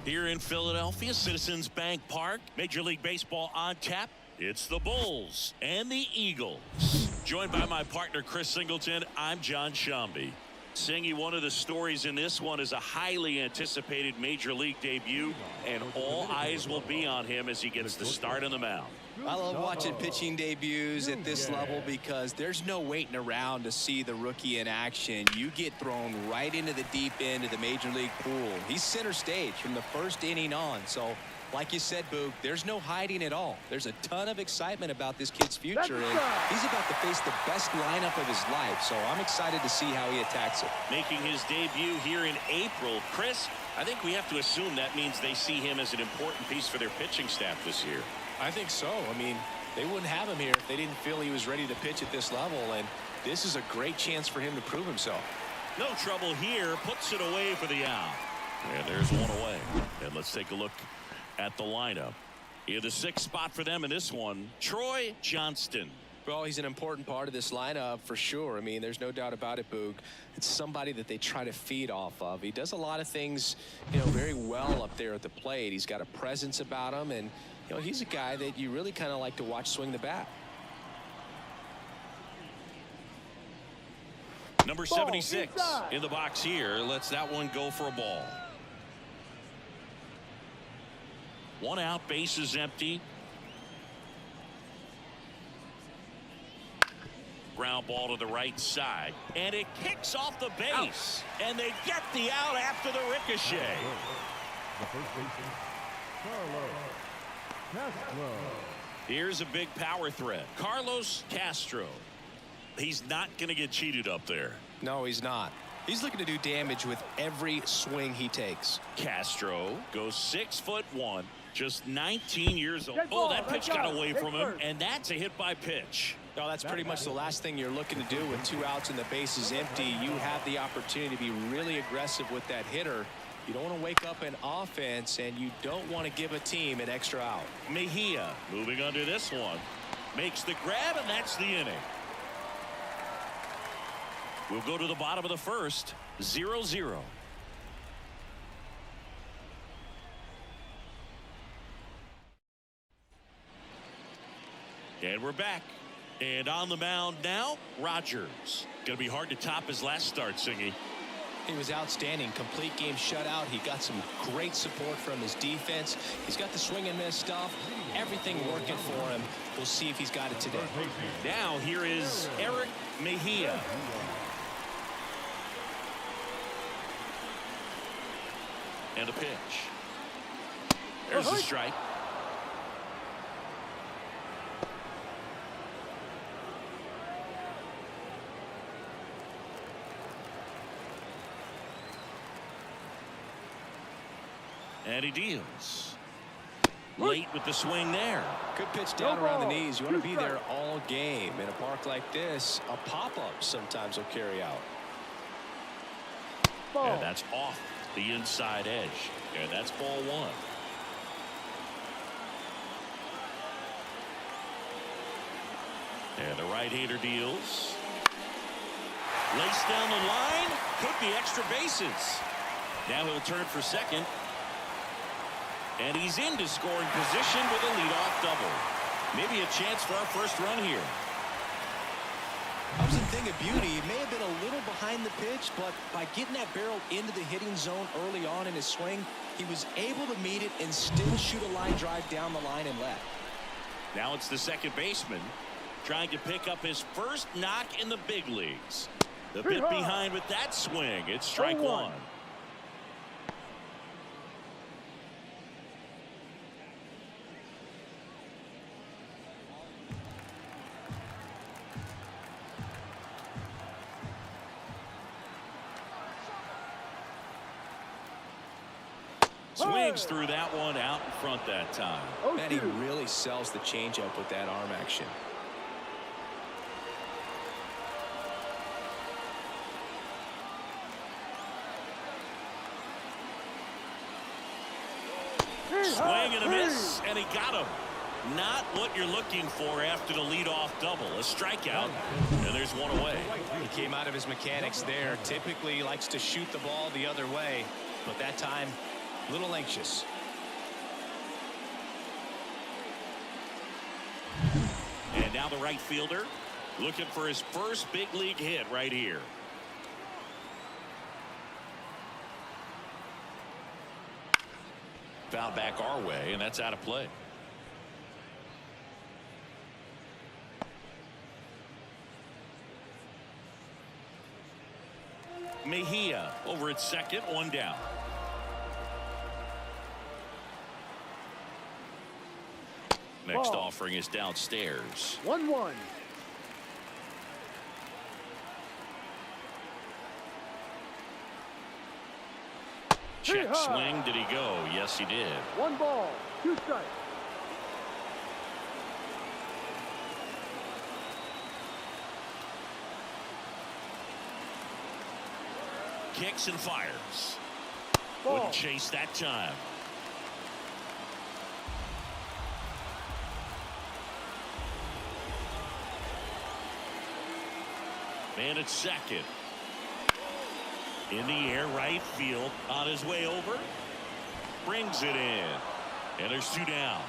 Here in Philadelphia, Citizens Bank Park, Major League Baseball on tap. It's the Bulls and the Eagles. Joined by my partner, Chris Singleton, I'm John Shambi. Singy, one of the stories in this one is a highly anticipated Major League debut, and all eyes will be on him as he gets the start on the mound. I love watching pitching debuts at this level because there's no waiting around to see the rookie in action. You get thrown right into the deep end of the Major League pool. He's center stage from the first inning on. So, like you said, Boog, there's no hiding at all. There's a ton of excitement about this kid's future, and he's about to face the best lineup of his life. So I'm excited to see how he attacks it. Making his debut here in April. Chris, I think we have to assume that means they see him as an important piece for their pitching staff this year. I think so. I mean, they wouldn't have him here if they didn't feel he was ready to pitch at this level, and this is a great chance for him to prove himself. No trouble here. Puts it away for the out. And there's one away. And let's take a look at the lineup. In the sixth spot for them in this one, Troy Johnston. Well, he's an important part of this lineup for sure. I mean, there's no doubt about it, Boog. It's somebody that they try to feed off of. He does a lot of things, very well up there at the plate. He's got a presence about him, and he's a guy that you really kind of like to watch swing the bat. Number 76 in the box here. Lets that one go for a ball. One out, base is empty. Ground ball to the right side, and it kicks off the base, and they get the out after the ricochet. The first baseman, Castro. Here's a big power threat, Carlos Castro. He's not going to get cheated up there. No, he's not. He's looking to do damage with every swing he takes. Castro goes 6'1", just 19 years old. Oh, that pitch got away from him, and that's a hit by pitch. No, that's pretty much the last thing you're looking to do with 2 outs and the base is empty. You have the opportunity to be really aggressive with that hitter. You don't want to wake up an offense, and you don't want to give a team an extra out. Mejia moving under this one. Makes the grab, and that's the inning. We'll go to the bottom of the first, 0-0. And we're back. And on the mound now, Rogers. Going to be hard to top his last start, Singy. He was outstanding. Complete game shutout. He got some great support from his defense. He's got the swing and miss stuff. Everything working for him. We'll see if he's got it today. Now here is Eric Mejia. And a pitch. There's a strike. And he deals. Late with the swing there. Good pitch down around the knees. You want to be there all game. In a park like this, a pop-up sometimes will carry out. And that's off the inside edge. And that's ball 1. And the right-hander deals. Laced down the line. Could be extra bases. Now he'll turn for second. And he's into scoring position with a leadoff double. Maybe a chance for our first run here. That was a thing of beauty. He may have been a little behind the pitch, but by getting that barrel into the hitting zone early on in his swing, he was able to meet it and still shoot a line drive down the line and left. Now it's the second baseman trying to pick up his first knock in the big leagues. The bit behind with that swing. It's strike 1. Swings through that one out in front that time. Man, he really sells the changeup with that arm action. Swing and a miss, and he got him. Not what you're looking for after the leadoff double. A strikeout, and there's one away. He came out of his mechanics there. Typically, he likes to shoot the ball the other way, but that time A little anxious. And now the right fielder looking for his first big league hit right here. Foul back our way, and that's out of play. Mejia over at second, one down. Next offering is downstairs. 1-1. Check swing. Did he go? Yes, he did. 1 ball, 2 strikes. Kicks and fires. Ball. Wouldn't chase that time. Man at second. In the air, right field, on his way over. Brings it in. And there's 2 down.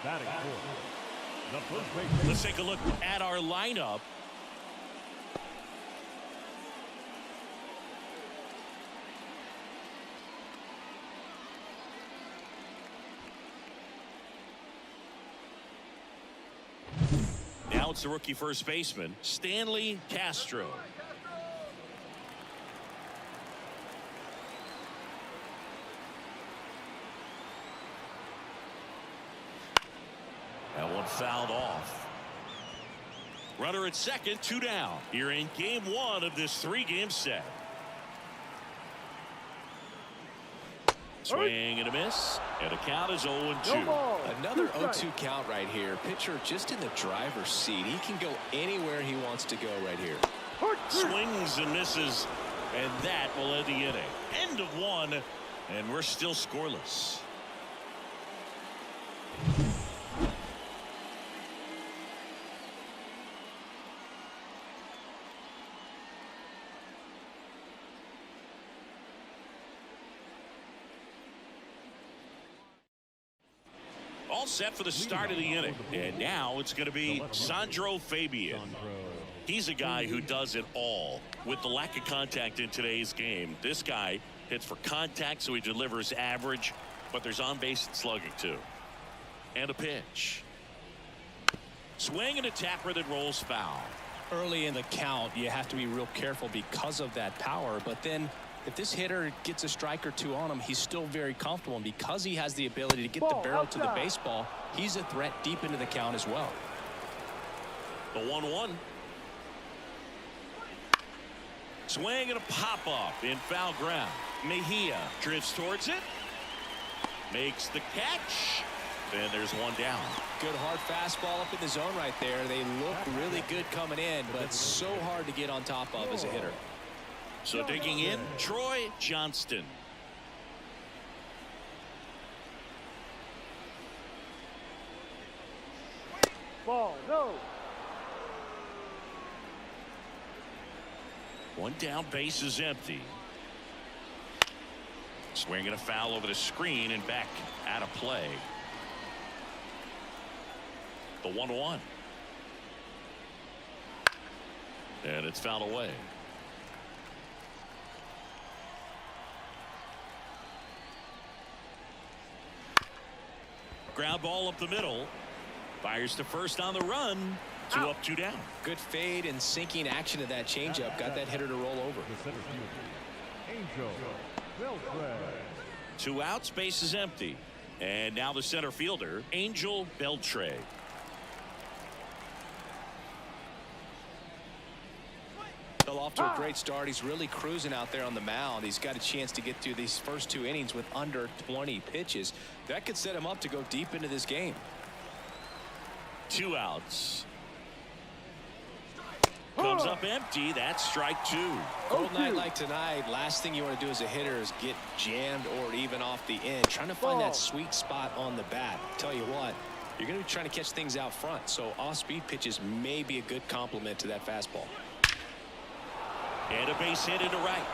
Batting fourth, the first baseman. Let's take a look at our lineup. Now it's the rookie first baseman, Stanley Castro. That one fouled off. Runner at second, 2 down. Here in game 1 of this 3-game set. Swing and a miss, and the count is 0-2. Another 0-2 count right here. Pitcher just in the driver's seat. He can go anywhere he wants to go right here. Swings and misses, and that will end the inning. End of 1, and we're still scoreless. All set for the start of the inning. And now it's going to be Sandro Fabian. He's a guy who does it all. With the lack of contact in today's game, this guy hits for contact, so he delivers average, but there's on-base slugging too. And a pitch. Swing and a tapper that rolls foul. Early in the count, you have to be real careful because of that power, but then if this hitter gets a strike or 2 on him, he's still very comfortable. And because he has the ability to get the barrel to the baseball, he's a threat deep into the count as well. The 1-1. Swing and a pop-up in foul ground. Mejia drifts towards it. Makes the catch. And there's 1 down. Good hard fastball up in the zone right there. They look really good coming in, but so hard to get on top of as a hitter. So digging in, Troy Johnston. Ball, no. 1 down, base is empty. Swinging a foul over the screen and back out of play. The 1-1. And it's fouled away. Ground ball up the middle. Fires to first on the run. 2 up, 2 down. Good fade and sinking action of that changeup. Got that hitter to roll over. The center fielder, Angel Beltran. 2 outs, base is empty. And now the center fielder, Angel Beltran. Off to a great start. He's really cruising out there on the mound. He's got a chance to get through these first 2 innings with under 20 pitches. That could set him up to go deep into this game. 2 outs. Comes up empty. That's strike 2. Cold night like tonight, last thing you want to do as a hitter is get jammed or even off the end. Trying to find that sweet spot on the bat. Tell you what, you're going to be trying to catch things out front. So off-speed pitches may be a good complement to that fastball. And a base hit into right.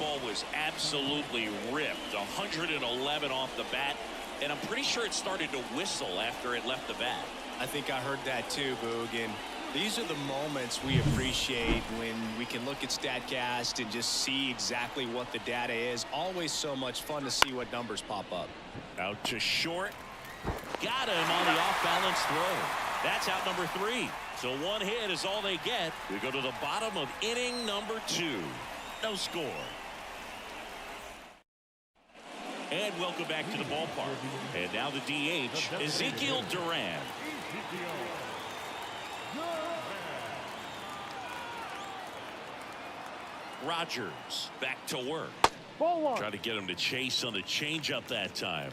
ball was absolutely ripped. 111 off the bat, and I'm pretty sure it started to whistle after it left the bat. I think I heard that too, Boog. And these are the moments we appreciate when we can look at StatCast and just see exactly what the data is. Always so much fun to see what numbers pop up. Out to short. Got him on the off-balance throw. That's out number 3. So one hit is all they get. We go to the bottom of inning number 2. No score. And welcome back to the ballpark. And now the DH, Ezekiel Duran. Rogers back to work. Ball 1. Try to get him to chase on the changeup that time.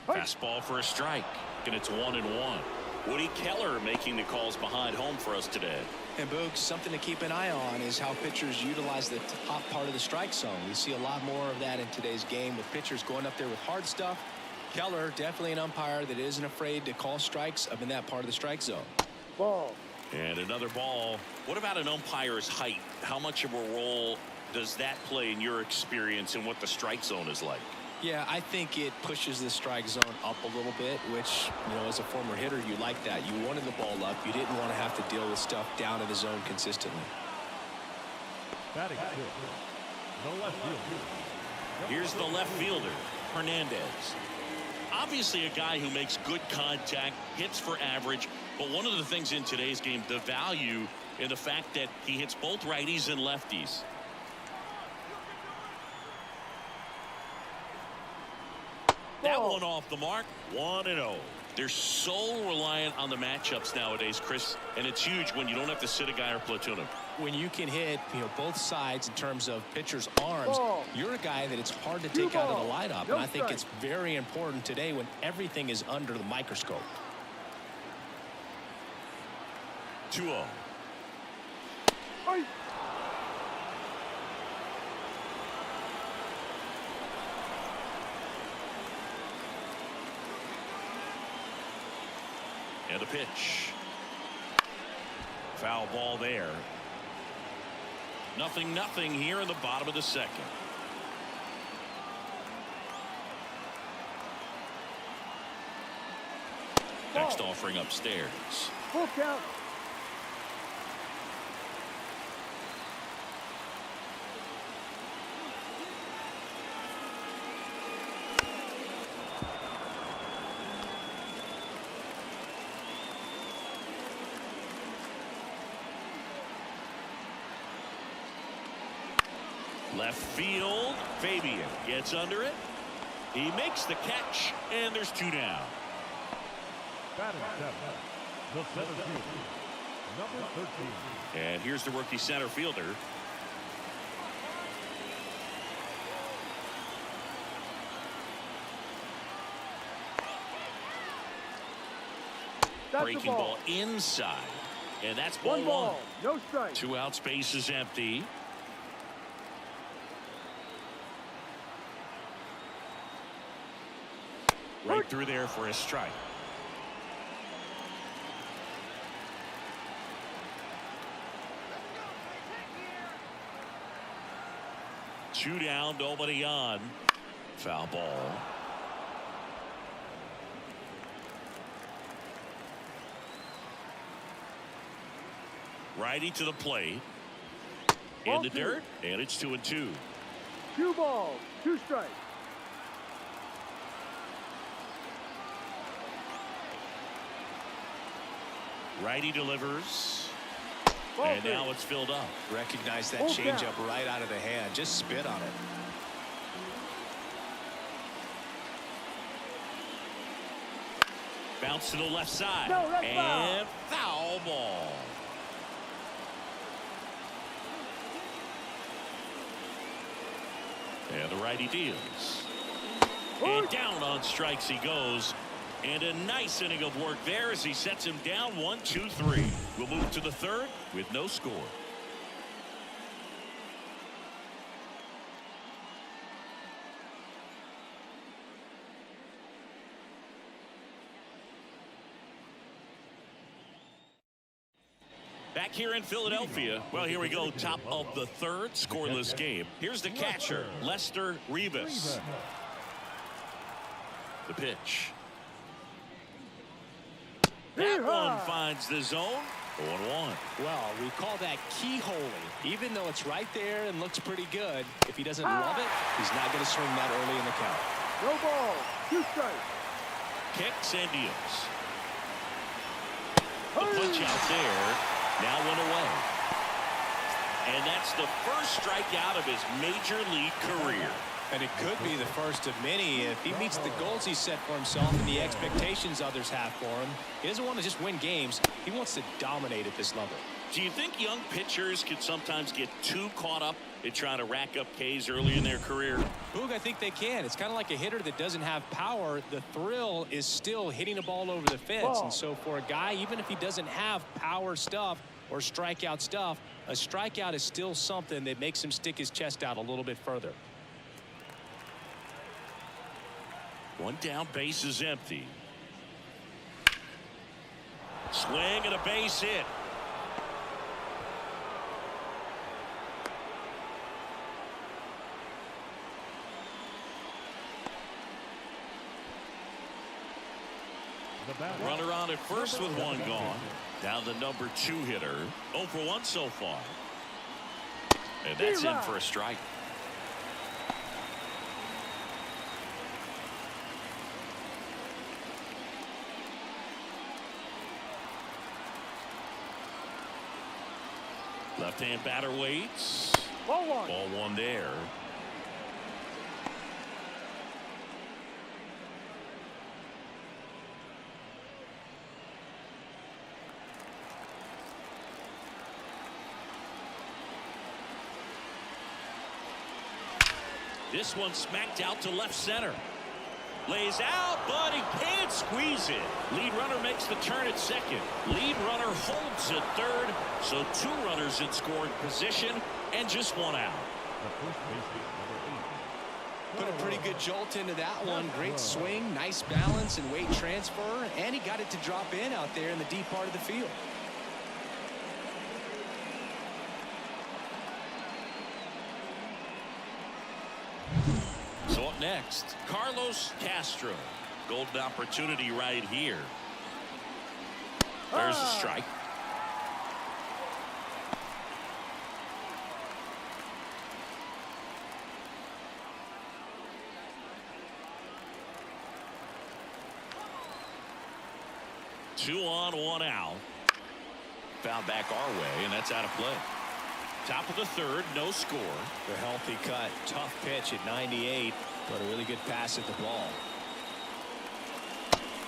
Fastball for a strike, and it's 1-1. Woody Keller making the calls behind home for us today. And Boog, something to keep an eye on is how pitchers utilize the top part of the strike zone. We see a lot more of that in today's game with pitchers going up there with hard stuff. Keller, definitely an umpire that isn't afraid to call strikes up in that part of the strike zone. Ball. And another ball. What about an umpire's height? How much of a role does that play in your experience and what the strike zone is like? Yeah, I think it pushes the strike zone up a little bit, which, you know, as a former hitter, you like that. You wanted the ball up. You didn't want to have to deal with stuff down in the zone consistently. Batting fifth, the left fielder. Here's the left fielder, Hernandez. Obviously a guy who makes good contact, hits for average, but one of the things in today's game, the value in the fact that he hits both righties and lefties. That one off the mark, 1-0. They're so reliant on the matchups nowadays, Chris, and it's huge when you don't have to sit a guy or platoon him. When you can hit, you know, both sides in terms of pitchers' arms, you're a guy that it's hard to take out of the lineup. And I think it's very important today when everything is under the microscope. 2-0. And a pitch. Foul ball there. 0-0 here in the bottom of the second. Next offering upstairs. Full count. Left field, Fabian gets under it. He makes the catch, and there's 2 down. Batting seventh, the center fielder, number 13. And here's the rookie center fielder. Breaking ball inside, and that's ball 1. No strike. 2 out, space is empty. Right through there for a strike. Two down, nobody on. Foul ball. Righty to the plate. In the dirt, and it's 2-2. 2 balls, 2 strikes. Righty delivers. And now it's filled up. Recognize that changeup right out of the hand. Just spit on it. Bounce to the left side. No, that's and foul ball. And the righty deals. And down on strikes he goes. And a nice inning of work there as he sets him down 1-2-3. We'll move to the third with no score. Back here in Philadelphia, well, here we go, top of the third, scoreless game. Here's the catcher, Lester Rivas. The pitch. That one finds the zone. 0-1. Well, we call that keyholing. Even though it's right there and looks pretty good, if he doesn't love it, he's not going to swing that early in the count. No ball. 2 strikes. Kicks and deals. The punch out there. Now 1 away. And that's the first strikeout of his major league career. And it could be the first of many if he meets the goals he set for himself and the expectations others have for him. He doesn't want to just win games. He wants to dominate at this level. Do you think young pitchers can sometimes get too caught up in trying to rack up Ks early in their career? Boog, I think they can. It's kind of like a hitter that doesn't have power. The thrill is still hitting a ball over the fence. And so for a guy, even if he doesn't have power stuff or strikeout stuff, a strikeout is still something that makes him stick his chest out a little bit further. One down, base is empty. Swing and a base hit. Runner on at first with 1 gone. Down the number 2 hitter. 0 for 1 so far. And that's in for a strike. Left-hand batter waits. Ball 1. Ball 1 there. This one smacked out to left center. Lays out, but he can't squeeze it. Lead runner makes the turn at second. Lead runner holds at third. So 2 runners in scoring position and just 1 out. Put a pretty good jolt into that one. Great swing, nice balance and weight transfer. And he got it to drop in out there in the deep part of the field. So up next, Carlos Castro. Golden opportunity right here. There's a strike. Two on, 1 out. Found back our way, and that's out of play. Top of the third, no score. The healthy cut, tough pitch at 98, but a really good pass at the ball.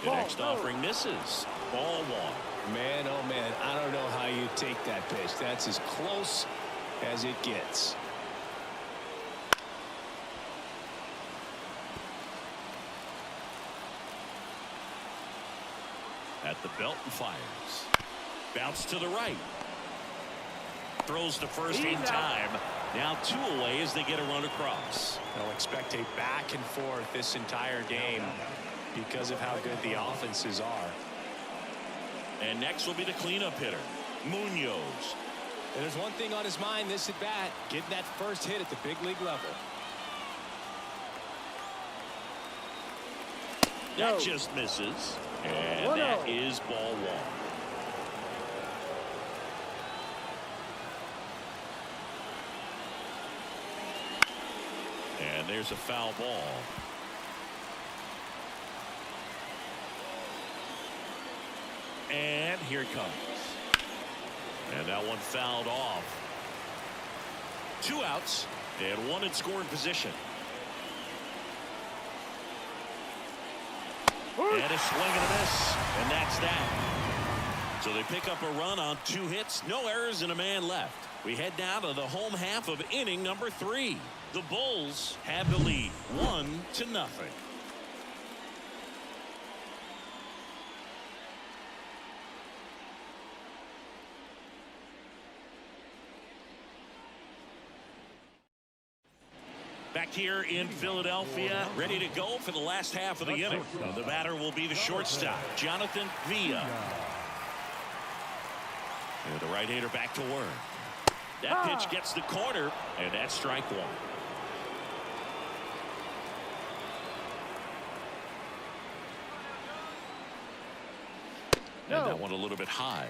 The next offering misses. Ball 1. Man, oh man, I don't know how you take that pitch. That's as close as it gets. At the belt and fires. Bounce to the right. Throws to first in time. Now 2 away as they get a run across. They'll expect a back and forth this entire game because of how good the offenses are. And next will be the cleanup hitter, Munoz. And there's one thing on his mind this at bat, getting that first hit at the big league level. That just misses. And that is ball 1. And there's a foul ball. And here it comes. And that one fouled off. 2 outs and 1 in scoring position. And a swing and a miss. And that's that. So they pick up a run on 2 hits, no errors, and a man left. We head down to the home half of inning number 3. The Bulls have the lead 1-0. Back here in Philadelphia, ready to go for the last half of the inning. The batter will be the shortstop, Jonathan Villa. And the right-hander back to work. That pitch gets the corner, and that's strike one. And that one a little bit high.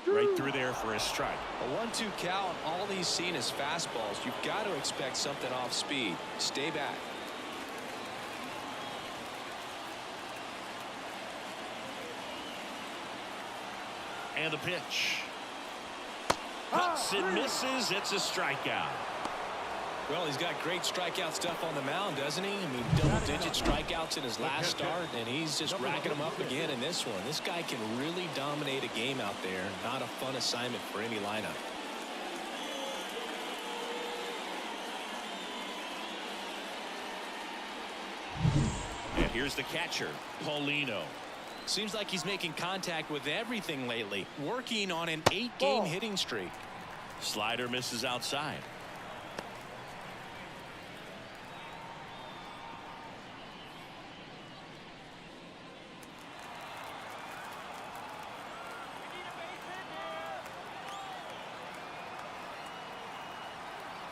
Right through there for a strike. A 1-2 count. All he's seen is fastballs. You've got to expect something off speed. Stay back. And the pitch. Cuts and misses. It's a strikeout. Well, he's got great strikeout stuff on the mound, doesn't he? I mean, double-digit strikeouts in his last start, and he's just racking them up again in this one. This guy can really dominate a game out there. Not a fun assignment for any lineup. And here's the catcher, Paulino. Seems like he's making contact with everything lately, working on an 8-game hitting streak. Slider misses outside.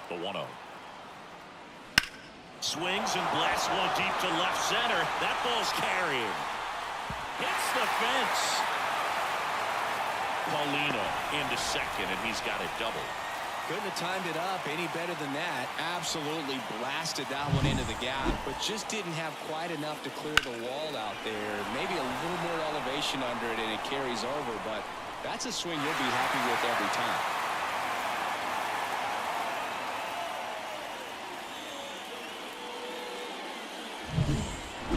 The 1-0. Swings and blasts one deep to left center. That ball's carrying. Hits the fence. Paulino into second, and he's got a double. Couldn't have timed it up any better than that. Absolutely blasted that one into the gap, but just didn't have quite enough to clear the wall out there. Maybe a little more elevation under it, and it carries over, but that's a swing you'll be happy with every time.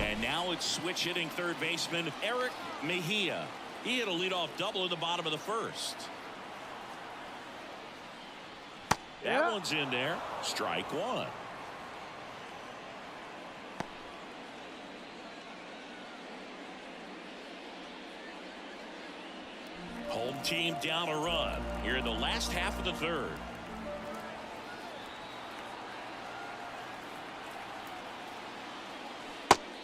And now it's switch hitting third baseman Eric Mejia. He hit a leadoff double in the bottom of the first. That one's in there. Strike one. Home team down a run here in the last half of the third.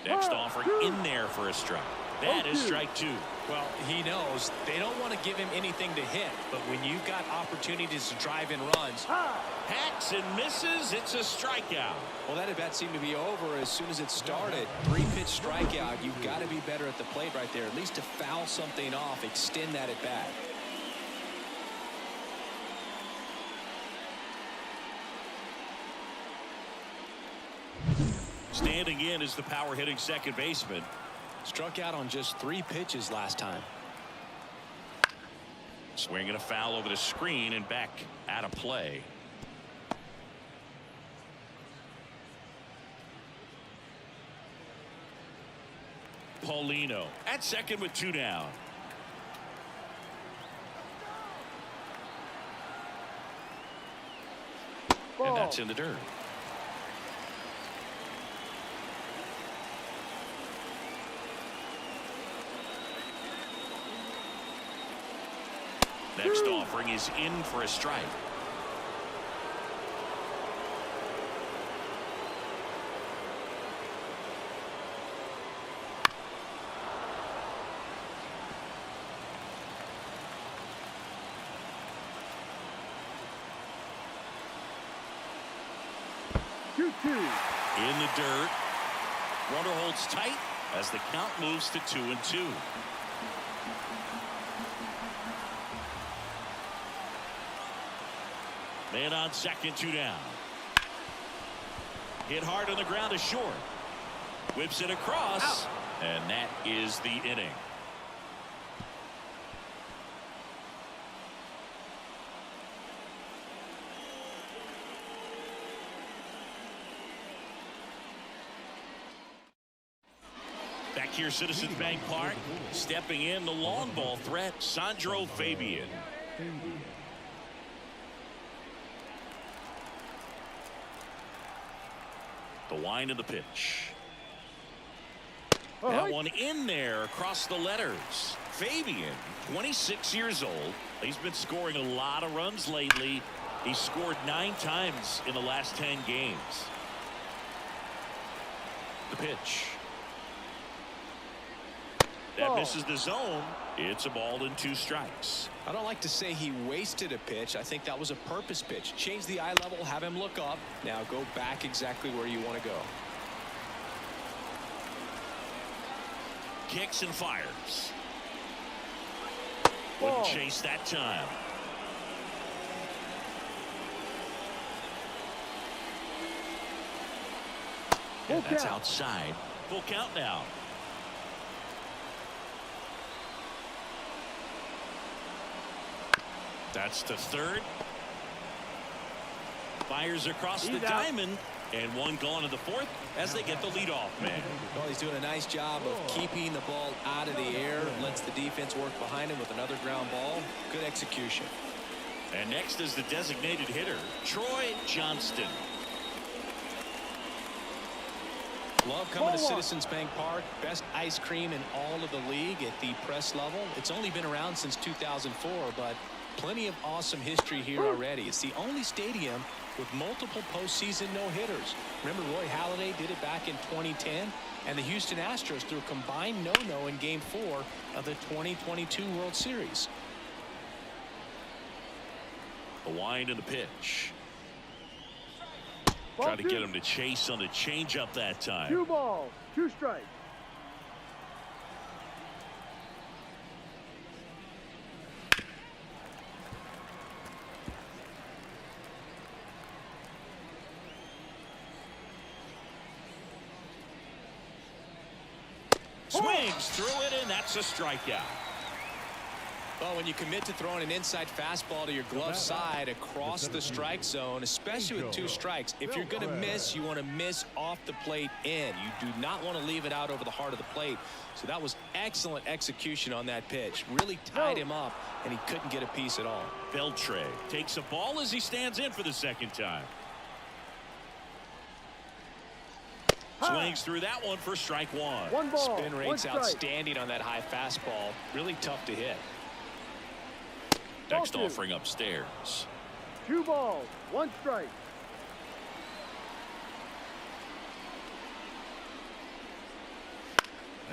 Next offering in there for a strike. That is strike two. Well, he knows they don't want to give him anything to hit, but when you've got opportunities to drive in runs. Hacks and misses. It's a strikeout. Well, that at bat seemed to be over as soon as it started. 3-pitch strikeout. You've got to be better at the plate right there, at least to foul something off, extend that at bat. Standing in is the power hitting second baseman. Struck out on just 3 pitches last time. Swinging a foul over the screen and back out of play. Paulino at second with 2 down. And that's in the dirt. Next offering is in for a strike. In the dirt. Runner holds tight as the count moves to 2-2. Man on second, 2 down. Hit hard on the ground to short. Whips it across. And that is the inning. Back here, Citizens Bank Park. Stepping in, the long ball threat, Sandro Fabian. The wind of the pitch. That one in there across the letters. Fabian, 26 years old. He's been scoring a lot of runs lately. He scored 9 times in the last 10 games. The pitch. That Ball. misses the zone. It's a ball and 2 strikes. I don't like to say he wasted a pitch. I think that was a purpose pitch. Change the eye level, have him look up. Now go back exactly where you want to go. Kicks and fires. Ball. Wouldn't chase that time. Full And that's count. outside. Full count now. That's to third. Fires across the He's out. diamond. And 1 gone in the 4th as they get the leadoff man. Well, he's doing a nice job of keeping the ball out of the air. Lets the defense work behind him with another ground ball. Good execution. And next is the designated hitter, Troy Johnston. Love coming to Ball one. Citizens Bank Park. Best ice cream in all of the league at the press level. It's only been around since 2004, but plenty of awesome history here already. It's the only stadium with multiple postseason no-hitters. Remember, Roy Halladay did it back in 2010, and the Houston Astros threw a combined no-no in Game 4 of the 2022 World Series. The wind and the pitch. Ball Try to 2. get him to chase on the changeup that time. 2 balls, 2 strikes. Swings through it, and that's a strikeout. Well, when you commit to throwing an inside fastball to your glove side across the strike zone, especially with 2 strikes, if you're going to miss, you want to miss off the plate in. You do not want to leave it out over the heart of the plate. So that was excellent execution on that pitch. Really tied him up, and he couldn't get a piece at all. Beltre takes a ball as he stands in for the 2nd time. Swings through that one for strike 1. 1 ball, Spin 1 rate's strike. outstanding on that high fastball. Really tough to hit. Next Ball 2. offering upstairs. 2 balls, 1 strike.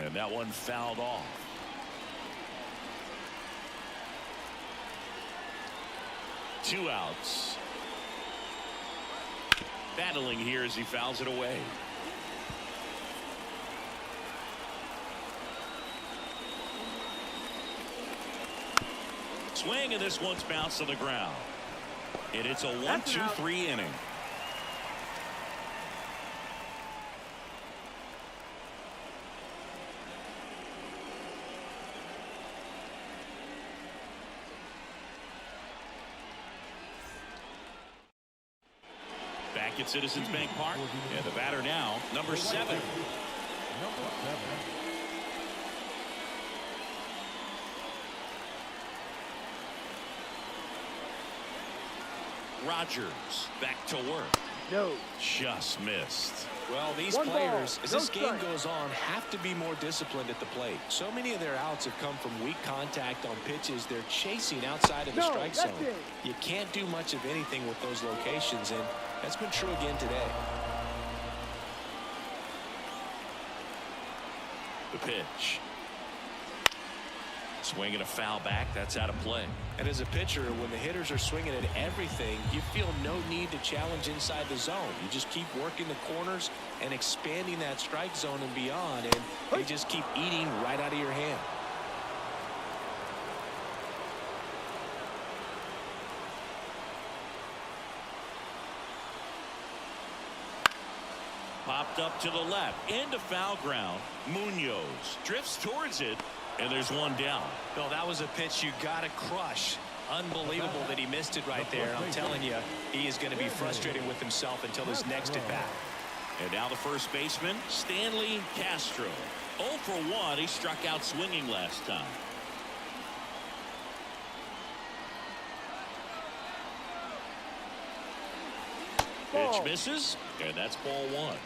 And that one fouled off. Two outs. Battling here as he fouls it away. Swing, and this one's bounced on the ground. And it's a 1-2-3 inning. Back at Citizens Bank Park, and the batter now, number 7. Rogers back to work. No. Just missed. Well, these 1 ball, players, as no this game strike. goes on, have to be more disciplined at the plate. So many of their outs have come from weak contact on pitches they're chasing outside of the No, strike that's zone. it. You can't do much of anything with those locations, and that's been true again today. The pitch. Swinging a foul back. That's out of play. And as a pitcher, when the hitters are swinging at everything, you feel no need to challenge inside the zone. You just keep working the corners and expanding that strike zone and beyond, and they just keep eating right out of your hand. Popped up to the left into foul ground. Munoz drifts towards it, and there's one down. Bill, that was a pitch you got to crush. Unbelievable that he missed it right there. I'm telling you, he is going to be frustrated with himself until his next at bat. And now the first baseman, Stanley Castro. 0 for 1. He struck out swinging last time. Ball. Pitch misses, and that's ball 1.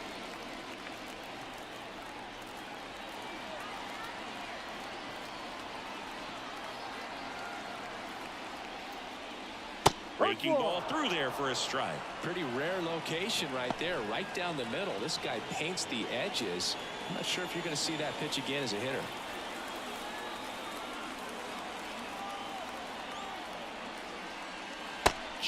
Breaking ball through there for a strike. Pretty rare location right there, right down the middle. This guy paints the edges. I'm not sure if you're going to see that pitch again as a hitter.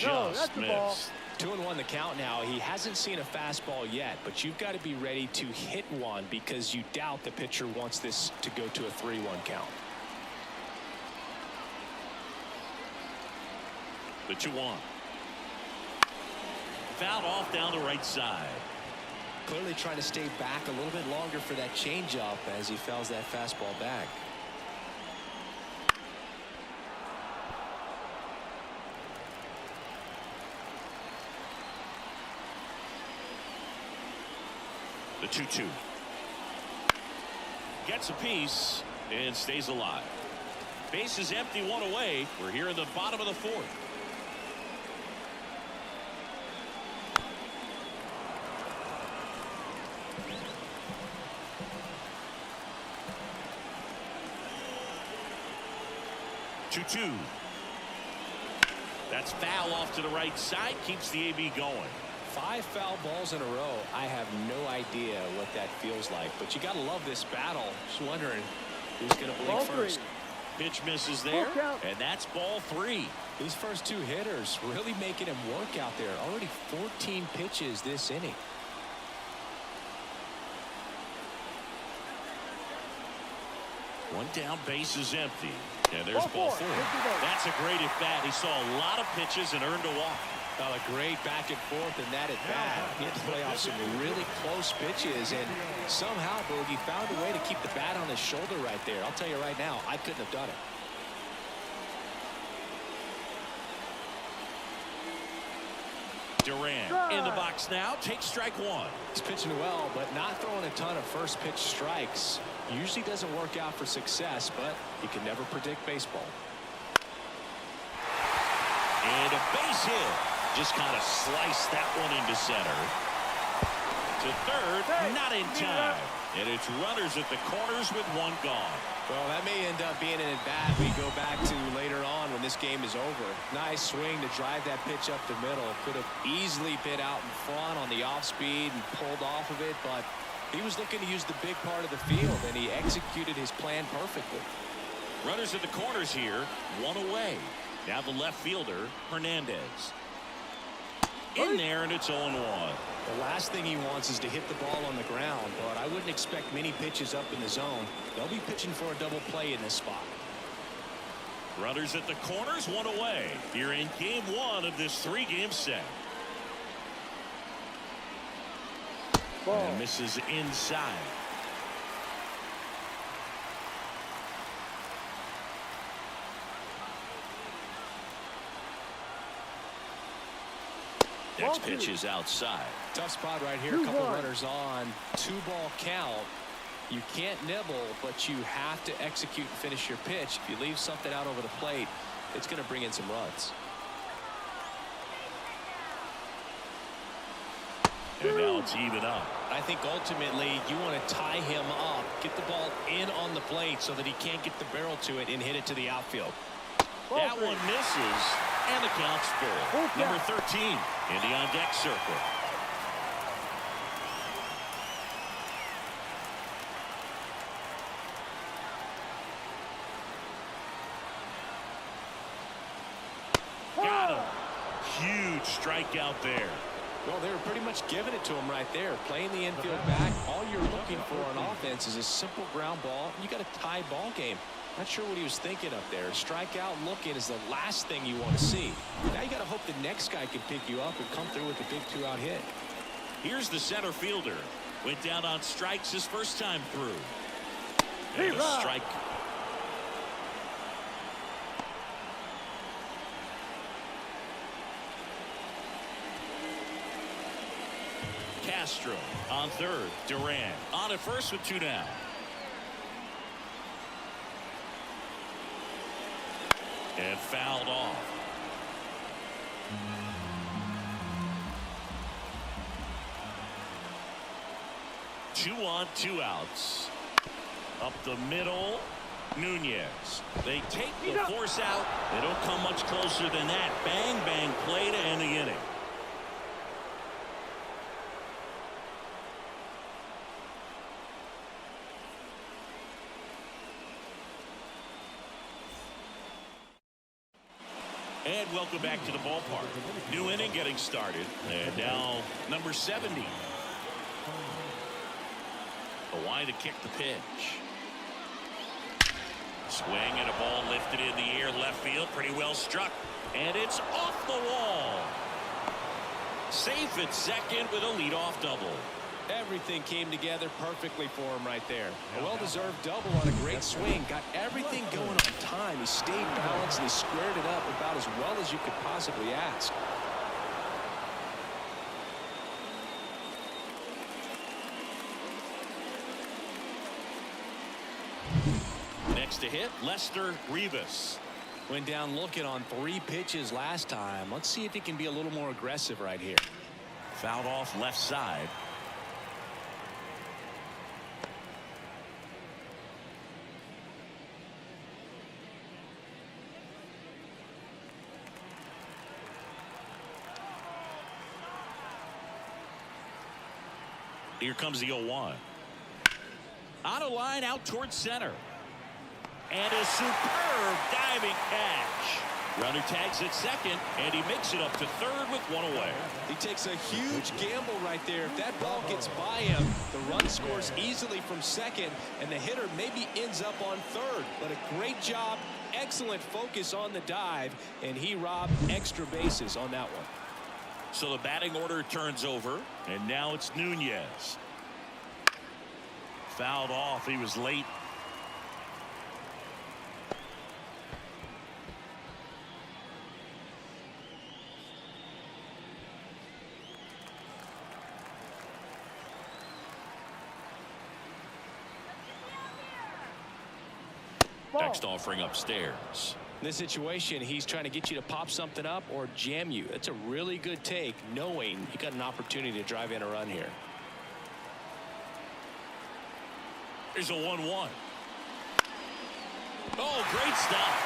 No, that's Just the ball. missed. 2-1 the count now. He hasn't seen a fastball yet, but you've got to be ready to hit one because you doubt the pitcher wants this to go to a 3-1 count. The 2-1. Fouled off down the right side. Clearly trying to stay back a little bit longer for that changeup as he fouls that fastball back. The 2-2. Gets a piece and stays alive. Base is empty, one away. We're here in the bottom of the fourth. Two. That's foul off to the right side. Keeps the AB going. 5 foul balls in a row. I have no idea what that feels like, but you got to love this battle. Just wondering who's going to blink first. Pitch misses there, and that's ball 3. These first 2 hitters really making him work out there. Already 14 pitches this inning. One down, base is empty. And there's ball 4. That's a great at bat. He saw a lot of pitches and earned a walk. Well, a great back and forth in that at bat. He had to play off some really close pitches, and somehow Boogie found a way to keep the bat on his shoulder right there. I'll tell you right now, I couldn't have done it. Duran in the box now. Takes strike 1. He's pitching well, but not throwing a ton of first pitch strikes. Usually doesn't work out for success, but you can never predict baseball. And a base hit. Just kind of sliced that one into center. To third, not in time. And it's runners at the corners with 1 gone. Well, that may end up being an at-bat we go back to later on when this game is over. Nice swing to drive that pitch up the middle. Could have easily been out in front on the off-speed and pulled off of it, but he was looking to use the big part of the field, and he executed his plan perfectly. Runners at the corners here, 1 away. Now the left fielder, Hernandez. In there, and it's 0-1. The last thing he wants is to hit the ball on the ground, but I wouldn't expect many pitches up in the zone. They'll be pitching for a double play in this spot. Runners at the corners, 1 away. Here in game 1 of this 3-game set. And misses inside. Next pitch is outside. Tough spot right here. A couple runners on. 2-ball count. You can't nibble, but you have to execute and finish your pitch. If you leave something out over the plate, it's going to bring in some runs. And now it's even up. I think ultimately you want to tie him up, get the ball in on the plate so that he can't get the barrel to it and hit it to the outfield. That one misses, and the count's full. Number 13 in the on-deck circle. Got him. Huge strikeout there. Well, they were pretty much giving it to him right there. Playing the infield back. All you're looking for on offense is a simple ground ball. You got a tie ball game. Not sure what he was thinking up there. Strikeout looking is the last thing you want to see. Now you got to hope the next guy can pick you up and come through with a big 2-out hit. Here's the center fielder. Went down on strikes his first time through. And a strike. Castro on third. Duran on at first with 2 down. And fouled off. Two on, 2 outs. Up the middle. Nunez. They take the force out. They don't come much closer than that. Bang, bang play to end the inning. And welcome back to the ballpark. New inning getting started. And now number 70. Hawaii to kick the pitch. Swing and a ball lifted in the air left field. Pretty well struck. And it's off the wall. Safe at second with a leadoff double. Everything came together perfectly for him right there. A well-deserved double on a great swing. Got everything going on time. He stayed balanced and he squared it up about as well as you could possibly ask. Next to hit, Lester Rivas. Went down looking on 3 pitches last time. Let's see if he can be a little more aggressive right here. Fouled off left side. Here comes the 0-1. Out of line, out towards center. And a superb diving catch. Runner tags at second, and he makes it up to third with 1 away. He takes a huge gamble right there. If that ball gets by him, the run scores easily from second, and the hitter maybe ends up on third. But a great job, excellent focus on the dive, and he robbed extra bases on that one. So the batting order turns over, and now it's Nunez. Fouled off. He was late. Next offering upstairs. In this situation, he's trying to get you to pop something up or jam you. That's a really good take, knowing you got an opportunity to drive in a run here. Here's a 1-1. Oh, great stop.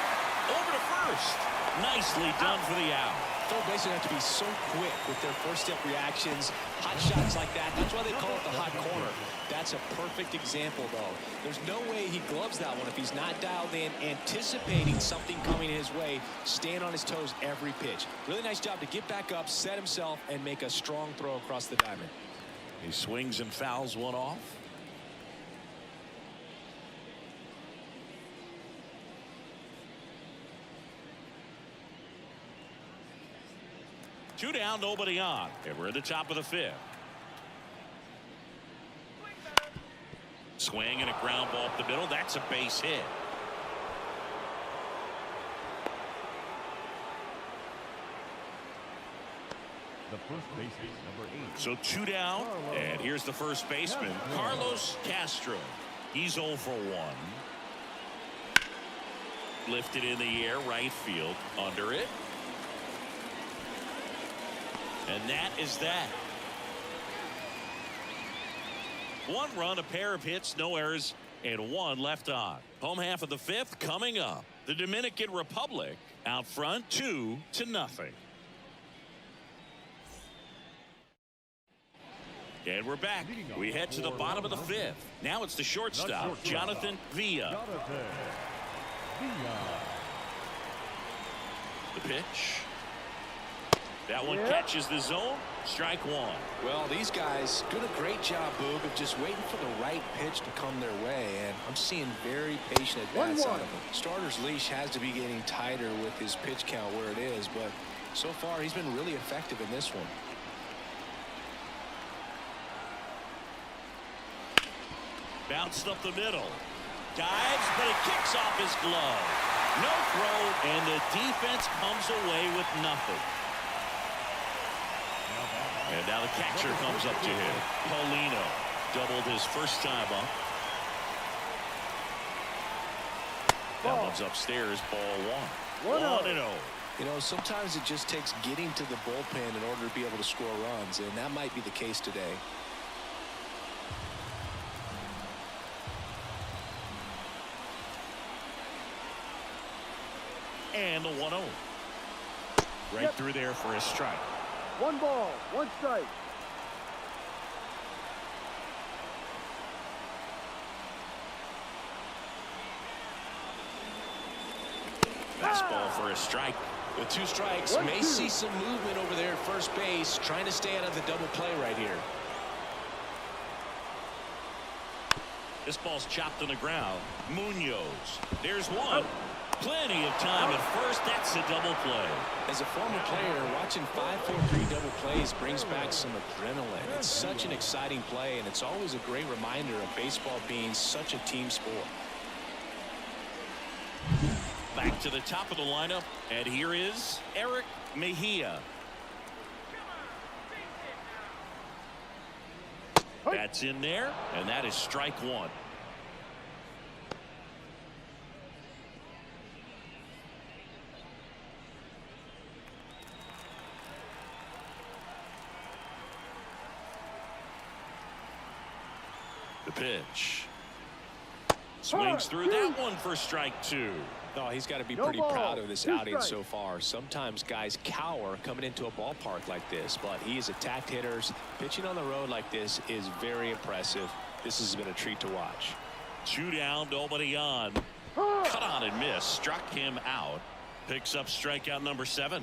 Over to first. Nicely done for the out. Third basemen have to be so quick with their first step reactions. Hot shots like that. That's why they call it the hot corner. That's a perfect example, though. There's no way he gloves that one if he's not dialed in, anticipating something coming his way, staying on his toes every pitch. Really nice job to get back up, set himself, and make a strong throw across the diamond. He swings and fouls one off. Two down, nobody on. And we're at the top of the 5th. Swing and a ground ball up the middle. That's a base hit. The first baseman, number 8. So 2 down, and here's the first baseman, Carlos Castro. He's 0 for 1. Lifted in the air, right field, under it. And that is that. 1 run, a pair of hits, no errors, and 1 left on. Home half of the 5th coming up. The Dominican Republic out front 2-0. And we're back. We head to the bottom of the 5th. Now it's the shortstop, Jonathan Villa. The pitch. That one catches the zone. Strike 1. Well, these guys doing a great job, Boog, of just waiting for the right pitch to come their way, and I'm seeing very patient at-bats out of him. Starter's leash has to be getting tighter with his pitch count where it is, but so far he's been really effective in this one. Bounced up the middle. Dives, but it kicks off his glove. No throw, and the defense comes away with nothing. And now the catcher comes up to him. Paulino doubled his first time up. That one's upstairs, ball 1. 1-0. You know, sometimes it just takes getting to the bullpen in order to be able to score runs, and that might be the case today. And the 1-0. Right through there for a strike. 1 ball, 1 strike. Fastball for a strike. With 2 strikes, may see some movement over there at first base, trying to stay out of the double play right here. This ball's chopped on the ground. Munoz. There's 1. Plenty of time at first. That's a double play. As a former player, watching 5-4-3 double plays brings back some adrenaline. It's such an exciting play, and it's always a great reminder of baseball being such a team sport. Back to the top of the lineup, and here is Eric Mejia. That's in there, and that is strike 1. The pitch. Swings through that one for strike 2. Oh, he's got to be pretty proud of this outing so far. Sometimes guys cower coming into a ballpark like this, but he has attacked hitters. Pitching on the road like this is very impressive. This has been a treat to watch. 2 down, nobody on. Cut on and miss. Struck him out. Picks up strikeout number 7.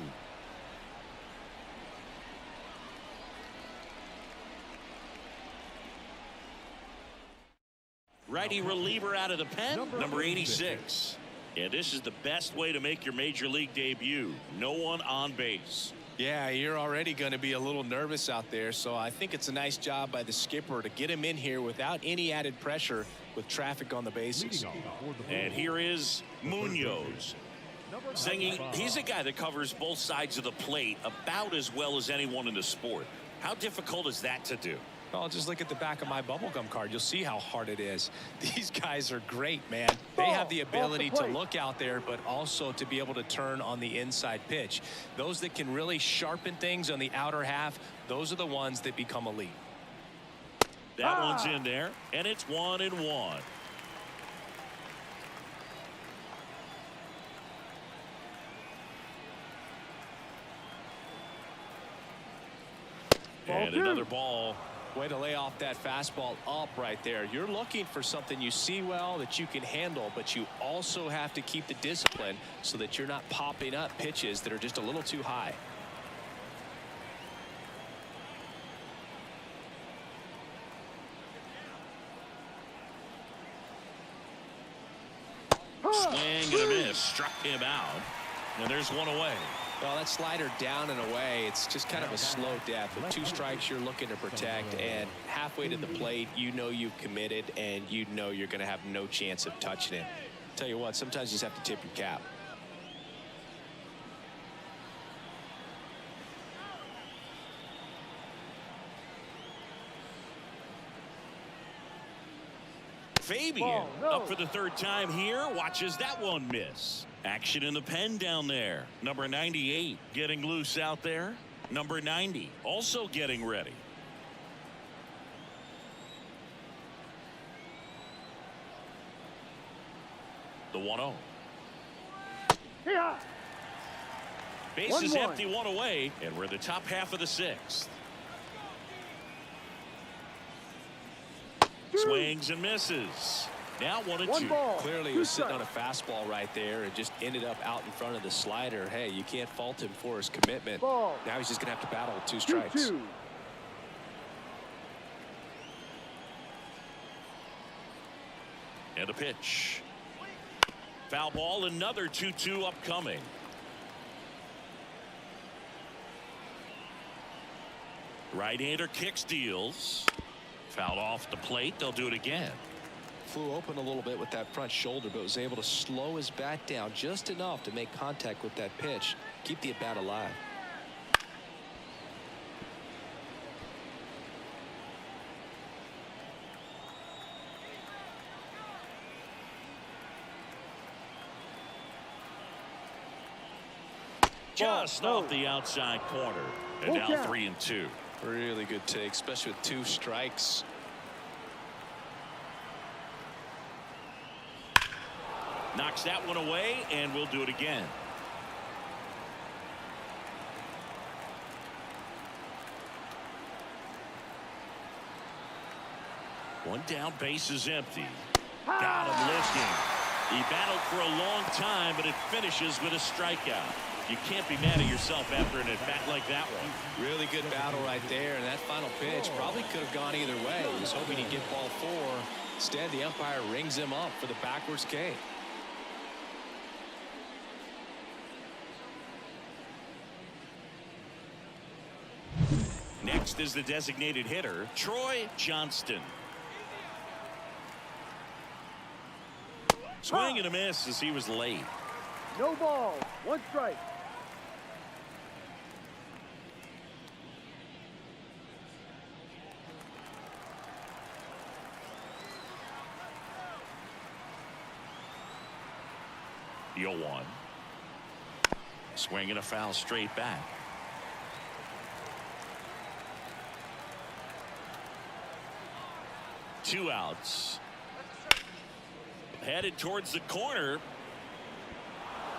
Righty reliever out of the pen, number 86. And this is the best way to make your major league debut. No one on base. Yeah, you're already going to be a little nervous out there, so I think it's a nice job by the skipper to get him in here without any added pressure with traffic on the bases. And here is Munoz. Singing, he's a guy that covers both sides of the plate about as well as anyone in the sport. How difficult is that to do? Well, just look at the back of my bubblegum card. You'll see how hard it is. These guys are great, man. They have the ability to look out there, but also to be able to turn on the inside pitch. Those that can really sharpen things on the outer half, those are the ones that become elite. That one's in there, and it's 1-1. And another ball. Way to lay off that fastball up right there. You're looking for something you see well that you can handle, but you also have to keep the discipline so that you're not popping up pitches that are just a little too high. Swing and a miss. Struck him out. And there's 1 away. Well, that slider down and away, it's just kind of a slow death. With 2 strikes, you're looking to protect, and halfway to the plate, you know you've committed, and you know you're going to have no chance of touching it. Tell you what, sometimes you just have to tip your cap. Fabian up for the 3rd time here. Watches that one miss. Action in the pen down there. Number 98 getting loose out there. Number 90 also getting ready. The 1-0. Yeah. Base is empty, 1 away, and we're in the top half of the 6th. Swings and misses. Now 1-2. Clearly, he was sitting on a fastball right there and just ended up out in front of the slider. Hey, you can't fault him for his commitment. Now he's just going to have to battle with 2 strikes. 2-2. And a pitch. Foul ball, another 2-2 upcoming. Right-hander kicks, deals. Fouled off the plate. They'll do it again. Flew open a little bit with that front shoulder, but was able to slow his bat down just enough to make contact with that pitch. Keep the at-bat alive. Just off the outside corner. And now 3-2. Really good take, especially with 2 strikes. Knocks that one away, and we'll do it again. One down, base is empty. Got him lifting. He battled for a long time, but it finishes with a strikeout. You can't be mad at yourself after an at-bat like that one. Really good battle right there, and that final pitch probably could have gone either way. He was hoping he'd get ball 4. Instead, the umpire rings him up for the backwards K. Next is the designated hitter, Troy Johnston. Swing and a miss as he was late. No ball. 1 strike. The 0-1. Swing and a foul straight back. Two outs. Headed towards the corner.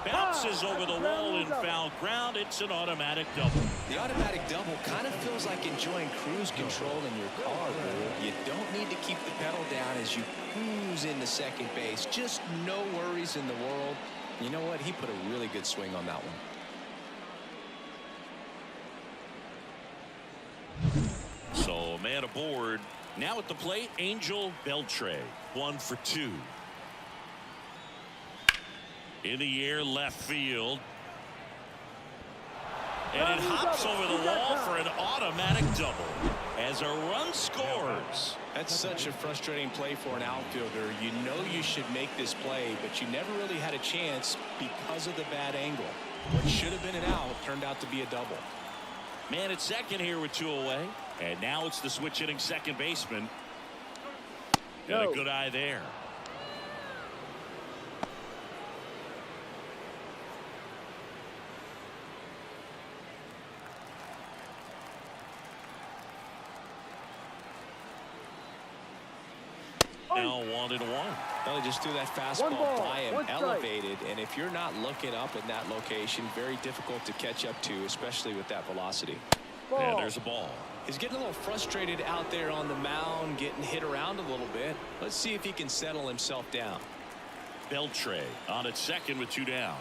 Bounces over the wall in foul ground. It's an automatic double. The automatic double kind of feels like enjoying cruise control in your car. You don't need to keep the pedal down as you cruise into second base. Just no worries in the world. You know what? He put a really good swing on that one. So a man aboard. Now at the plate, Angel Beltre. 1 for 2. In the air, left field. And it hops over the wall for an automatic double as a run scores. That's such a frustrating play for an outfielder. You know you should make this play, but you never really had a chance because of the bad angle. What should have been an out turned out to be a double. Man at second here with 2 away. And now it's the switch hitting second baseman. Got a good eye there. Now 1-1. Well, they just threw that fastball by him, elevated, and if you're not looking up in that location, very difficult to catch up to, especially with that velocity. And there's a ball. He's getting a little frustrated out there on the mound, getting hit around a little bit. Let's see if he can settle himself down. Beltre on at second with 2 down.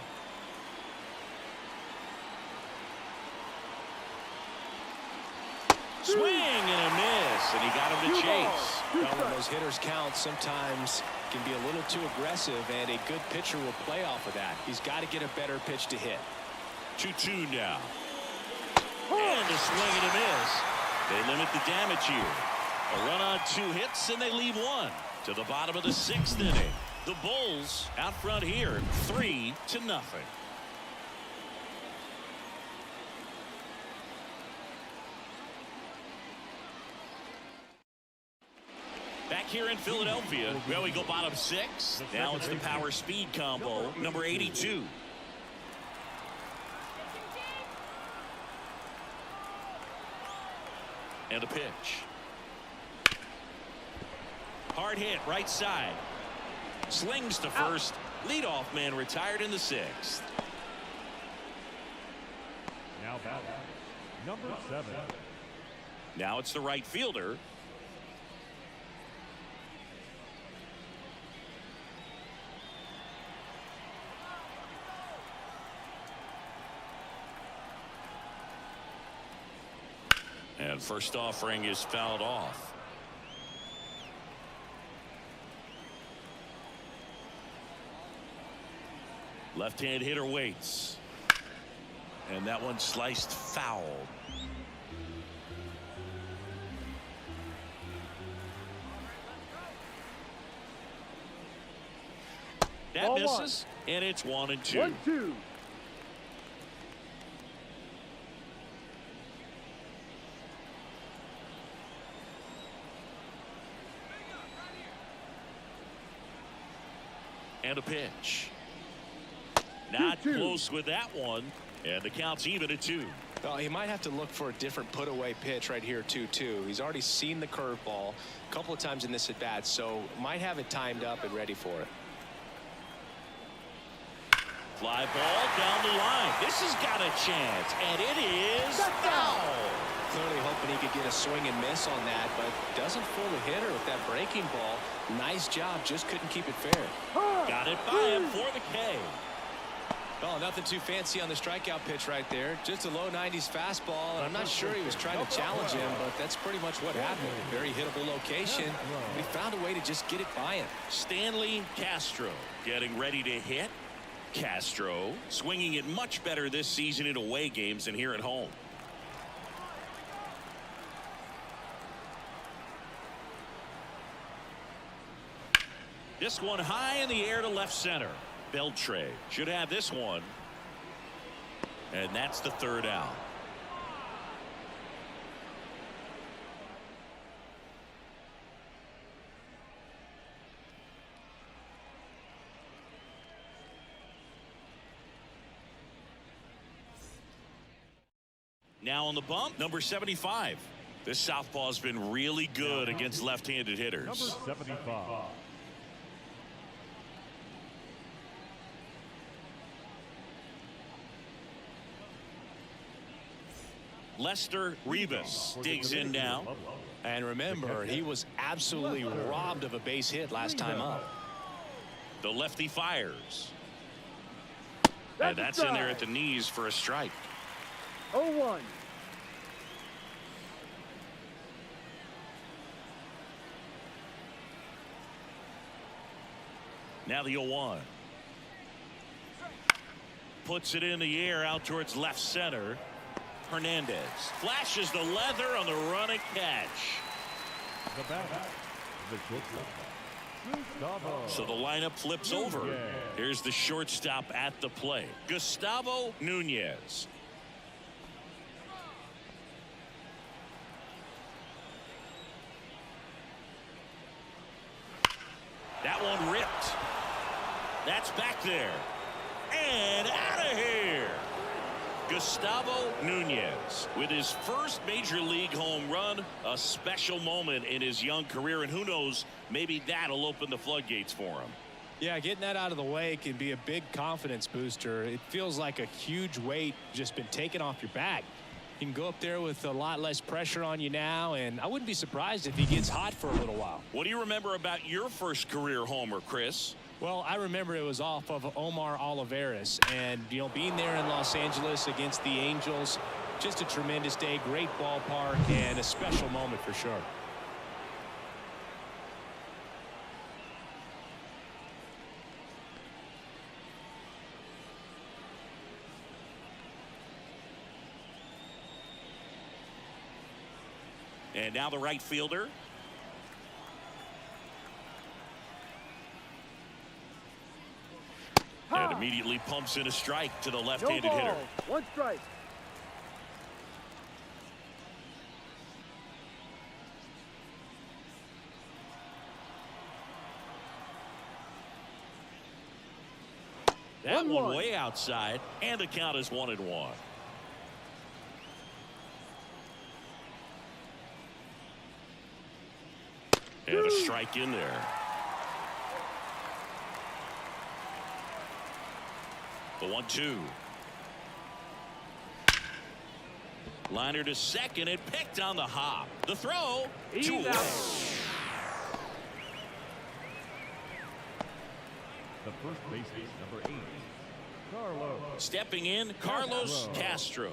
Swing and a miss, and he got him to chase. Well, when those hitters count, sometimes can be a little too aggressive, and a good pitcher will play off of that. He's got to get a better pitch to hit. 2-2 now. And a swing and a miss. They limit the damage here. A run on 2 hits, and they leave 1 to the bottom of the 6th inning. The Bulls out front here, 3-0. Back here in Philadelphia, well, we go bottom 6. Now it's the power speed combo, number 82. And a pitch. Hard hit, right side. Slings to first. Leadoff man retired in the 6th. Now batting, number 7. Now it's the right fielder. And first offering is fouled off. Left-hand hitter waits. And that one sliced foul. That Ball misses, and it's 1-2. 1-2. And a pitch. Not close with that one. And the count's even at 2. Well, he might have to look for a different put-away pitch right here, 2-2. He's already seen the curveball a couple of times in this at-bat, so might have it timed up and ready for it. Fly ball down the line. This has got a chance, and it is foul. clearly hoping he could get a swing and miss on that, but doesn't fool the hitter with that breaking ball. Nice job, just couldn't keep it fair. Got it by him for the K. Oh, nothing too fancy on the strikeout pitch right there. Just a low 90s fastball, and I'm not sure he was trying to challenge him, but that's pretty much what happened. Very hittable location. He found a way to just get it by him. Stanley Castro getting ready to hit. Castro swinging it much better this season in away games than here at home. This one high in the air to left center. Beltre should have this one. And that's the third out. Now on the bump, number 75. This southpaw has been really good against left-handed hitters. Number 75. Lester Rivas digs in now. And remember, he was absolutely robbed of a base hit last time up. The lefty fires. And that's in there at the knees for a strike. 0-1. Now the 0-1. Puts it in the air out towards left center. Hernandez flashes the leather on the run and catch. The batter, the shortstop, Gustavo. So the lineup flips over. Here's the shortstop at the plate, Gustavo Nunez. That one ripped. That's back there. And out of here. Gustavo Nunez with his first major league home run, a special moment in his young career, and who knows, maybe that'll open the floodgates for him. Yeah, getting that out of the way can be a big confidence booster. It feels like a huge weight just been taken off your back. You can go up there with a lot less pressure on you now, and I wouldn't be surprised if he gets hot for a little while. What do you remember about your first career homer, Chris? Well, I remember it was off of Omar Olivares, and being there in Los Angeles against the Angels, just a tremendous day, great ballpark, and a special moment for sure. And now the right fielder. And immediately pumps in a strike to the left-handed hitter. 1 strike. That one way outside, and the count is 1-1. And a strike in there. The 1-2. Liner to second and picked on the hop. The throw. 2 away. The first baseman, number 8, Carlos. Stepping in, Carlos Castro.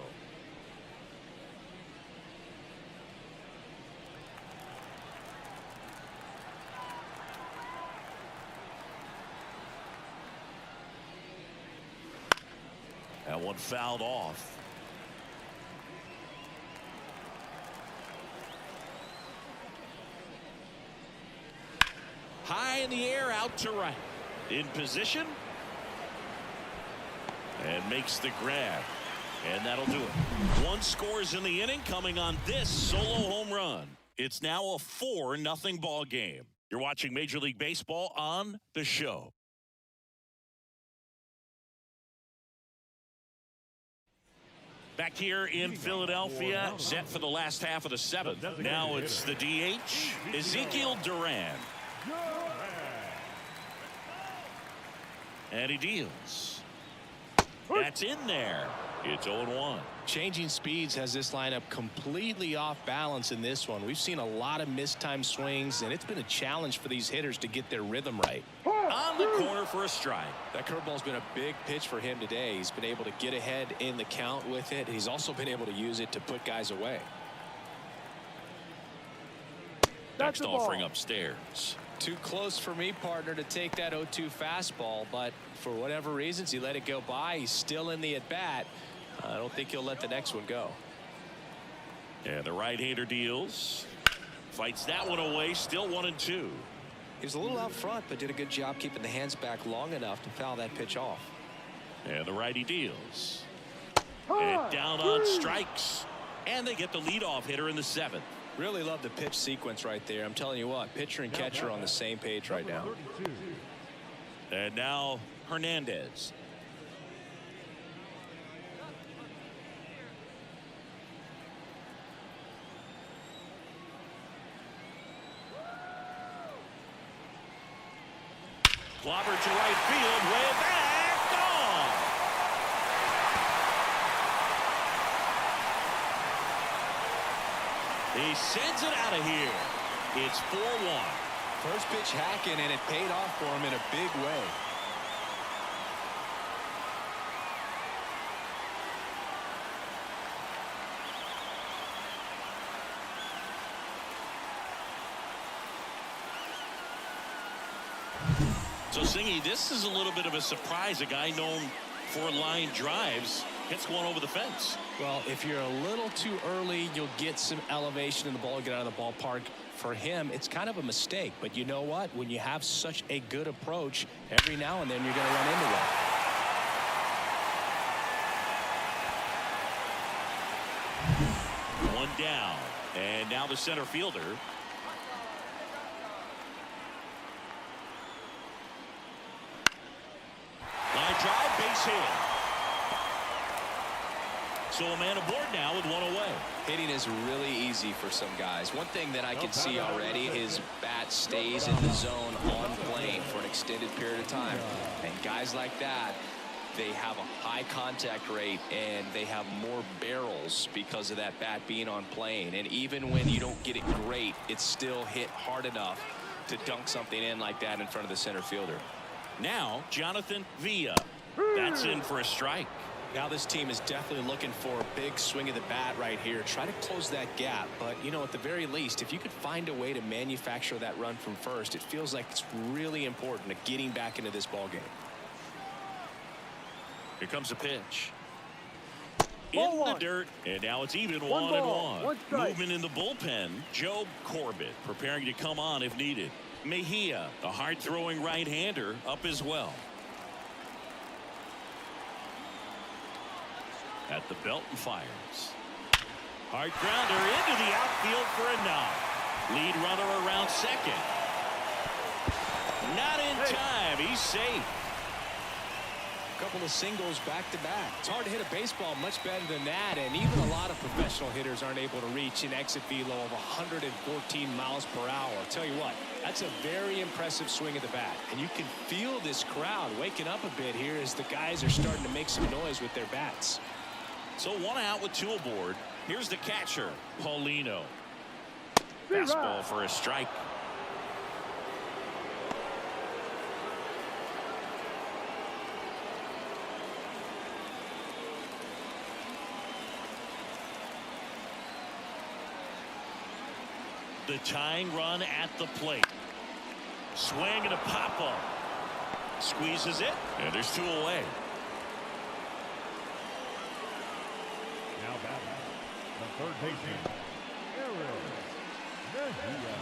That one fouled off. High in the air, out to right. In position. And makes the grab. And that'll do it. 1 scores in the inning, coming on this solo home run. It's now a 4-0 ball game. You're watching Major League Baseball on The Show. Back here in Philadelphia, set for the last half of the 7th. Now it's the DH, Ezekiel Duran. And he deals. That's in there. It's 0-1. Changing speeds has this lineup completely off balance in this one. We've seen a lot of mistimed swings, and it's been a challenge for these hitters to get their rhythm right. On the corner for a strike. That curveball's been a big pitch for him today. He's been able to get ahead in the count with it. He's also been able to use it to put guys away. Next offering upstairs. Too close for me, partner, to take that 0-2 fastball, but for whatever reasons, he let it go by. He's still in the at-bat. I don't think he'll let the next one go. And the right-hander deals. Fights that one away. Still 1-2. He was a little out front, but did a good job keeping the hands back long enough to foul that pitch off. And the righty deals. And down on strikes. And they get the leadoff hitter in the 7th. Really love the pitch sequence right there. I'm telling you what, pitcher and catcher on the same page right now. And now Hernandez. Clobber to right field, way back, gone. He sends it out of here. It's 4-1. First pitch hacking, and it paid off for him in a big way. So, Singy, this is a little bit of a surprise. A guy known for line drives hits one over the fence. Well, if you're a little too early, you'll get some elevation in the ball, get out of the ballpark. For him, it's kind of a mistake. But you know what? When you have such a good approach, every now and then you're going to run into one. One down. And now the center fielder. Line drive, base hit. So a man aboard now with one away. Hitting is really easy for some guys. One thing that I can see already, his bat stays in the zone on plane for an extended period of time. And guys like that, they have a high contact rate and they have more barrels because of that bat being on plane. And even when you don't get it great, it's still hit hard enough to dunk something in like that in front of the center fielder. Now Jonathan Villa. That's in for a strike. Now this team is definitely looking for a big swing of the bat right here. Try to close that gap. But, you know, at the very least, if you could find a way to manufacture that run from first, it feels like it's really important to getting back into this ball game. Here comes a pitch. In the dirt, and now it's even 1-1. Movement in the bullpen. Joe Corbett preparing to come on if needed. Mejia, a hard-throwing right-hander, up as well. At the belt and fires. Hard grounder into the outfield for a knock. Lead runner around second. Not in time. He's safe. A couple of singles back to back. It's hard to hit a baseball much better than that, and even a lot of professional hitters aren't able to reach an exit velo of 114 miles per hour. I'll tell you what, that's a very impressive swing of the bat, and you can feel this crowd waking up a bit here as the guys are starting to make some noise with their bats. So one out with two aboard. Here's the catcher, Paulino. Fastball for a strike. The tying run at the plate. Swing and a pop-up. Squeezes it, and there's two away. Now batting, the third baseman, Eric Mejia.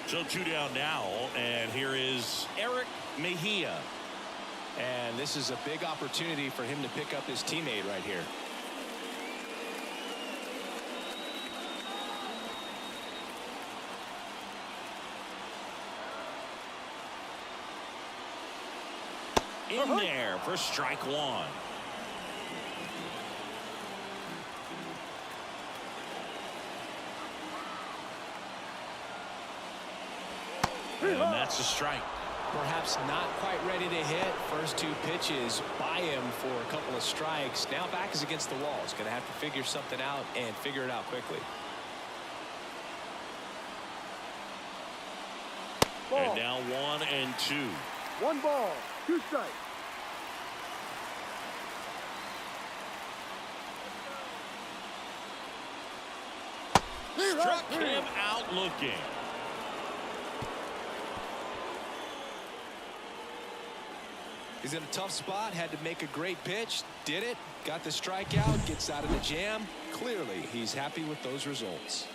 So two down now, and here is Eric Mejia. And this is a big opportunity for him to pick up his teammate right here. In there for strike one. And that's a strike. Perhaps not quite ready to hit. First two pitches by him for a couple of strikes. Now back is against the wall. He's going to have to figure something out and figure it out quickly. Ball. And now 1-2. 1 ball, 2 strikes. Struck him out looking. He's in a tough spot, had to make a great pitch, did it, got the strikeout, gets out of the jam. Clearly, he's happy with those results.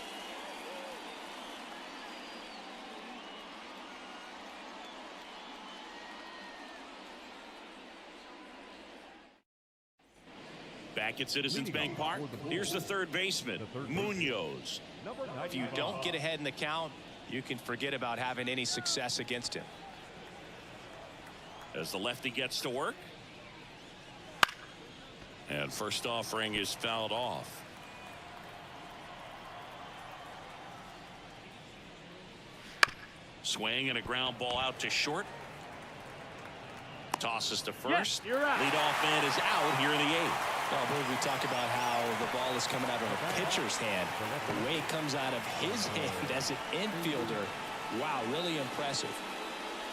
Back at Citizens Bank Park, here's the third baseman, Munoz. If you don't get ahead in the count, you can forget about having any success against him. As the lefty gets to work. And first offering is fouled off. Swing and a ground ball out to short. Tosses to first. Yes, you're out. Leadoff man is out here in the 8th. Well, I believe we talked about how the ball is coming out of a pitcher's hand. The way it comes out of his hand as an infielder. Wow, really impressive.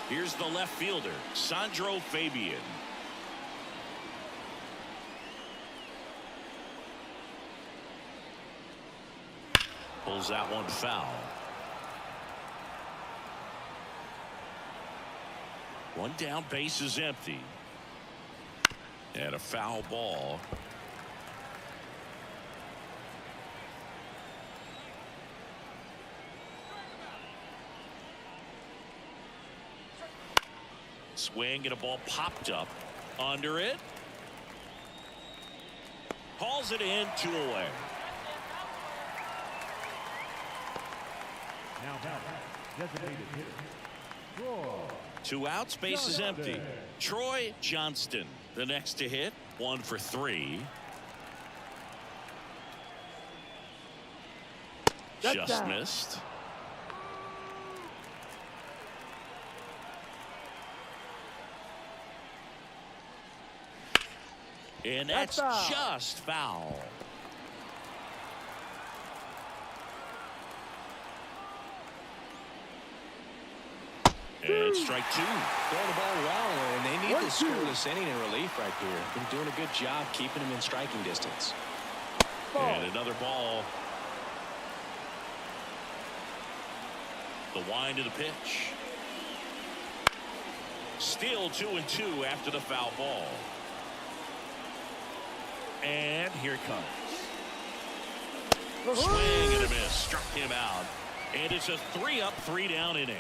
Here's the left fielder, Sandro Fabian. Pulls that one foul. One down, base is empty. And a foul ball. Swing and a ball popped up under it. Hauls it in, 2 away. Now designated hitter. Troy. 2 outs, base is empty. Troy Johnston, the next to hit, 1 for 3. Just missed. And that's just foul. And strike 2. Throwing the ball well, and they need to score this inning in relief right here. Been doing a good job keeping him in striking distance. And another ball. The wind of the pitch. Still 2-2 after the foul ball. And here it comes. Swing and a miss. Struck him out. And it's a 3-up, 3-down inning.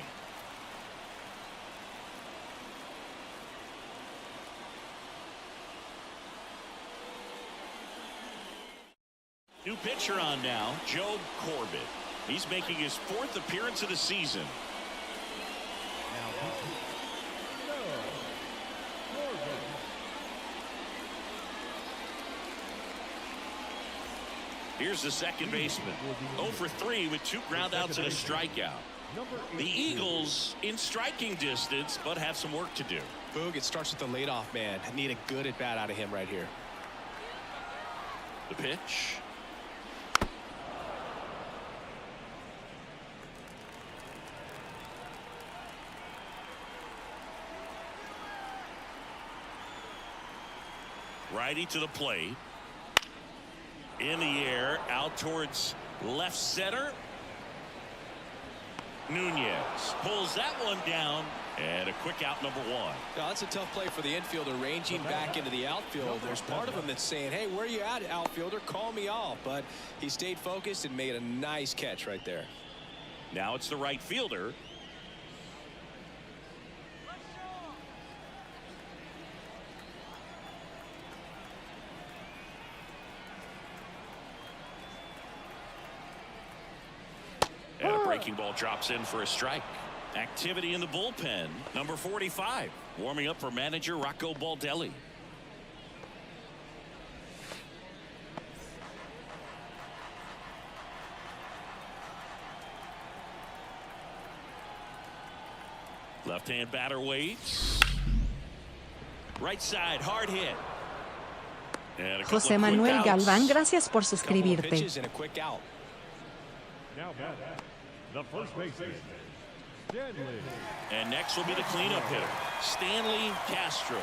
New pitcher on now, Joe Corbett. He's making his 4th appearance of the season. Here's the second baseman. 0 for 3 with 2 groundouts and a strikeout. The Eagles in striking distance, but have some work to do. Boog, it starts with the leadoff man. I need a good at bat out of him right here. The pitch. Righty to the plate. In the air, out towards left center. Nunez pulls that one down, and a quick out, number 1. Now, that's a tough play for the infielder, ranging back into the outfield. There's part of him that's saying, hey, where you at, outfielder? Call me off. But he stayed focused and made a nice catch right there. Now it's the right fielder. And a breaking ball drops in for a strike. Activity in the bullpen. Number 45 warming up for manager Rocco Baldelli. Left-hand batter waits. Right side, hard hit. José Manuel Galván, gracias por suscribirte. Now batter, the first baseman, Stanley. And next will be the cleanup hitter, Stanley Castro.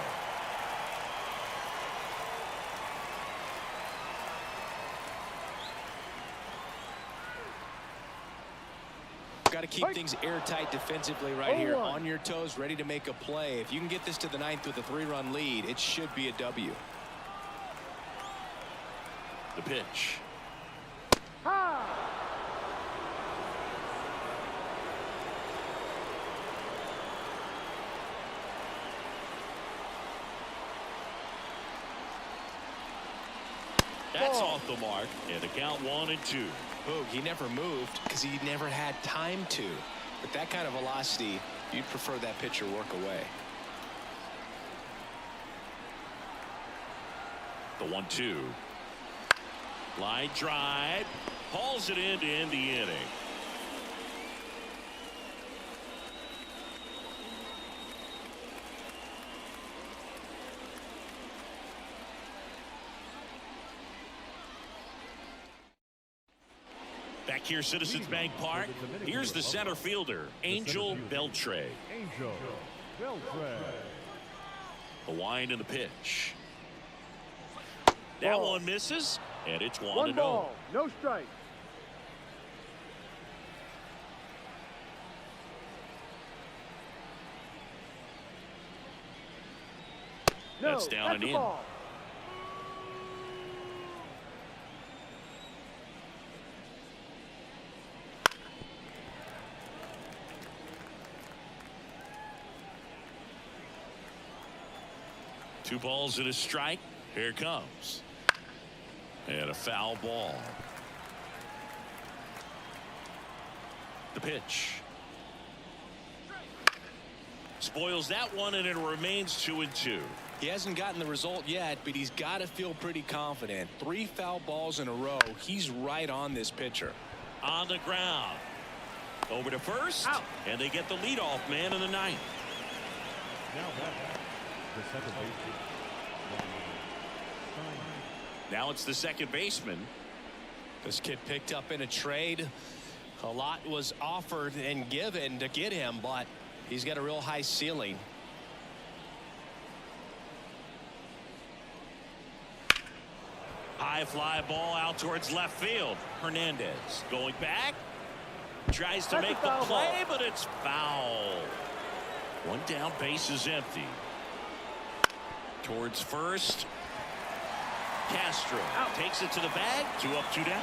Got to keep things airtight defensively right here. On your toes, ready to make a play. If you can get this to the ninth with a 3-run lead, it should be a W. The pitch. That's off the mark, and the count 1-2. Boog, he never moved because he never had time to. With that kind of velocity, you'd prefer that pitcher work away. The 1-2. Line drive. Hauls it in to end the inning. Back here, Citizens Bank Park. Here's the center fielder, Angel Beltre. Angel Beltre. The wind and the pitch. That one misses, and it's 1-0. One ball, no strike. That's down and in. Ball. Two balls and a strike. Here it comes. And a foul ball. The pitch. Spoils that one, and it remains 2-2. He hasn't gotten the result yet, but he's got to feel pretty confident. 3 foul balls in a row. He's right on this pitcher. On the ground. Over to first. Out. And they get the leadoff man in the ninth. Now batter, the second baseman. Now it's the second baseman. This kid picked up in a trade. A lot was offered and given to get him, but he's got a real high ceiling. High fly ball out towards left field. Hernandez going back. Tries to make the play, but it's foul. One down, base is empty. Towards first. Castro takes it to the bag. 2 up, 2 down.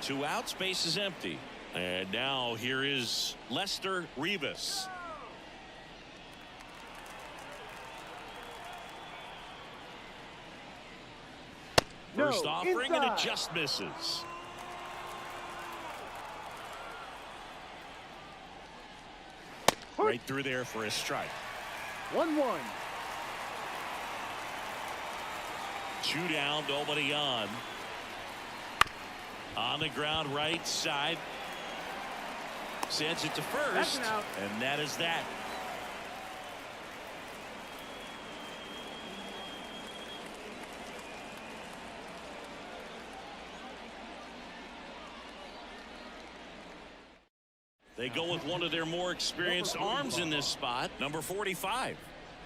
Two outs, base is empty. And now here is Lester Rivas. First offering, and it just misses. Right through there for a strike. 1-1. 2 down, nobody on. On the ground, right side. Sends it to first, and that is that. They go with one of their more experienced arms in this spot, number 45.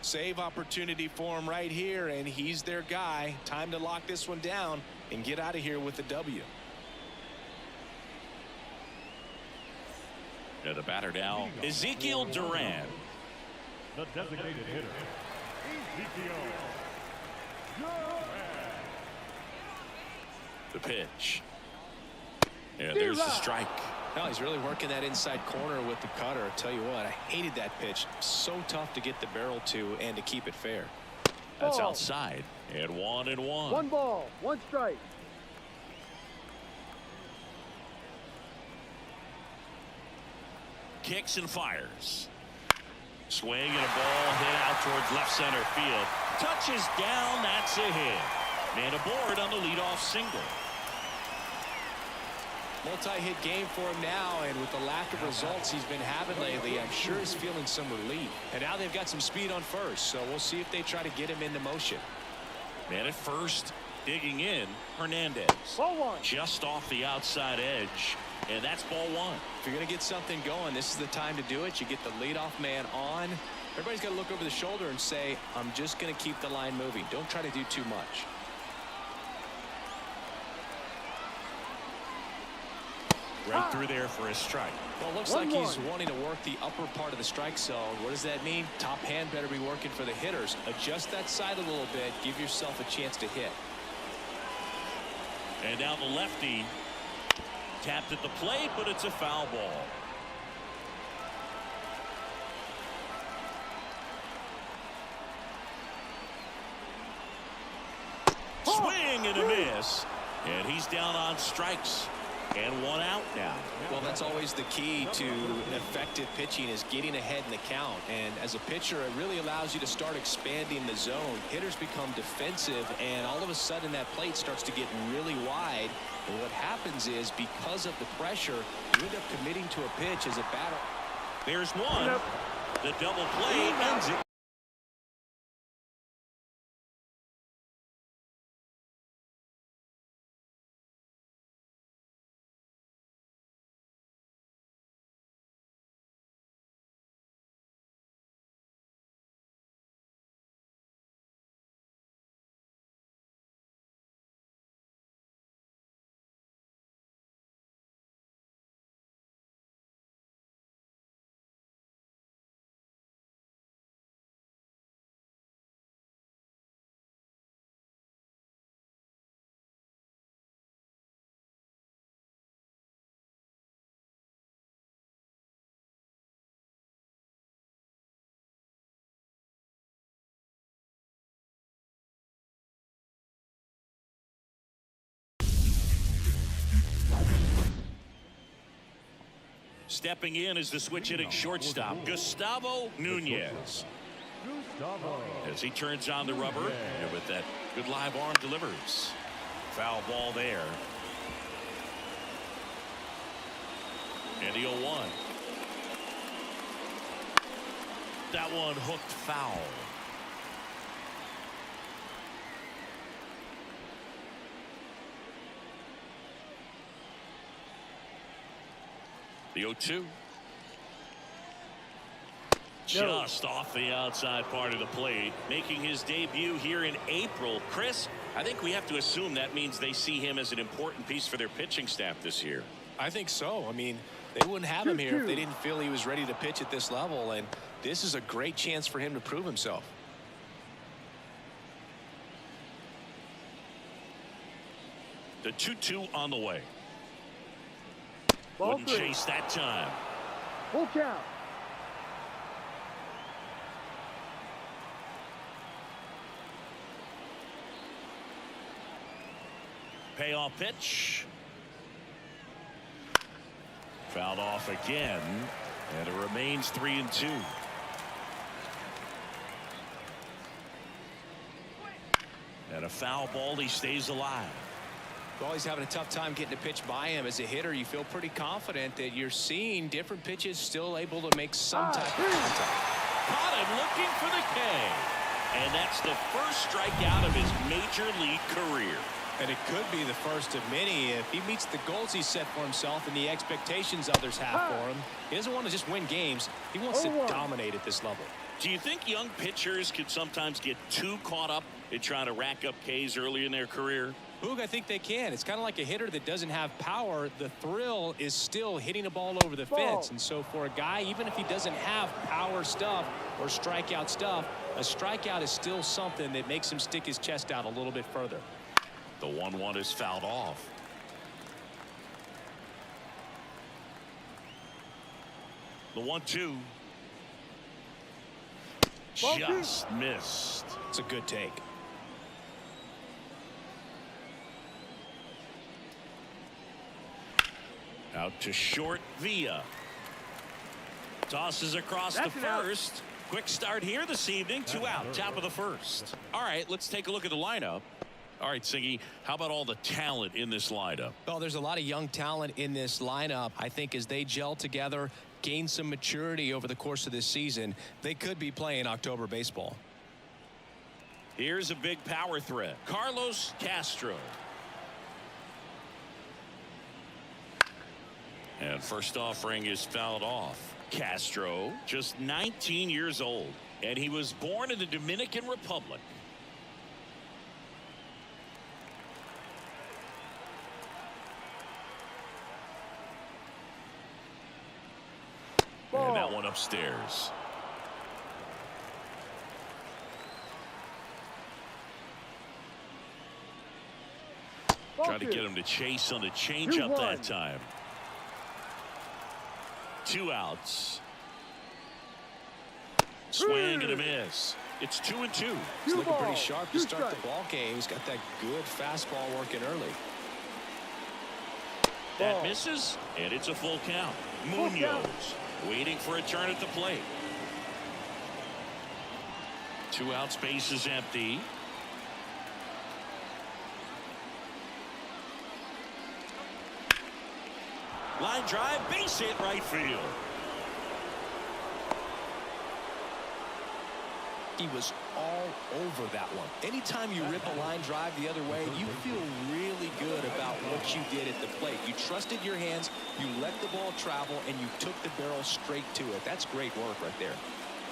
Save opportunity for him right here, and he's their guy. Time to lock this one down and get out of here with the W. And the batter now, Ezekiel Duran. The designated hitter, Ezekiel Duran. The pitch. And there's the strike. No, he's really working that inside corner with the cutter. I'll tell you what, I hated that pitch. So tough to get the barrel to and to keep it fair. That's outside. And 1-1. 1 ball, 1 strike. Kicks and fires. Swing and a ball hit out towards left center field. Touches down. That's a hit. Man aboard on the leadoff single. Multi-hit game for him now, and with the lack of results he's been having lately, I'm sure he's feeling some relief. And now they've got some speed on first, so we'll see if they try to get him into motion. Man at first, digging in, Hernandez. Ball one. Just off the outside edge, and that's ball one. If you're going to get something going, this is the time to do it. You get the leadoff man on. Everybody's got to look over the shoulder and say, I'm just going to keep the line moving. Don't try to do too much. Right through there for a strike. Well, it looks like he's wanting to work the upper part of the strike zone. What does that mean? Top hand better be working for the hitters. Adjust that side a little bit. Give yourself a chance to hit. And now the lefty tapped at the plate, but it's a foul ball. Swing and a miss. And he's down on strikes. And one out now. Well, that's always the key to effective pitching, is getting ahead in the count. And as a pitcher, it really allows you to start expanding the zone. Hitters become defensive, and all of a sudden that plate starts to get really wide. And what happens is, because of the pressure, you end up committing to a pitch as a batter. There's one. The double play ends it. Stepping in is the switch hitting shortstop, Gustavo Nunez. As he turns on the rubber, and with that good live arm delivers. Foul ball there. And the 0-1. That one hooked foul. The 0-2. Just off the outside part of the plate, making his debut here in April. Chris, I think we have to assume that means they see him as an important piece for their pitching staff this year. I think so. I mean, they wouldn't have him here if they didn't feel he was ready to pitch at this level, and this is a great chance for him to prove himself. The 2-2 on the way. Ball Wouldn't chase that time. Full count. Payoff pitch. Fouled off again, and it remains 3-2. And a foul ball, he stays alive. Well, he's having a tough time getting a pitch by him. As a hitter, you feel pretty confident that you're seeing different pitches still able to make some type of contact. Caught him looking for the K. And that's the first strikeout of his major league career. And it could be the first of many if he meets the goals he set for himself and the expectations others have for him. He doesn't want to just win games. He wants to dominate at this level. Do you think young pitchers can sometimes get too caught up in trying to rack up Ks early in their career? Boog, I think they can. It's kind of like a hitter that doesn't have power. The thrill is still hitting a ball over the fence. And so for a guy, even if he doesn't have power stuff or strikeout stuff, a strikeout is still something that makes him stick his chest out a little bit further. The 1-1 is fouled off. The 1-2. Just missed. It's a good take. Out to short, Villa. Tosses across the first. Quick start here this evening. 2 out, top of the first. All right, let's take a look at the lineup. All right, Singy, how about all the talent in this lineup? Well, there's a lot of young talent in this lineup. I think as they gel together, gain some maturity over the course of this season, they could be playing October baseball. Here's a big power threat. Carlos Castro. And first offering is fouled off. Castro, just 19 years old, and he was born in the Dominican Republic. And that one upstairs. Trying to get him to chase on the changeup that time. 2 outs. Swing and a miss. It's 2-2. He's looking pretty sharp to start the ball game. He's got that good fastball working early. That misses, and it's a full count. Munoz waiting for a turn at the plate. 2 out, space is empty. Line drive, base hit, right field. He was all over that one. Anytime you rip a line drive the other way, you feel really good about what you did at the plate. You trusted your hands, you let the ball travel, and you took the barrel straight to it. That's great work right there.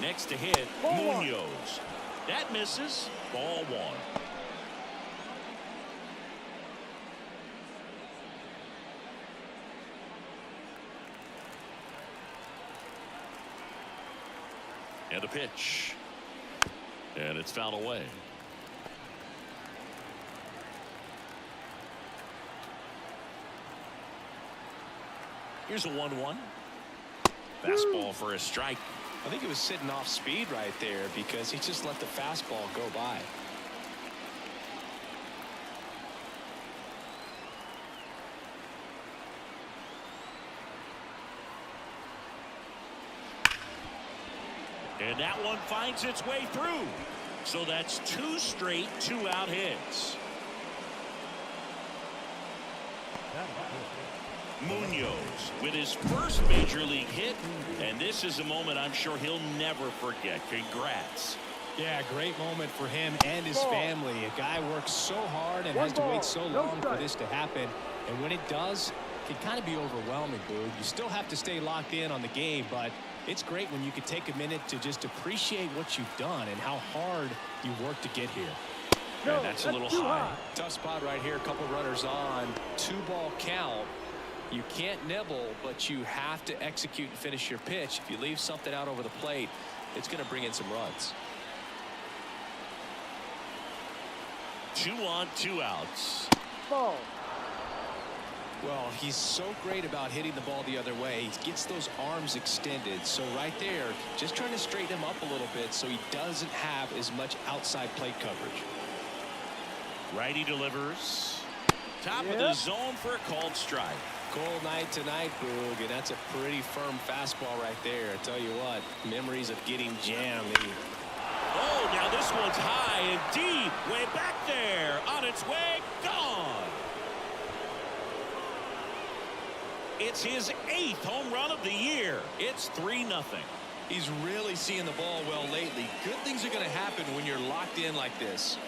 Next to hit, Munoz. That misses. Ball 1. And a pitch. And it's fouled away. Here's a 1-1. Fastball for a strike. I think it was sitting off speed right there because he just let the fastball go by. And that one finds its way through. So that's 2 straight 2-out hits. Munoz with his first major league hit, and this is a moment I'm sure he'll never forget. Congrats. Yeah, great moment for him and his family. A guy works so hard and has to wait so long for this to happen, and when it does, it can kind of be overwhelming, dude. You still have to stay locked in on the game, but it's great when you can take a minute to just appreciate what you've done and how hard you worked to get here. And that's a little high. Tough spot right here. A couple runners on. 2-ball count. You can't nibble, but you have to execute and finish your pitch. If you leave something out over the plate, it's going to bring in some runs. 2 on, 2 outs. Ball. Well, he's so great about hitting the ball the other way. He gets those arms extended. So right there, just trying to straighten him up a little bit so he doesn't have as much outside plate coverage. Righty delivers. Top of the zone for a called strike. Cold night tonight, Boog, and that's a pretty firm fastball right there. I tell you what, memories of getting jammed. Oh, now this one's high and deep. Way back there. On its way. Gone. It's his 8th home run of the year. It's 3-0. He's really seeing the ball well lately. Good things are going to happen when you're locked in like this.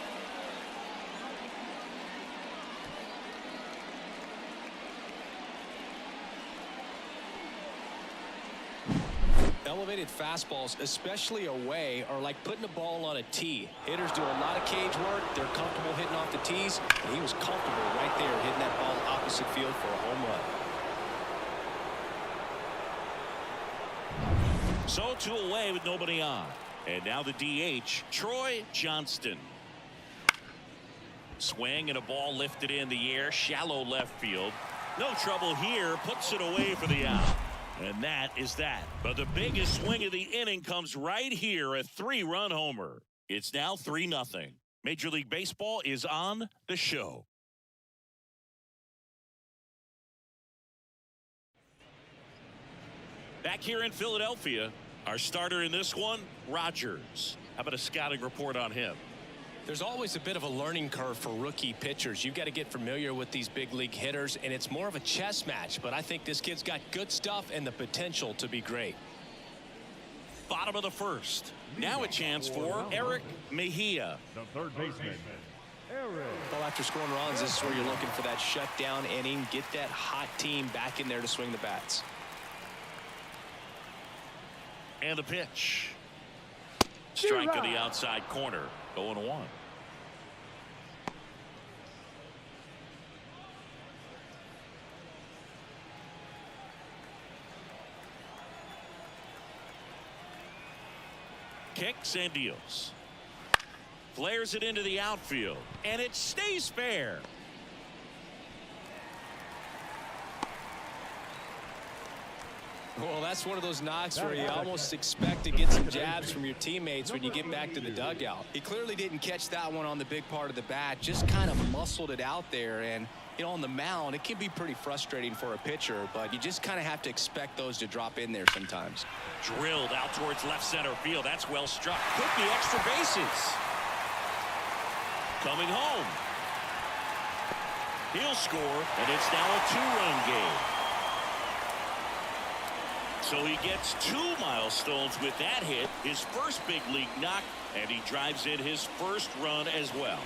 Elevated fastballs, especially away, are like putting a ball on a tee. Hitters do a lot of cage work. They're comfortable hitting off the tees, and he was comfortable right there hitting that ball opposite field for a home run. So 2 away with nobody on. And now the DH, Troy Johnston. Swing and a ball lifted in the air, shallow left field. No trouble here, puts it away for the out. And that is that. But the biggest swing of the inning comes right here, a 3-run homer. It's now 3-0. Major League Baseball is on the show. Back here in Philadelphia, our starter in this one, Rogers. How about a scouting report on him? There's always a bit of a learning curve for rookie pitchers. You've got to get familiar with these big league hitters, and it's more of a chess match. But I think this kid's got good stuff and the potential to be great. Bottom of the first. Now a chance for Eric Mejia. The third baseman, Eric. Well, after scoring runs, this is where you're looking for that shutdown inning. Get that hot team back in there to swing the bats. And the pitch. Strike to the outside corner. 0-1. Kicks and deals. Flares it into the outfield. And it stays fair. Well, that's one of those knocks where you almost expect to get some jabs from your teammates when you get back to the dugout. He clearly didn't catch that one on the big part of the bat, just kind of muscled it out there. And, you know, on the mound, it can be pretty frustrating for a pitcher, but you just kind of have to expect those to drop in there sometimes. Drilled out towards left center field. That's well struck. Took the extra bases. Coming home. He'll score, and it's now a 2-run game. So he gets 2 milestones with that hit, his first big league knock, and he drives in his first run as well.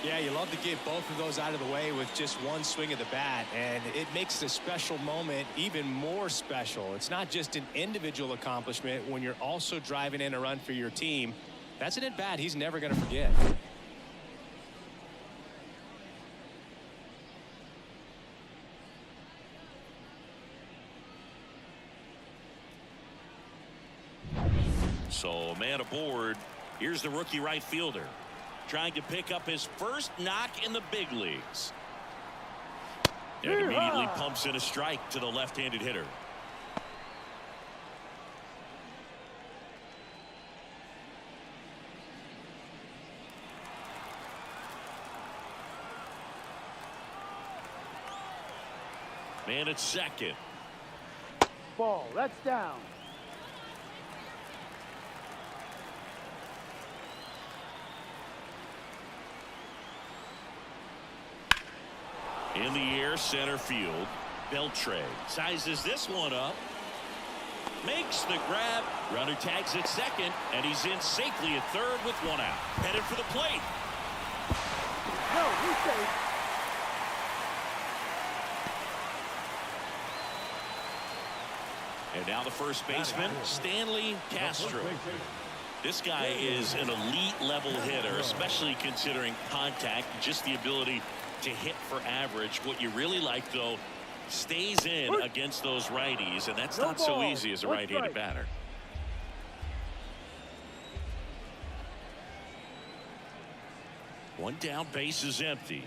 Yeah, you love to get both of those out of the way with just one swing of the bat, and it makes the special moment even more special. It's not just an individual accomplishment when you're also driving in a run for your team. That's an at-bat he's never going to forget. So, man aboard. Here's the rookie right fielder, trying to pick up his first knock in the big leagues. And immediately pumps in a strike to the left-handed hitter. Man at second. Ball, that's down. In the air, center field. Beltre sizes this one up. Makes the grab. Runner tags at second, and he's in safely at third with 1 out. Headed for the plate. No, he's safe. And now the first baseman, Stanley Castro. This guy is an elite level hitter, especially considering contact, just the ability to hit for average. What you really like, though, stays in against those righties, and that's not so easy as a right-handed batter. One down, base is empty,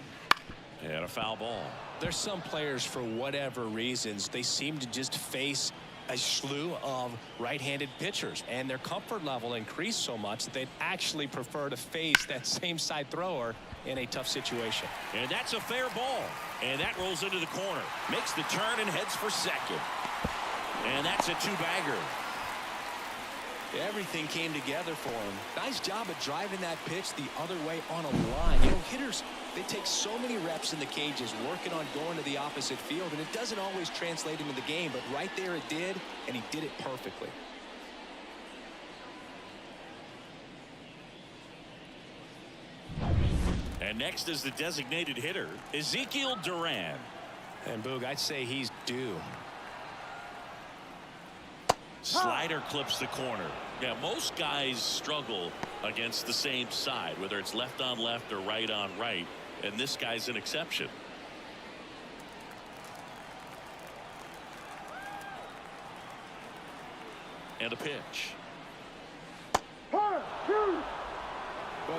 and a foul ball. There's some players, for whatever reasons, they seem to just face a slew of right-handed pitchers, and their comfort level increased so much that they'd actually prefer to face that same side thrower in a tough situation. And that's a fair ball, and that rolls into the corner, makes the turn and heads for second, and that's a 2-bagger. Everything came together for him. Nice job of driving that pitch the other way on a line. You know, hitters, they take so many reps in the cages working on going to the opposite field, and it doesn't always translate into the game, but right there it did, and he did it perfectly. And next is the designated hitter, Ezekiel Duran. And Boog, I'd say he's due. Slider clips the corner. Yeah, most guys struggle against the same side, whether it's left on left or right on right, and this guy's an exception. And a pitch. Well,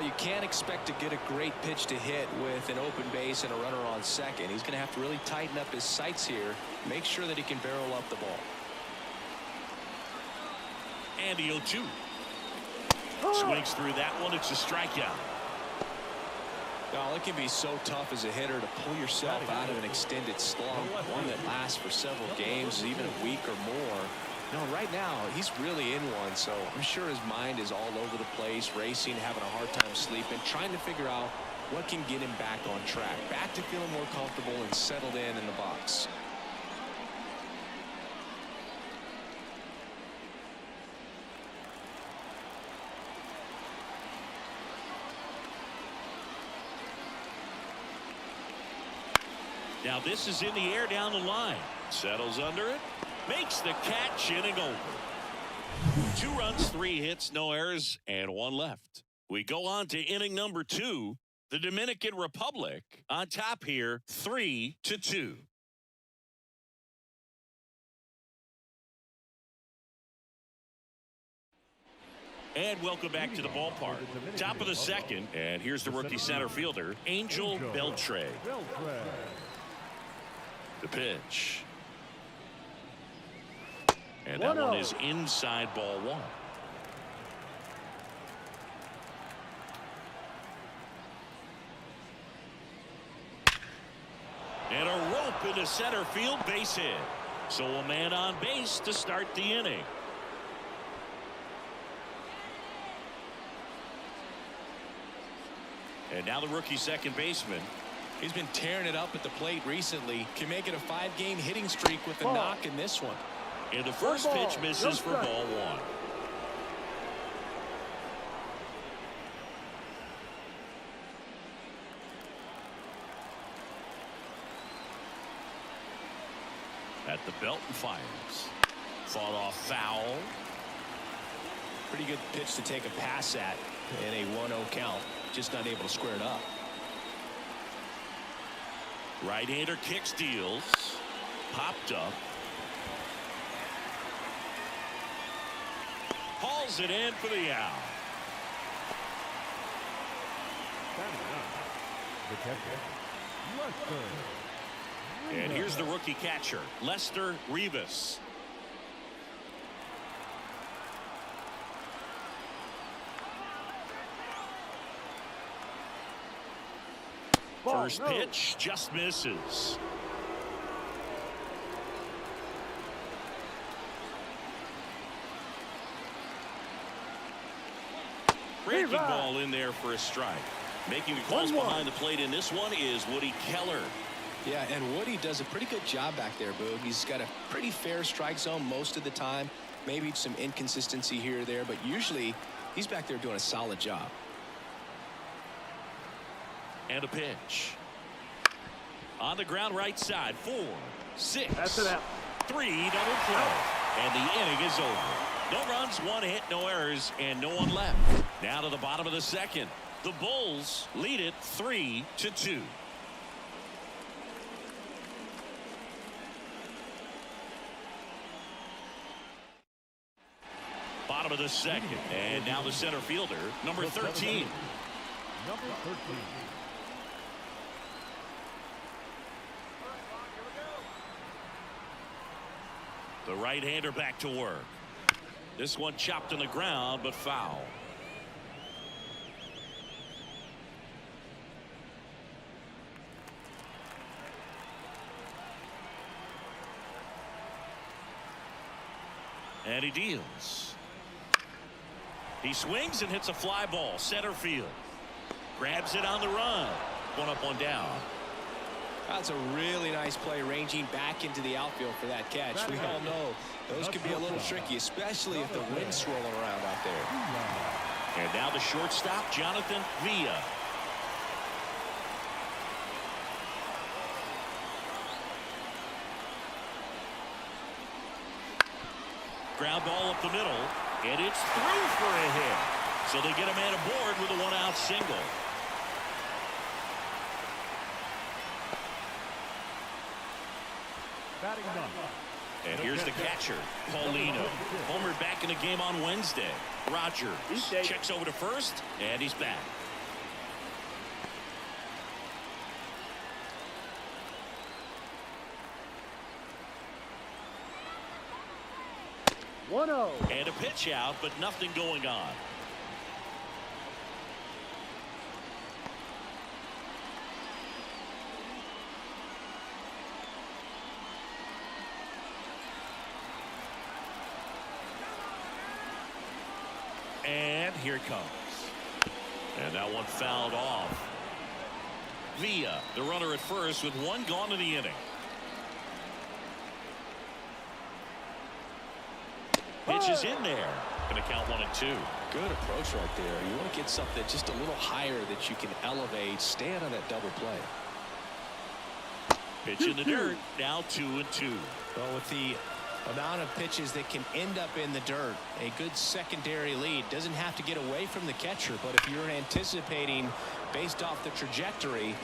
you can't expect to get a great pitch to hit with an open base and a runner on second. He's going to have to really tighten up his sights here, make sure that he can barrel up the ball. And the 0-2. Swings through that one. It's a strikeout. Now, it can be so tough as a hitter to pull yourself out of an extended slump, one that lasts for several games, even a week or more. No, right now, he's really in one, so I'm sure his mind is all over the place, racing, having a hard time sleeping, trying to figure out what can get him back on track, back to feeling more comfortable and settled in the box. Now this is in the air down the line. Settles under it. Makes the catch, inning over. 2 runs, 3 hits, no errors, and 1 left. We go on to inning number 2. The Dominican Republic on top here, 3-2. And welcome back to the ballpark. Top of the second, and here's the rookie center fielder, Angel Beltre. The pitch. And that one is inside, ball 1. And a rope into center field, base hit. So a man on base to start the inning. And now the rookie second baseman. He's been tearing it up at the plate recently. Can make it a 5-game hitting streak with a knock in this one. And the first pitch misses for ball 1. At the belt and fires. Fought off foul. Pretty good pitch to take a pass at in a 1-0 count. Just not able to square it up. Right-hander kicks, deals. Popped up. Hauls it in for the out. And here's the rookie catcher, Lester Rivas. First pitch just misses. Breaking ball in there for a strike. Making the calls behind the plate in this one is Woody Keller. Yeah, and Woody does a pretty good job back there, Boog. He's got a pretty fair strike zone most of the time. Maybe some inconsistency here or there, but usually he's back there doing a solid job. And a pitch. On the ground right side. 4, 6, That's it out. 3, double play. And the inning is over. No runs, 1 hit, no errors, and no one left. Now to the bottom of the second. The Bulls lead it 3-2. Bottom of the second. And now the center fielder, number 13. Number 13. The right-hander back to work. This one chopped on the ground, but foul. And he deals. He swings and hits a fly ball, center field. Grabs it on the run. 1 up, 1 down. That's a really nice play, ranging back into the outfield for that catch. We all know those could be a little tricky, especially if the wind's swirling around out there. And now the shortstop, Jonathan Villa. Ground ball up the middle, and it's through for a hit. So they get a man aboard with a 1-out single. Batting ninth. And here's the catcher, Paulino. Homer back in the game on Wednesday. Rogers checks over to first, and he's back. And a pitch out, but nothing going on. And here it comes. And that one fouled off. Villa, the runner at first with one gone in the inning. Pitch is in there. Going to count 1-2. Good approach right there. You want to get something just a little higher that you can elevate. Stand on that double play. Pitch in the dirt. Now 2-2. Well, with the amount of pitches that can end up in the dirt, a good secondary lead doesn't have to get away from the catcher. But if you're anticipating based off the trajectory,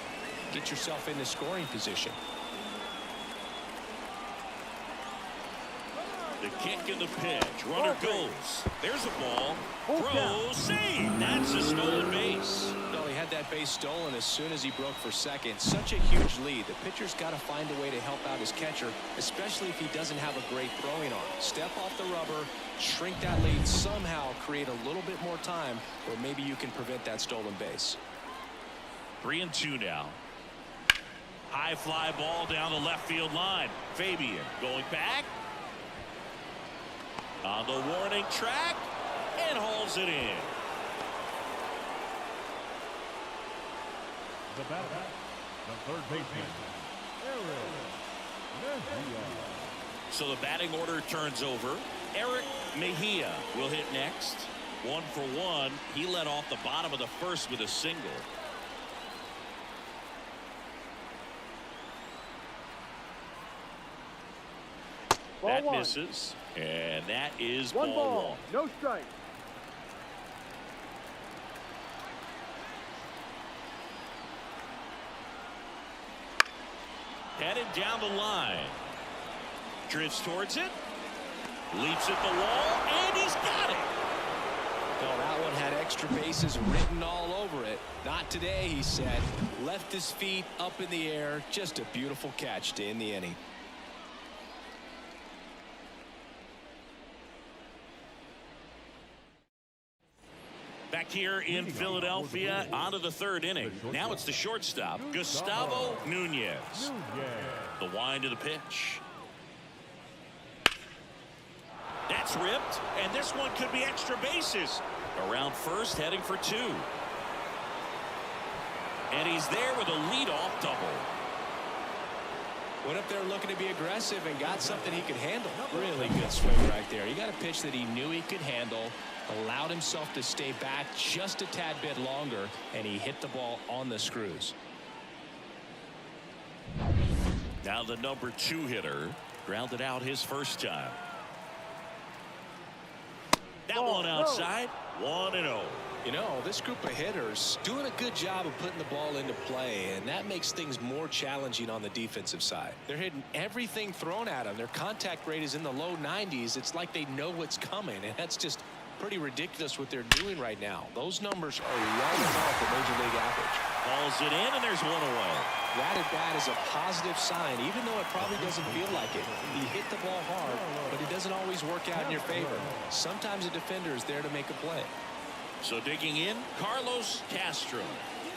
get yourself in the scoring position. The kick and the pitch. Runner goes. There's a ball. Throws. Save. That's a stolen base. No, he had that base stolen as soon as he broke for second. Such a huge lead. The pitcher's got to find a way to help out his catcher, especially if he doesn't have a great throwing arm. Step off the rubber, shrink that lead, somehow create a little bit more time, or maybe you can prevent that stolen base. 3-2 now. High fly ball down the left field line. Fabian going back. On the warning track and hauls it in. The batter, the third baseman, Eric Mejia. So the batting order turns over. Eric Mejia will hit next. 1 for 1. He led off the bottom of the first with a single. That misses, and that is ball 1. No strike. Headed down the line. Drifts towards it. Leaps at the wall, and he's got it. Oh, that one had extra bases written all over it. Not today, he said. Left his feet up in the air. Just a beautiful catch to end the inning. Back here in Philadelphia, on to the third inning. Now it's the shortstop, Gustavo Nunez. The wind of the pitch. That's ripped, and this one could be extra bases. Around first, heading for 2. And he's there with a leadoff double. Went up there looking to be aggressive and got something he could handle. Really good swing right there. He got a pitch that he knew he could handle, allowed himself to stay back just a tad bit longer, and he hit the ball on the screws. Now the number 2 hitter grounded out his first time. That one outside. 1-0. You know, this group of hitters doing a good job of putting the ball into play, and that makes things more challenging on the defensive side. They're hitting everything thrown at them. Their contact rate is in the low 90s. It's like they know what's coming, and that's just pretty ridiculous what they're doing right now. Those numbers are well above the major league average. Balls it in, and there's one away. That at bat is a positive sign, even though it probably doesn't feel like it. He hit the ball hard, but it doesn't always work out in your favor. Sometimes a defender is there to make a play. So digging in, Carlos Castro.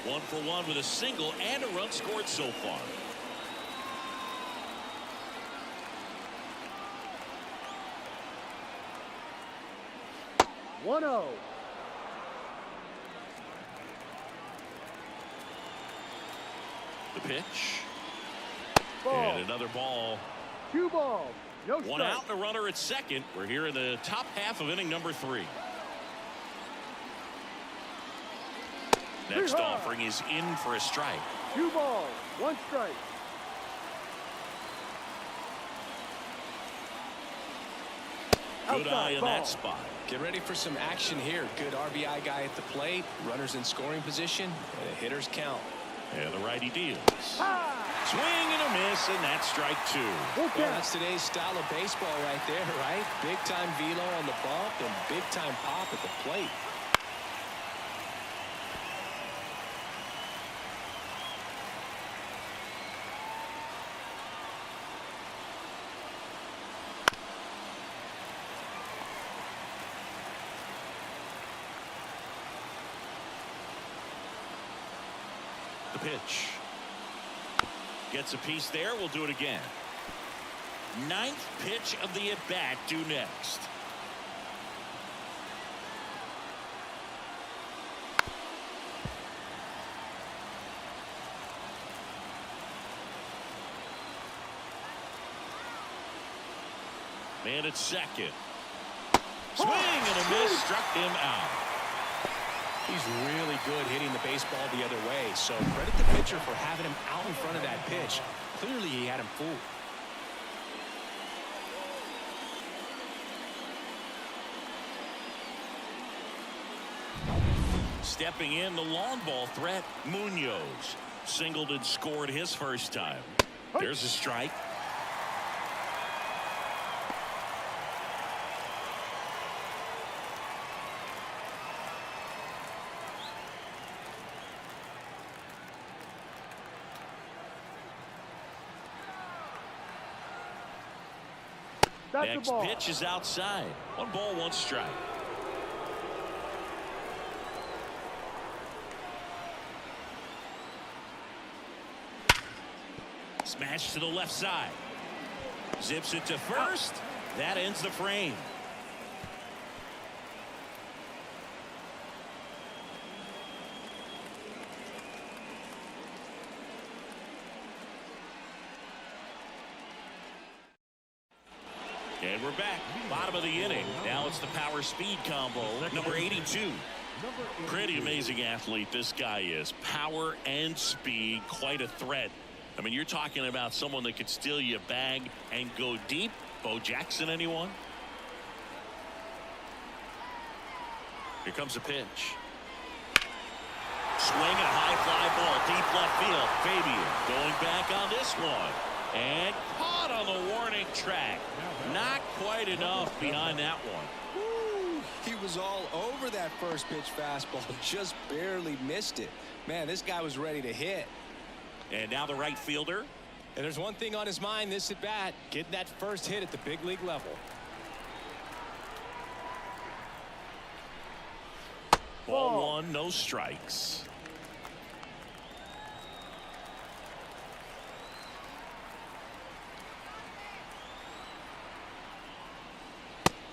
1 for 1 with a single and a run scored so far. One-oh. The pitch. Ball. And another ball. 2 balls. No strike. One out and a runner at second. We're here in the top half of inning number 3. Next offering is in for a strike. 2 balls. 1 strike. Good eye in that spot. Get ready for some action here. Good RBI guy at the plate. Runners in scoring position. And a hitter's count. And the righty deals. Swing and a miss, and that's strike 2. Well, that's today's style of baseball right there, right? Big time velo on the bump and big time pop at the plate. The pitch. Gets a piece there. We'll do it again. 9th pitch of the at-bat due next. And it's second. Swing and a miss, struck him out. He's really good hitting the baseball the other way, so credit the pitcher for having him out in front of that pitch. Clearly he had him fooled. Stepping in, the long ball threat, Munoz. Singled and scored his first time. There's a strike. Next pitch is outside. 1 ball, 1 strike. Smash to the left side. Zips it to first. That ends the frame. And we're back. Bottom of the inning. Now it's the power speed combo. Number 82. Pretty amazing athlete this guy is. Power and speed. Quite a threat. I mean, you're talking about someone that could steal you a bag and go deep. Bo Jackson, anyone? Here comes a pitch. Swing a high fly ball, deep left field. Fabian going back on this one. And caught on the warning track. Not quite enough behind that one. Woo, he was all over that first pitch fastball. Just barely missed it. Man, this guy was ready to hit. And now the right fielder. And there's one thing on his mind this at bat, getting that first hit at the big league level. Ball 1, no strikes.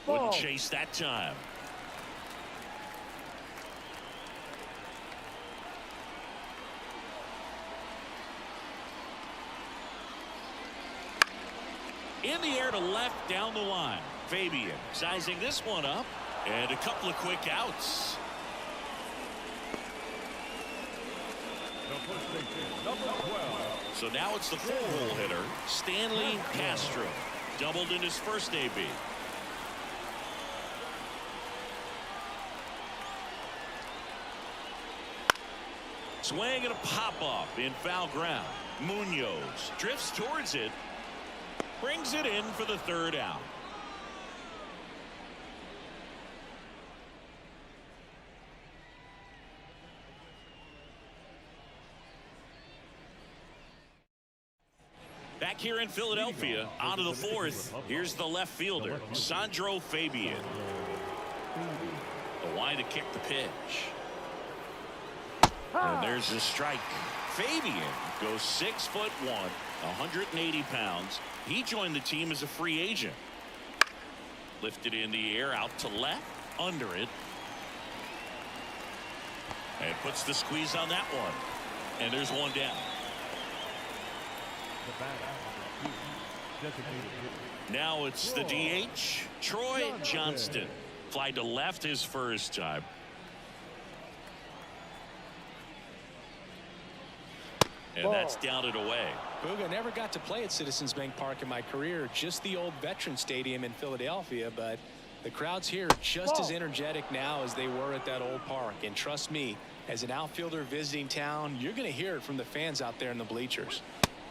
Wouldn't chase that time. In the air to left, down the line. Fabian sizing this one up. And a couple of quick outs. So now it's the 4-hole hitter, Stanley Castro. Doubled in his first AB. Swing and a pop-up in foul ground. Munoz drifts towards it. Brings it in for the 3rd out. Back here in Philadelphia, on to the 4th. Here's the left fielder, Sandro Fabian. The line to kick the pitch. And there's the strike. Fabian goes 6'1", 180 pounds. He joined the team as a free agent. Lifted in the air, out to left, under it. And puts the squeeze on that one. And there's one down. Now it's the DH, Troy Johnston. Fly to left his first time. And that's down and away. Booga, never got to play at Citizens Bank Park in my career, just the old Veteran Stadium in Philadelphia, but the crowds here are just as energetic now as they were at that old park. And trust me, as an outfielder visiting town, you're going to hear it from the fans out there in the bleachers.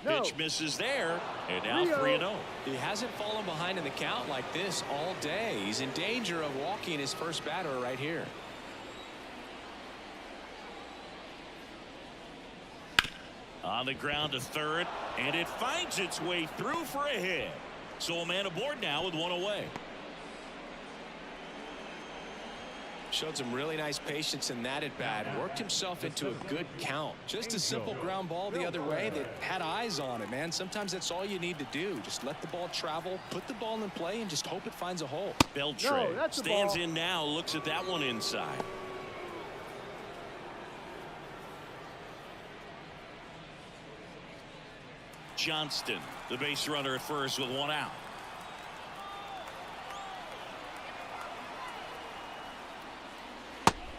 Pitch misses there, and now 3-0. He hasn't fallen behind in the count like this all day. He's in danger of walking his first batter right here. On the ground to 3rd, and it finds its way through for a hit. So a man aboard now with one away. Showed some really nice patience in that at bat. Worked himself into a good count. Just a simple ground ball the other way that had eyes on it, man. Sometimes that's all you need to do. Just let the ball travel, put the ball in play, and just hope it finds a hole. Beltre stands in now, looks at that one inside. Johnston, the base runner at first with one out.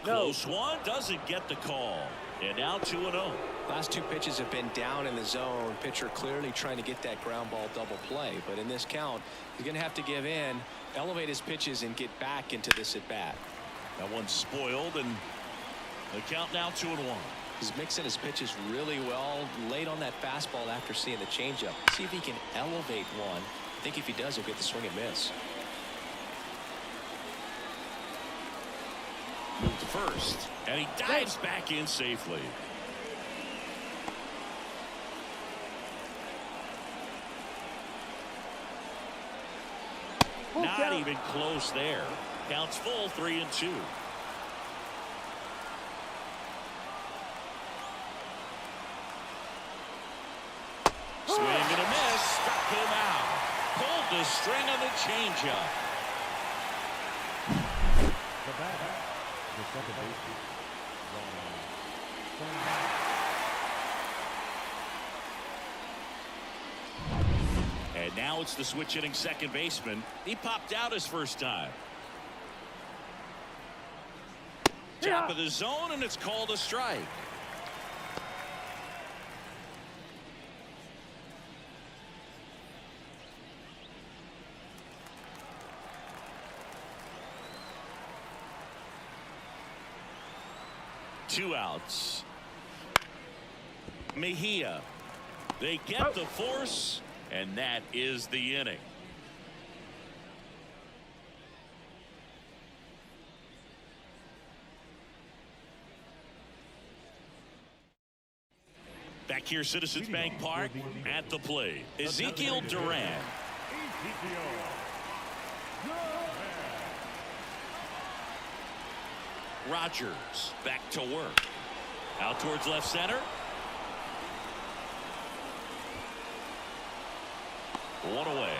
Close one, doesn't get the call. And now 2-0. Last two pitches have been down in the zone. Pitcher clearly trying to get that ground ball double play. But in this count, he's going to have to give in, elevate his pitches, and get back into this at bat. That one's spoiled, and the count now 2-1. He's mixing his pitches really well. Late on that fastball after seeing the changeup. See if he can elevate one. I think if he does, he'll get the swing and miss. Moved to first, and he dives back in safely. Not even close there. Counts full, 3-2. Swing and a miss. Struck him out. Pulled the string on the changeup. The batter, the second baseman, And now it's the switch hitting second baseman. He popped out his first time. Top of the zone, and it's called a strike. Two outs. Mejia. They get the force, and that is the inning. Back here, Citizens Bank Park, at the plate, Ezekiel Duran. Rogers back to work. Out towards left center. One away.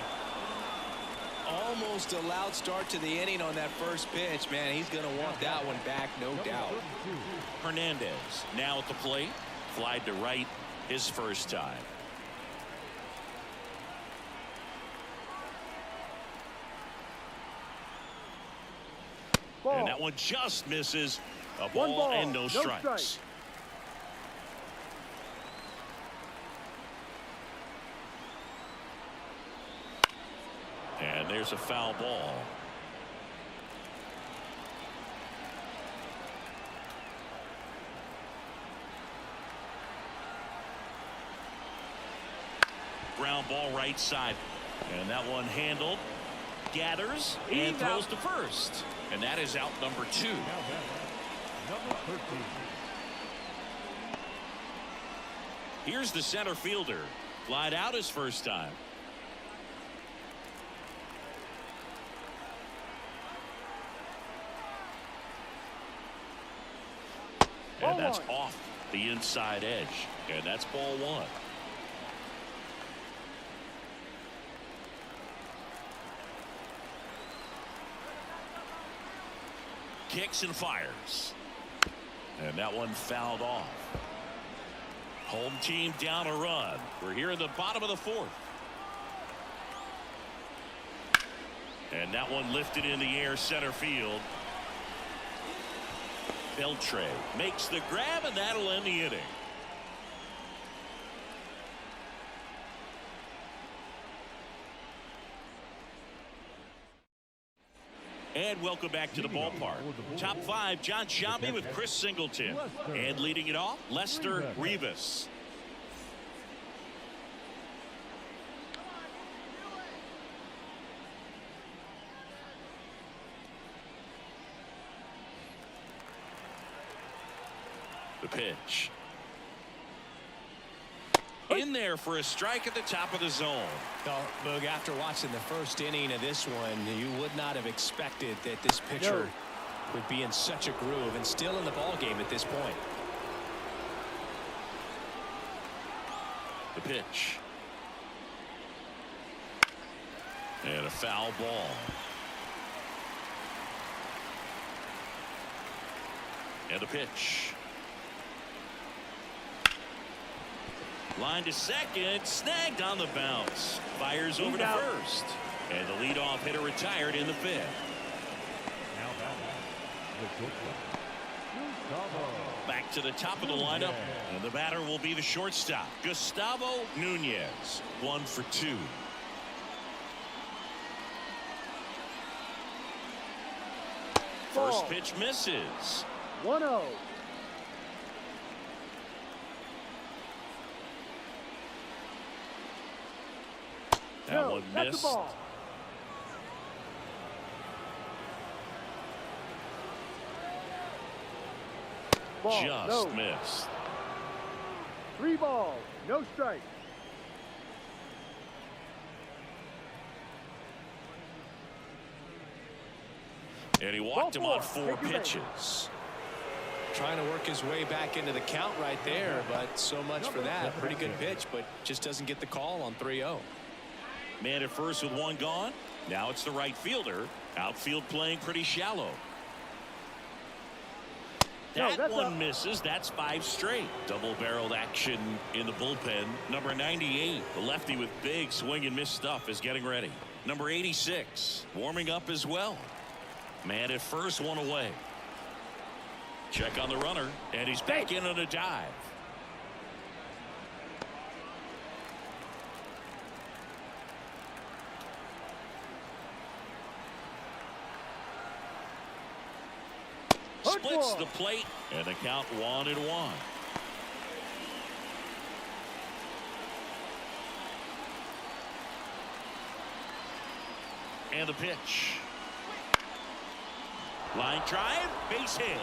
Almost a loud start to the inning on that first pitch. Man, he's going to want that one back, no doubt. Hernandez now at the plate. Flied to right his first time. And that one just misses. A ball and no strikes. And there's a foul ball. Ground ball right side. And that one handled. Gathers and throws to first. And that is out number 2. number 13. Here's the center fielder. Flied out his first time. And that's off the inside edge. And that's ball 1. Kicks and fires. And that one fouled off. Home team down a run. We're here in the bottom of the 4th. And that one lifted in the air center field. Beltre makes the grab, and that'll end the inning. And welcome back to the ballpark. Top 5, John Shambi with Chris Singleton. And leading it off, Lester Rivas. The pitch. In there for a strike at the top of the zone. Well, Boog, after watching the first inning of this one, you would not have expected that this pitcher would be in such a groove and still in the ball game at this point. The pitch. And a foul ball. And a pitch. Line to second, snagged on the bounce. Fires over to first. And the leadoff hitter retired in the 5th. Now batting, the shortstop, Back to the top of the lineup, and the batter will be the shortstop, Gustavo Nunez. 1 for 2. First pitch misses. 1-0. That one That's missed. the ball. Ball. Just No. missed. 3 balls. No strike. And he walked him on 4 Take your base. pitches. Trying to work his way back into the count right there, but so much for that. Pretty good pitch, but just doesn't get the call on 3-0. Man at first with 1 gone. Now it's the right fielder. Outfield playing pretty shallow. No, That that's one up. misses. That's 5 straight. Double-barreled action in the bullpen. Number 98, the lefty with big swing and miss stuff, is getting ready. Number 86, warming up as well. Man at first, 1 away. Check on the runner, and he's back in on a dive. Splits the plate, and the count 1-1. And the pitch. Line drive, base hit.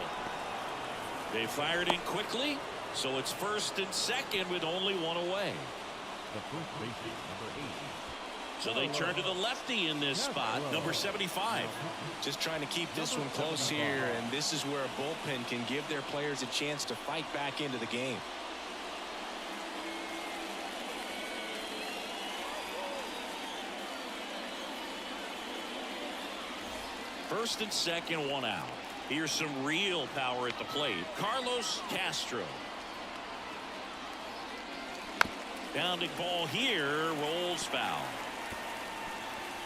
They fired in quickly, so it's first and second with only 1 away. The first baseman, number 8. So they turn to the lefty in this spot, number 75. Just trying to keep this one close here, and this is where a bullpen can give their players a chance to fight back into the game. First and second, 1 out. Here's some real power at the plate. Carlos Castro. Bounding ball here, rolls foul.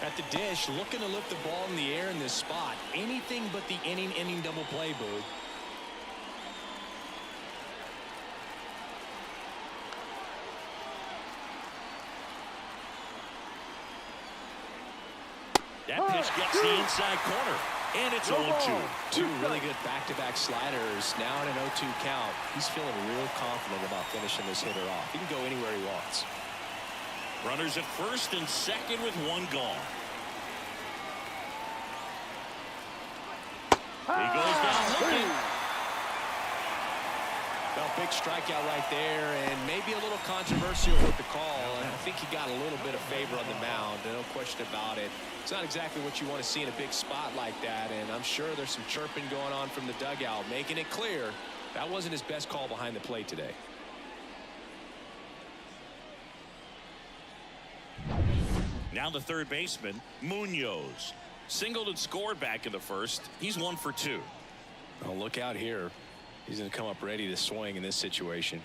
At the dish, looking to lift the ball in the air in this spot. Anything but the inning double play, Boog. That pitch gets the inside corner, and it's 0-2. 2 really good back-to-back sliders. Now in an 0-2 count. He's feeling real confident about finishing this hitter off. He can go anywhere he wants. Runners at first and second with 1 gone. He goes down looking. Well, big strikeout right there, and maybe a little controversial with the call. And I think he got a little bit of favor on the mound, no question about it. It's not exactly what you want to see in a big spot like that, and I'm sure there's some chirping going on from the dugout, making it clear that wasn't his best call behind the plate today. Now the third baseman, Munoz. Singled and scored back in the first. He's 1 for 2. Oh, look out here. He's going to come up ready to swing in this situation.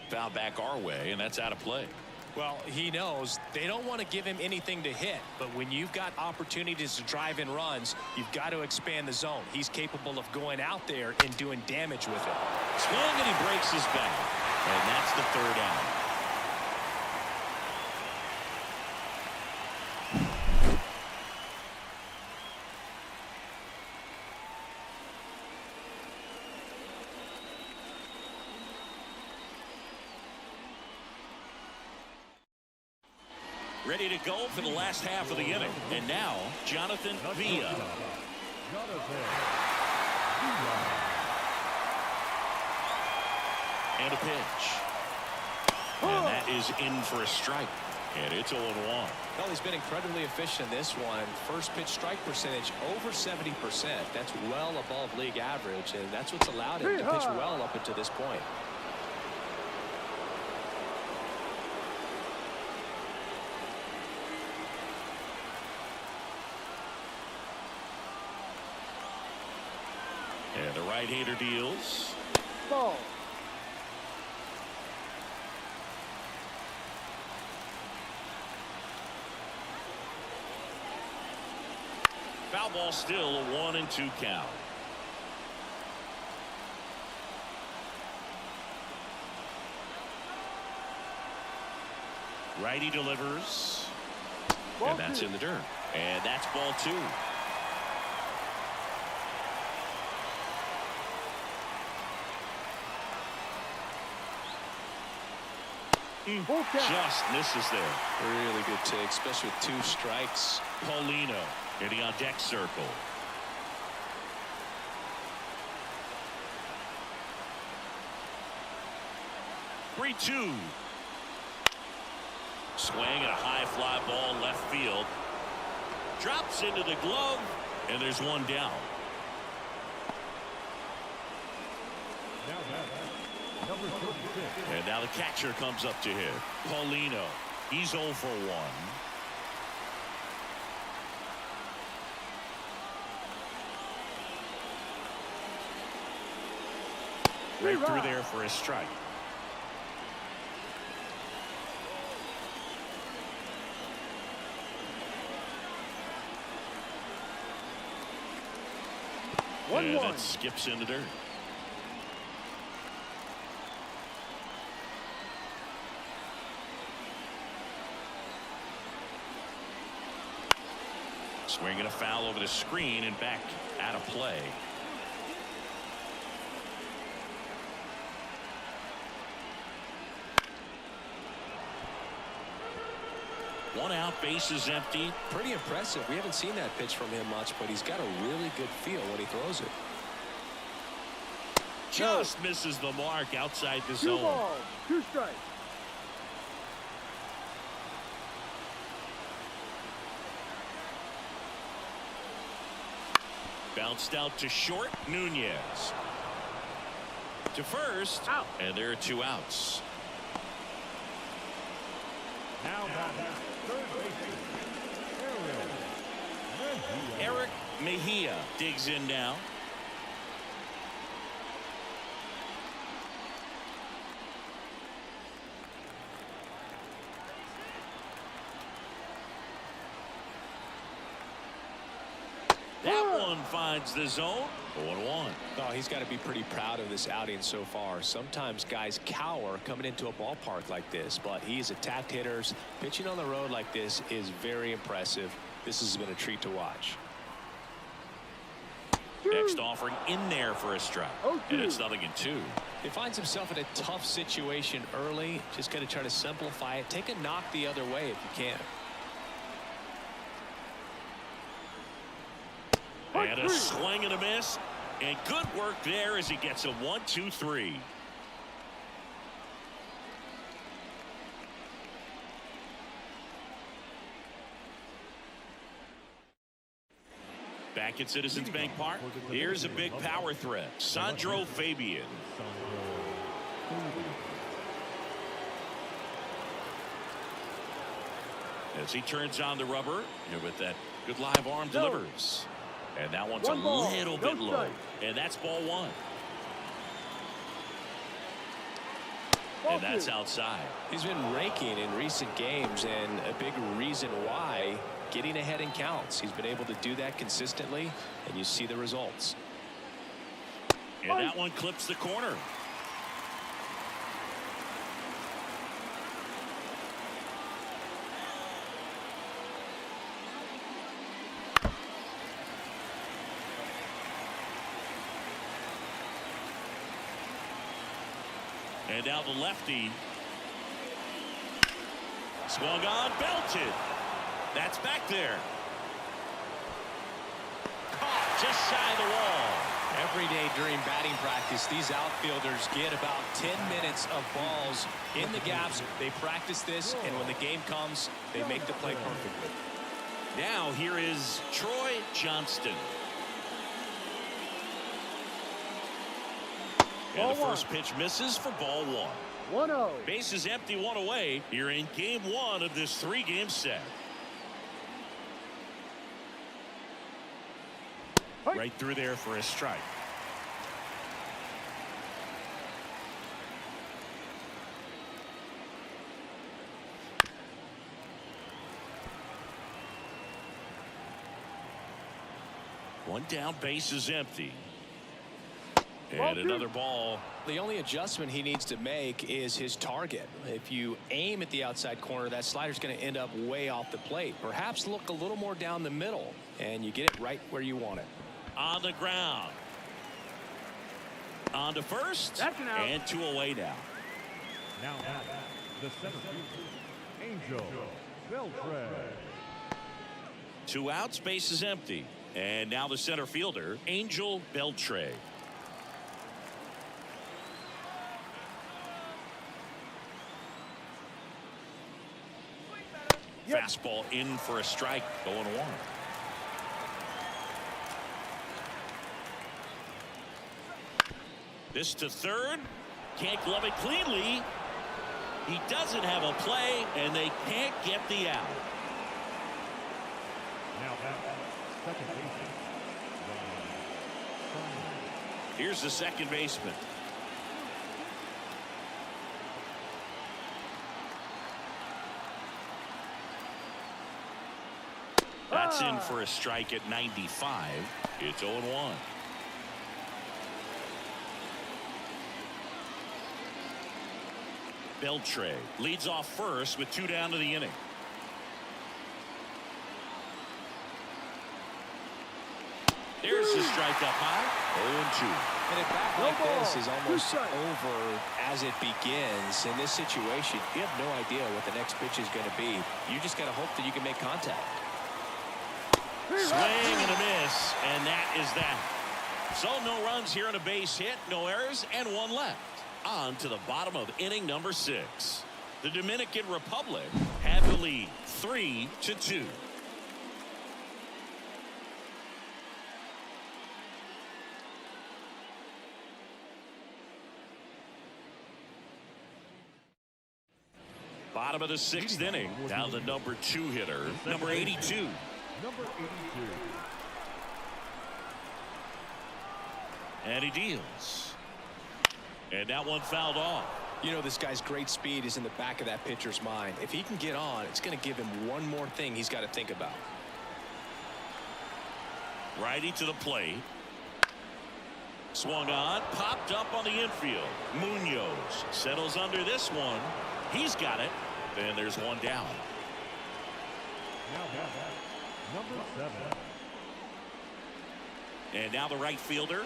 Foul back our way, and that's out of play. Well, he knows they don't want to give him anything to hit, but when you've got opportunities to drive in runs, you've got to expand the zone. He's capable of going out there and doing damage with it. Swing, and he breaks his back, and that's the 3rd out. Ready to go for the last half of the inning. And now, Jonathan Villa. And a pitch. And that is in for a strike. And it's 0-1. Well, he's been incredibly efficient in this one. First pitch strike percentage over 70%. That's well above league average, and that's what's allowed him to pitch well up until this point. And the right-hander deals. Ball. Foul ball, still a 1-2 count. Righty delivers. Ball And that's two. in the dirt. And that's ball 2. Full count. Just misses there. Really good take, especially with 2 strikes. Paulino hitting on deck circle. Three, 2. Swing and a high fly ball left field. Drops into the glove, and there's one down. Now batting, number 36. And now the catcher comes up to hit. Paulino. He's 0 for 1. Right through there for a strike. And that skips in the dirt. Swinging a foul over the screen and back out of play. One out, bases empty. Pretty impressive. We haven't seen that pitch from him much, but he's got a really good feel when he throws it. Just misses the mark outside the 2 zone. balls, 2 strikes. Bounced out to short. Nunez. To first. Out. And there are 2 outs. Now batting, third baseman, Eric Mejia digs in now. That one finds the zone. 0-1. Oh, he's got to be pretty proud of this outing so far. Sometimes guys cower coming into a ballpark like this, but he's attacked hitters. Pitching on the road like this is very impressive. This has been a treat to watch. Next offering in there for a strike. And it's 0-2. He finds himself in a tough situation early. Just got to try to simplify it. Take a knock the other way if you can. And a swing and a miss. And good work there as he gets a 1-2-3. Back at Citizens Bank Park, here's a big power threat. Sandro Fabian. As he turns on the rubber, here with that good live arm delivers. And that one's a little bit low. And that's ball 1. And that's outside. He's been raking in recent games, and a big reason why, getting ahead in counts. He's been able to do that consistently, and you see the results. And that one clips the corner. And now the lefty. Swung on, belted. That's back there. Caught just shy of the wall. Every day during batting practice, these outfielders get about 10 minutes of balls in the gaps. They practice this, and when the game comes, they make the play perfectly. Now here is Troy Johnston. And the first pitch misses for ball 1. 1-0. Bases empty, 1 away here in game 1 of this 3-game set. Right through there for a strike. One down, base is empty. Ball And two. another ball. The only adjustment he needs to make is his target. If you aim at the outside corner, that slider's going to end up way off the plate. Perhaps look a little more down the middle, and you get it right where you want it. On the ground. On to first. That's an out. And 2 away now. Now at the center field, Angel Beltran. 2 outs, base is empty. And now the center fielder, Angel Beltran. Yep. Fastball in for a strike, 0-1. This to third. Can't glove it cleanly. He doesn't have a play, and they can't get the out. Now at second baseman, Here's the second baseman. That's in for a strike at 95. It's 0-1. Beltran leads off first with 2 down to the inning. There's the strike up high. 0-2. And a bat No like ball. this is almost 2 strikes. over as it begins. In this situation, you have no idea what the next pitch is going to be. You just got to hope that you can make contact. Swing and a miss, and that is that. So no runs here on a base hit, no errors, and 1 left. On to the bottom of inning number 6. The Dominican Republic had the lead 3-2. Bottom of the 6th inning. Now the number 2 hitter, number 82. number 82. And he deals. And that one fouled off. You know, this guy's great speed is in the back of that pitcher's mind. If he can get on, it's going to give him one more thing he's got to think about. Righty to the plate. Swung on, popped up on the infield. Munoz settles under this one. He's got it. And there's 1 down. Now at number 7. And now the right fielder.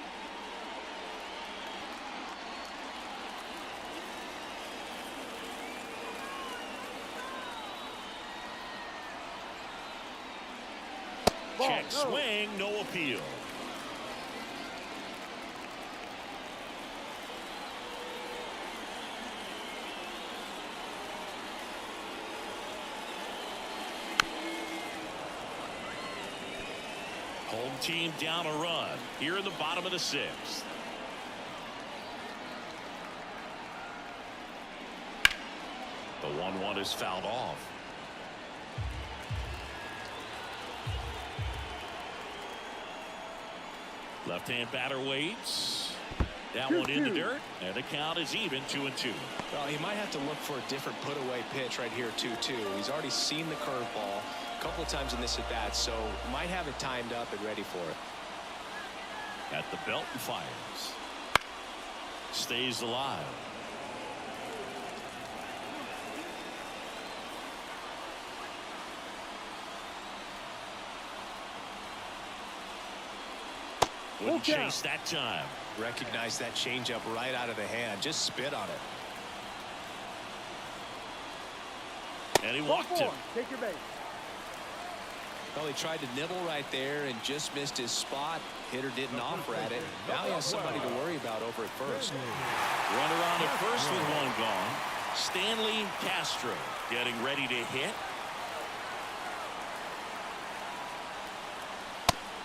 Ball, Check no. swing, no appeal. Home team down a run here in the bottom of the 6th. The 1-1 is fouled off. Left-hand batter waits. That one in the dirt, and the count is even 2-2. Well, he might have to look for a different put-away pitch right here, 2-2. He's already seen the curveball a couple of times in this at-bat, so might have it timed up and ready for it. At the belt and fires. Stays alive. Wouldn't Okay. chase that time. Recognize that changeup right out of the hand. Just spit on it. And he Ball walked him. 4. Take your base. Well, he tried to nibble right there and just missed his spot. Hitter didn't offer at it. Now he has somebody to worry about over at first. Runner on at first with 1 gone. Stanley Castro getting ready to hit.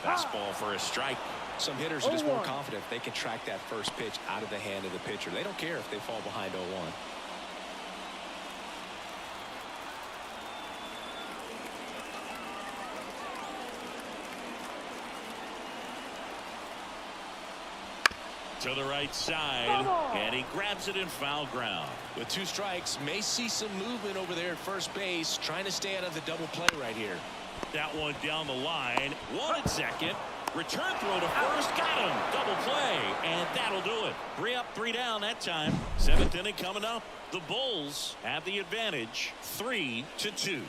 Fastball for a strike. Some hitters are just more 0-1. confident they can track that first pitch out of the hand of the pitcher. They don't care if they fall behind 0-1. To the right side, and he grabs it in foul ground. With 2 strikes, may see some movement over there at first base, trying to stay out of the double play right here. That one down the line. 1 at second. Return throw to first. Got him. Double play. And that'll do it. 3 up, 3 down that time. 7th inning coming up. The Bulls have the advantage. 3-2.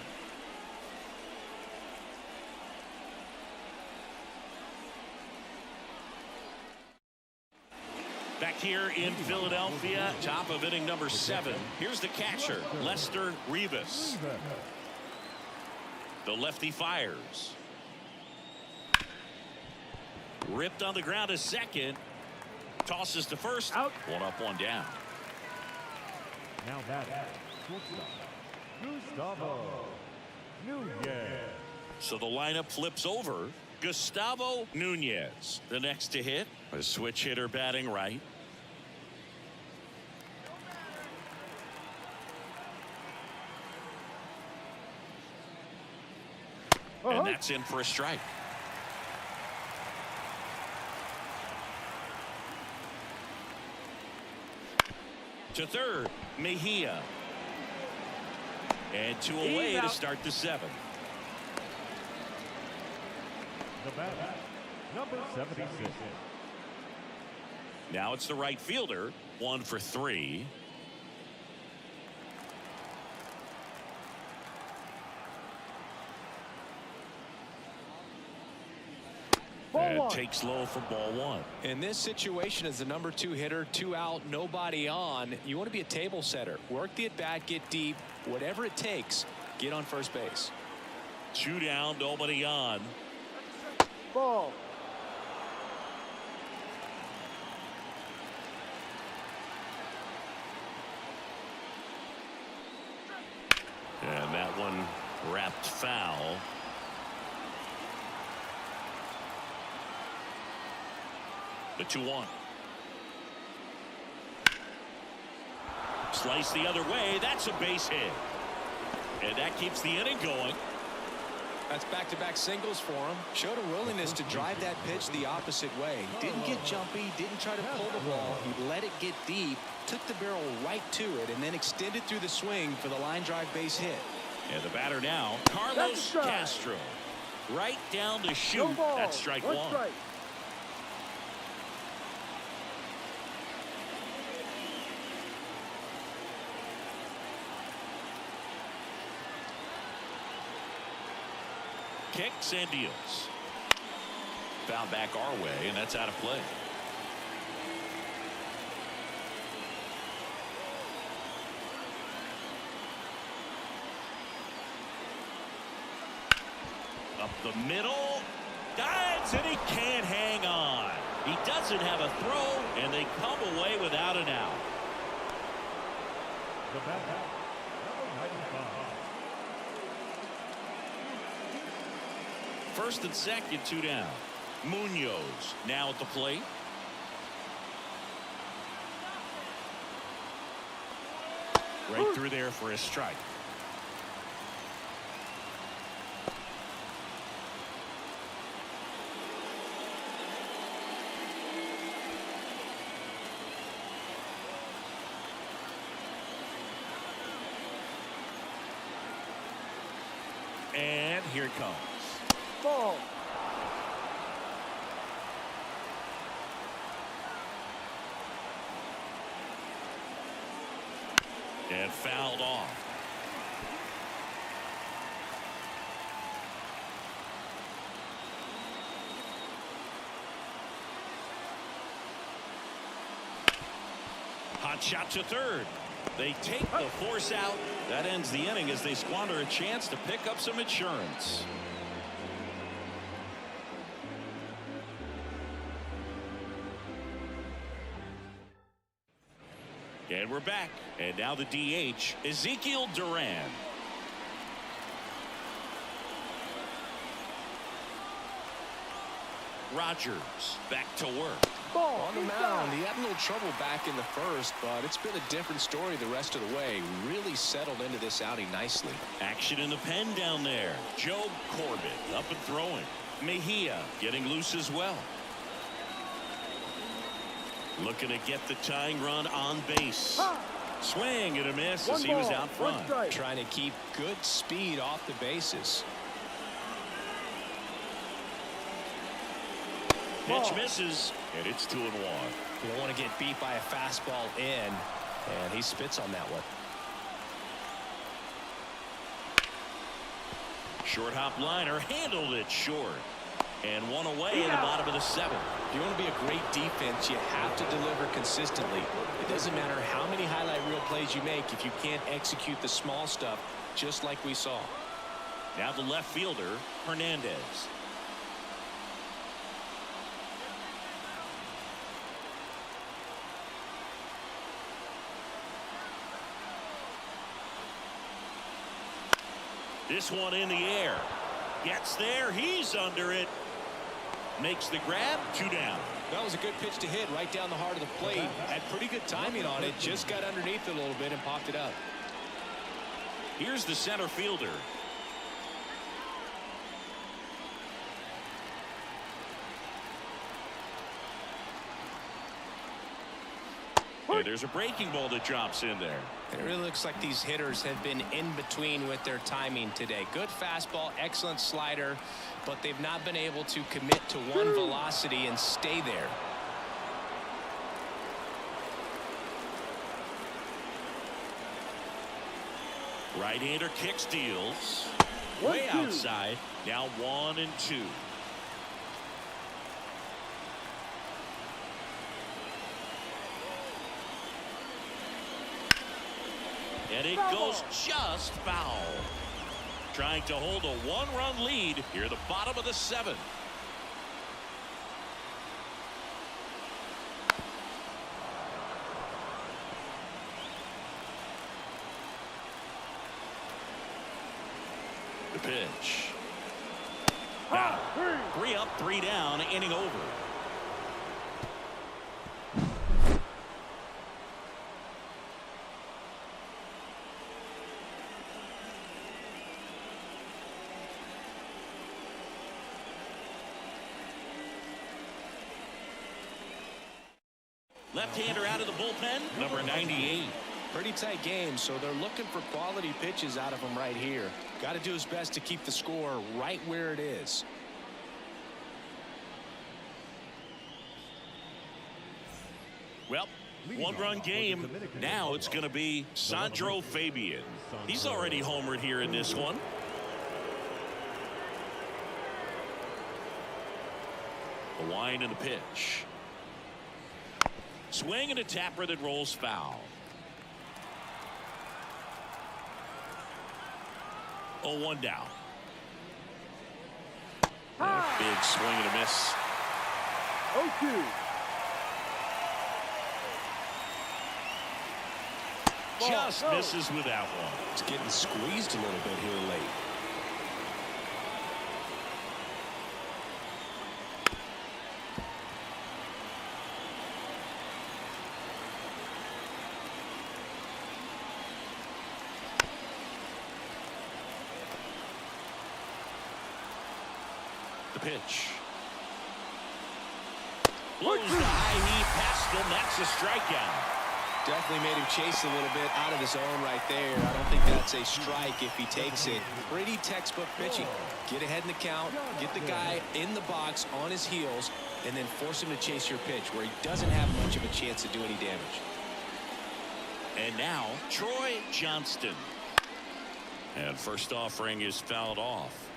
Back here in Philadelphia, top of inning number 7. Here's the catcher, Lester Rivas. The lefty fires. Ripped on the ground to second. Tosses to first. Out. 1 up, 1 down. Now batting, Gustavo Nunez. So the lineup flips over. Gustavo Nunez, the next to hit. A switch hitter batting right. And that's in for a strike. To third, Mejia. And 2 away to start the 7th. The batter, number 76. Now it's the right fielder. 1 for 3. And takes low for ball 1. In this situation, as the number 2 hitter, 2 out, nobody on, you want to be a table setter. Work the at bat, get deep, whatever it takes, get on first base. 2 down, nobody on. Ball. And that one wrapped foul. The 2-1. Slice the other way. That's a base hit. And that keeps the inning going. That's back-to-back singles for him. Showed a willingness to drive that pitch the opposite way. Didn't get jumpy, didn't try to pull the ball. He let it get deep, took the barrel right to it, and then extended through the swing for the line drive base hit. And the batter now, Carlos Castro. Right down to shoot. That's strike 1. Strike. Kicks and deals. Foul back our way, and that's out of play. Up the middle. Dives, and he can't hang on. He doesn't have a throw, and they come away without an out. The batter, number 95. First and second, 2 down. Munoz now at the plate. Right through there for a strike. And here it comes. Ball. And fouled off. Hot shot to third. They take the force out. That ends the inning as they squander a chance to pick up some insurance. And we're back. And now the DH, Ezekiel Duran. Rogers back to work. Ball. On the mound, he had a little trouble back in the first, but it's been a different story the rest of the way. Really settled into this outing nicely. Action in the pen down there. Joe Corbett up and throwing. Mejia getting loose as well. Looking to get the tying run on base. Swing and a miss as he was out front. Trying to keep good speed off the bases. Pitch misses, and it's 2-1. You don't want to get beat by a fastball in, and he spits on that one. Short hop liner, handled it short. And one away in the bottom of the 7th. If you want to be a great defense, you have to deliver consistently. It doesn't matter how many highlight reel plays you make if you can't execute the small stuff, just like we saw. Now the left fielder, Hernandez. This one in the air. Gets there. He's under it. Makes the grab. 2 down. That was a good pitch to hit right down the heart of the plate. Had pretty good timing on it. Just got underneath it a little bit and popped it up. Here's the center fielder. And there's a breaking ball that drops in there. It really looks like these hitters have been in between with their timing today. Good fastball, excellent slider, but they've not been able to commit to one velocity and stay there. Right-hander kicks, deals. Way outside. Now 1-2. And it goes just foul. Trying to hold a 1-run lead here at the bottom of the 7th. The pitch. Now, 3 up, 3 down, inning over. Left-hander out of the bullpen, number 98. Pretty tight game, so they're looking for quality pitches out of him right here. Got to do his best to keep the score right where it is. Well, 1-run game. Now it's going to be Sandro Fabian. He's already homered here in this one. The line and the pitch. Swing and a tapper that rolls foul. 0-1 down. Big swing and a miss. 0-2. Just misses with that one. It's getting squeezed a little bit here late. The pitch. Blows the high heat past him. That's a strikeout. Definitely made him chase a little bit out of the zone right there. I don't think that's a strike if he takes it. Pretty textbook pitching. Get ahead in the count, get the guy in the box on his heels, and then force him to chase your pitch where he doesn't have much of a chance to do any damage. And now Troy Johnston. And first offering is fouled off.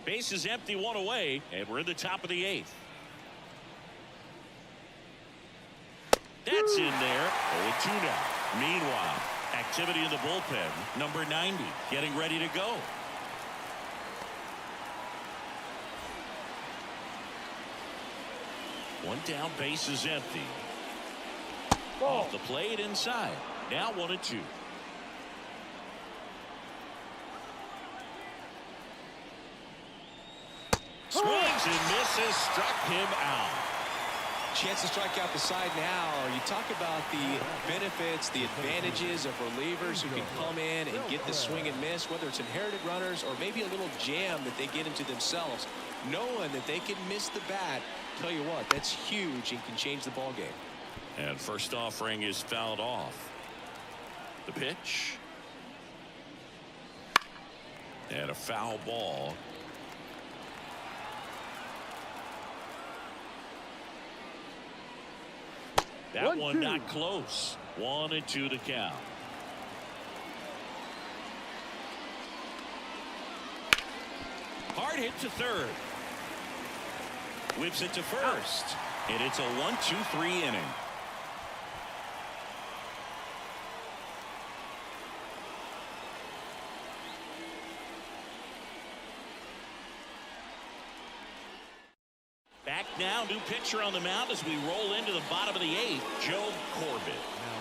Base is empty, 1 away, and we're in the top of the 8th. That's in there. 0-2 now. Meanwhile, activity in the bullpen. Number 90 getting ready to go. One down, base is empty. Off the plate inside. Now 1-2. Swings and misses, struck him out. Chance to strike out the side now. You talk about the benefits, the advantages of relievers who can come in and get the swing and miss, whether it's inherited runners or maybe a little jam that they get into themselves. Knowing that they can miss the bat, tell you what, that's huge and can change the ball game. And first offering is fouled off. The pitch. And a foul ball. That one not close. 1-2 to count. Hard hit to third. Whips it to first. And it's a 1-2-3 inning. Back now, new pitcher on the mound as we roll into the bottom of the 8th, Joe Corbett.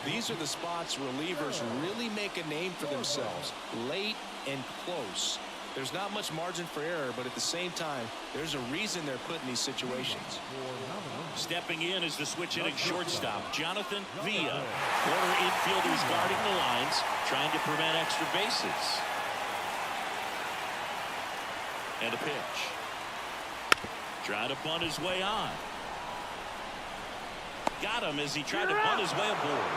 These are the spots relievers really make a name for themselves. Late and close. There's not much margin for error, but at the same time, there's a reason they're put in these situations. Stepping in is the switch hitting shortstop, Jonathan Villa. Corner infielders guarding the lines, trying to prevent extra bases. And a pitch. Trying to bunt his way on. Got him as he tried to bunt his way aboard.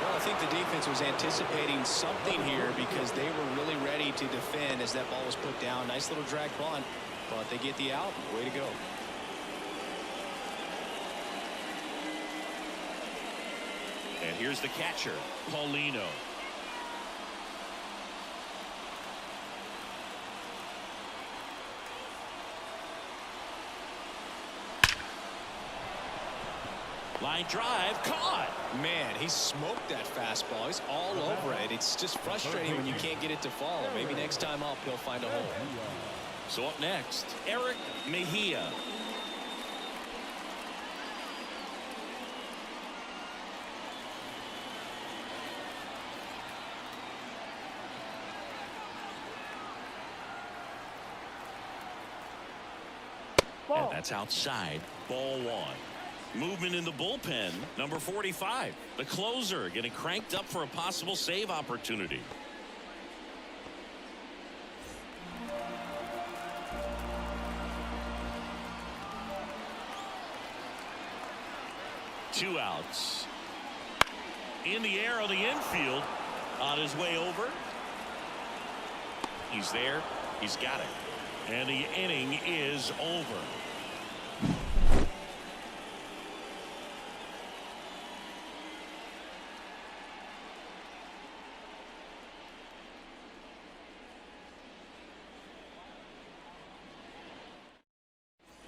Well, I think the defense was anticipating something here because they were really ready to defend as that ball was put down. Nice little drag bunt, but they get the out. Way to go. And here's the catcher, Paulino. Line drive, caught. Man, he smoked that fastball. He's all over it. It's just frustrating when you can't get it to fall. Maybe next time up, he'll find a hole. So up next, Eric Mejia. And that's outside, ball 1. Movement in the bullpen, number 45. The closer getting cranked up for a possible save opportunity. Two outs. In the air on the infield. On his way over. He's there. He's got it. And the inning is over.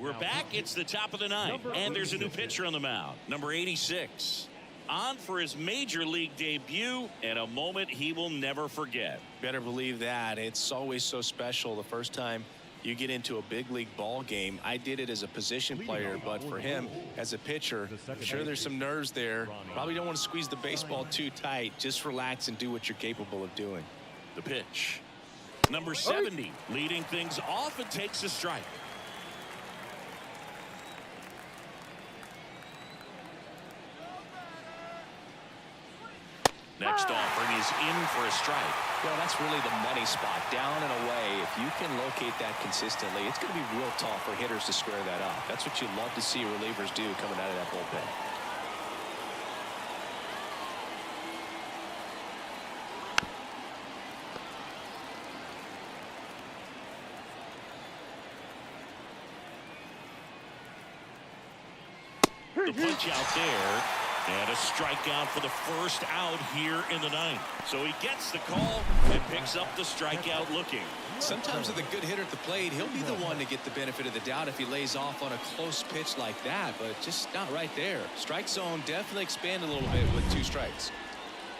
We're back. It's the top of the 9th, and there's a new pitcher on the mound, number 86. On for his major league debut, and a moment he will never forget. Better believe that. It's always so special the first time you get into a big league ball game. I did it as a position player, but for him as a pitcher, I'm sure there's some nerves there. Probably don't want to squeeze the baseball too tight. Just relax and do what you're capable of doing. The pitch. Number 70 leading things off and takes a strike. Next offering is in for a strike. Well, that's really the money spot, down and away. If you can locate that consistently, it's going to be real tough for hitters to square that up. That's what you love to see relievers do coming out of that bullpen. The punch out there. And a strikeout for the first out here in the 9th. So he gets the call and picks up the strikeout looking. Sometimes with a good hitter at the plate, he'll be the one to get the benefit of the doubt if he lays off on a close pitch like that, but just not right there. Strike zone definitely expanded a little bit with 2 strikes.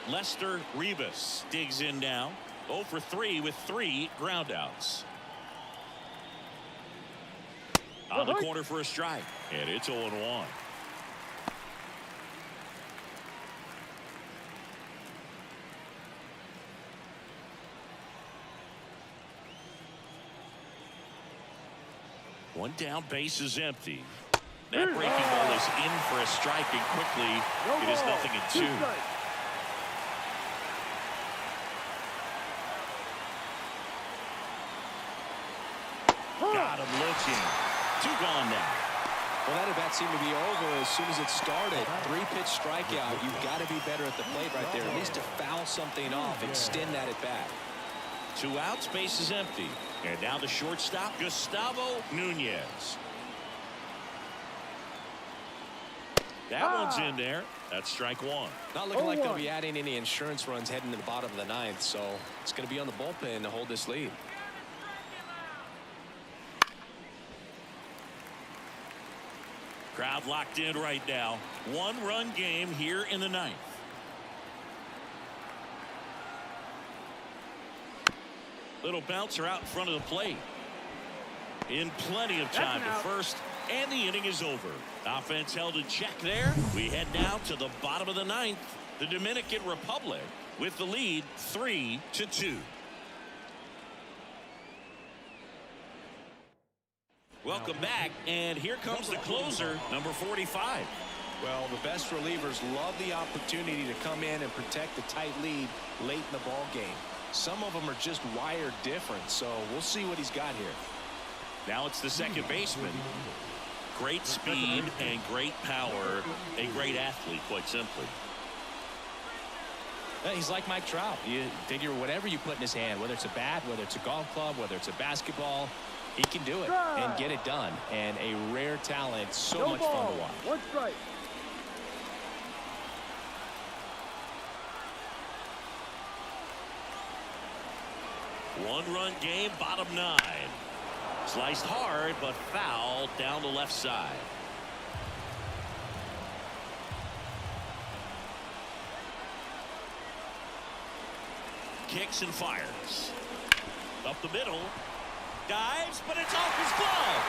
Lester Rivas digs in now. 0 for 3 with 3 groundouts. On the corner for a strike, and it's 0-1. One down, base is empty. That breaking ball is in for a strike, and quickly it is 0-2. Got him looking. 2 gone now. Well, that at bat seemed to be over as soon as it started. 3-pitch strikeout. You've got to be better at the plate right there, at least to foul something off, extend that at bat. 2 outs, base is empty. And now the shortstop, Gustavo Nunez. That one's in there. That's strike 1. Not looking like they'll be adding any insurance runs heading to the bottom of the 9th, so it's going to be on the bullpen to hold this lead. Crowd locked in right now. 1-run game here in the 9th. Little bouncer out in front of the plate. In plenty of time to first, and the inning is over. Offense held in check there. We head now to the bottom of the 9th. The Dominican Republic with the lead 3-2. Welcome back, and here comes the closer, number 45. Well, the best relievers love the opportunity to come in and protect the tight lead late in the ball game. Some of them are just wired different, so we'll see what he's got here. Now it's the second baseman. Great speed and great power. A great athlete, quite simply. He's like Mike Trout. You figure whatever you put in his hand, whether it's a bat, whether it's a golf club, whether it's a basketball, he can do it and get it done. And a rare talent, so much fun to watch. 1 strike. One-run game, bottom 9. Sliced hard, but foul down the left side. Kicks and fires. Up the middle. Dives, but it's off his glove.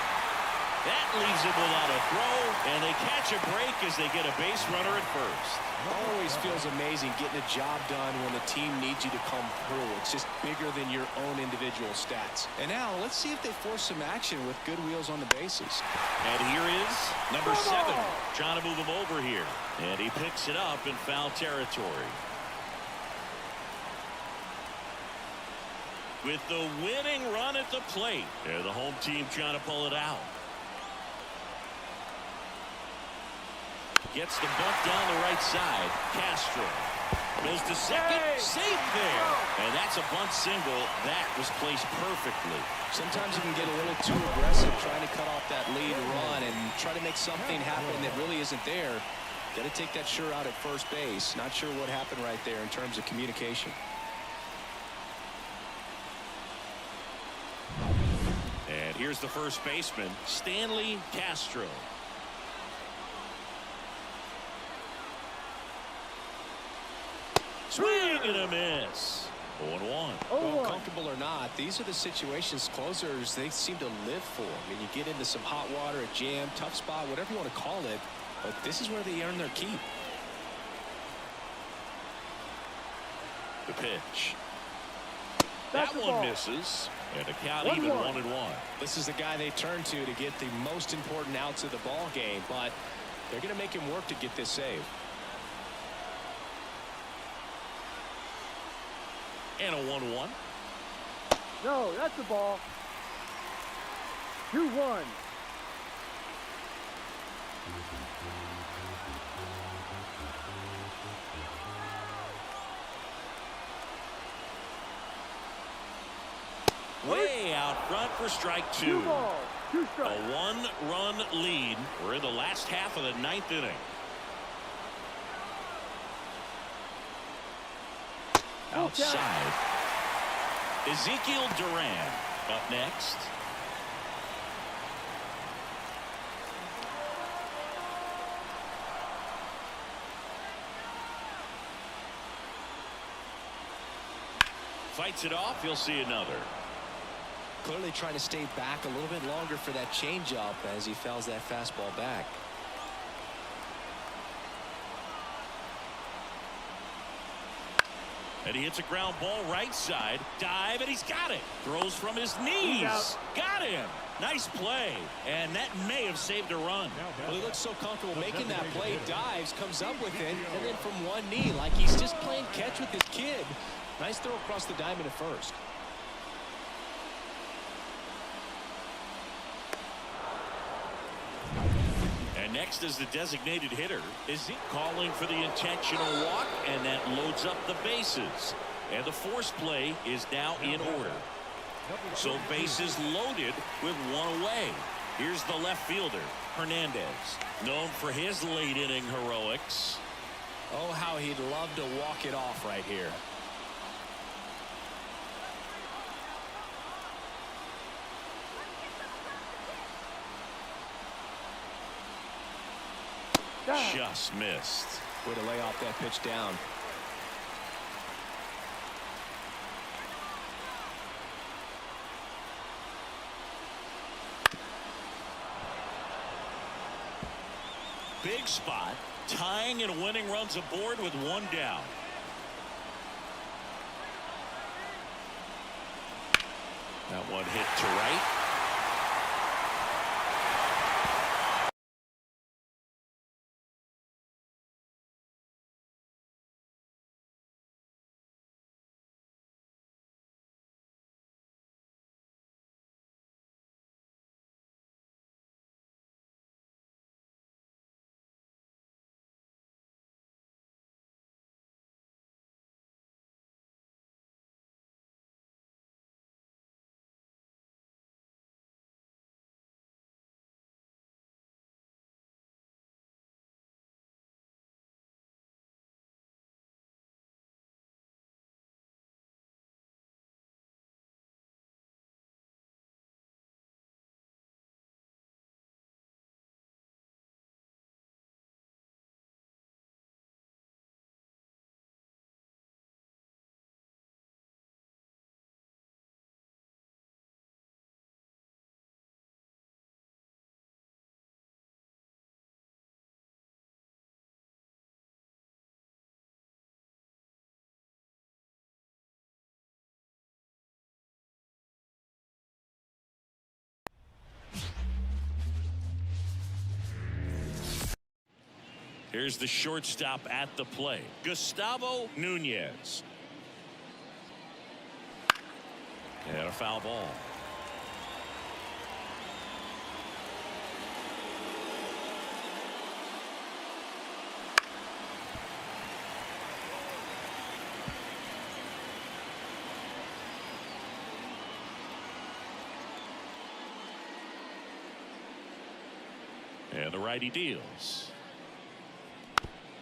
That leaves him without a throw, and they catch a break as they get a base runner at first. Always feels amazing getting a job done when the team needs you to come through. It's just bigger than your own individual stats. And now let's see if they force some action with good wheels on the bases. And here is number 7, trying to move him over here. And he picks it up in foul territory. With the winning run at the plate. Yeah, the home team trying to pull it out. Gets the bunt down the right side. Castro goes to second. Safe there. And that's a bunt single. That was placed perfectly. Sometimes you can get a little too aggressive trying to cut off that lead run and try to make something happen that really isn't there. Got to take that sure out at first base. Not sure what happened right there in terms of communication. And here's the first baseman, Stanley Castro. Swing and a miss. 0-1. Well, comfortable or not, these are the situations closers they seem to live for. I mean, you get into some hot water, a jam, tough spot, whatever you want to call it, but this is where they earn their keep. The pitch. That one misses. And a count even 1-1. This is the guy they turn to get the most important outs of the ball game, but they're going to make him work to get this save. And a 1-1. No, that's the ball. 2-1. Way out front for strike 2. 2 balls, 2 strikes. A 1-run lead. We're in the last half of the 9th inning. Outside. Ezekiel Duran up next. Fights it off. You'll see another. Clearly trying to stay back a little bit longer for that changeup as he fouls that fastball back. And he hits a ground ball right side. Dive, and he's got it. Throws from his knees. Got him. Nice play. And that may have saved a run. Well, he looks so comfortable making that play. Dives, comes up with it, and then from one knee, like he's just playing catch with his kid. Nice throw across the diamond at first. And next is the designated hitter. Is he calling for the intentional walk? And that loads up the bases. And the force play is now in order. So bases loaded with one away. Here's the left fielder, Hernandez, known for his late inning heroics. Oh, how he'd love to walk it off right here. Just missed. Way to lay off that pitch down. Big spot, tying and winning runs aboard with one down. That one hit to right. Here's the shortstop at the plate, Gustavo Nunez. And a foul ball. And the righty deals.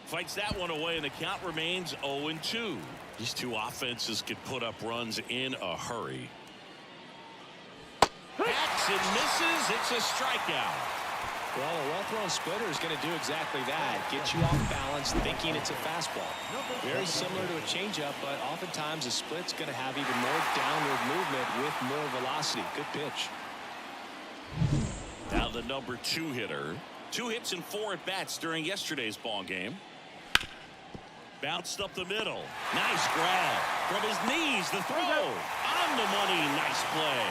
Fights that one away, and the count remains 0-2. These two offenses could put up runs in a hurry. Hacks and misses. It's a strikeout. Well, a well-thrown splitter is going to do exactly that. Get you off balance, thinking it's a fastball. Very similar to a changeup, but oftentimes a split's going to have even more downward movement with more velocity. Good pitch. Now the number 2 hitter. 2 hits and 4 at-bats during yesterday's ball game. Bounced up the middle. Nice grab. From his knees, the throw. On the money. Nice play.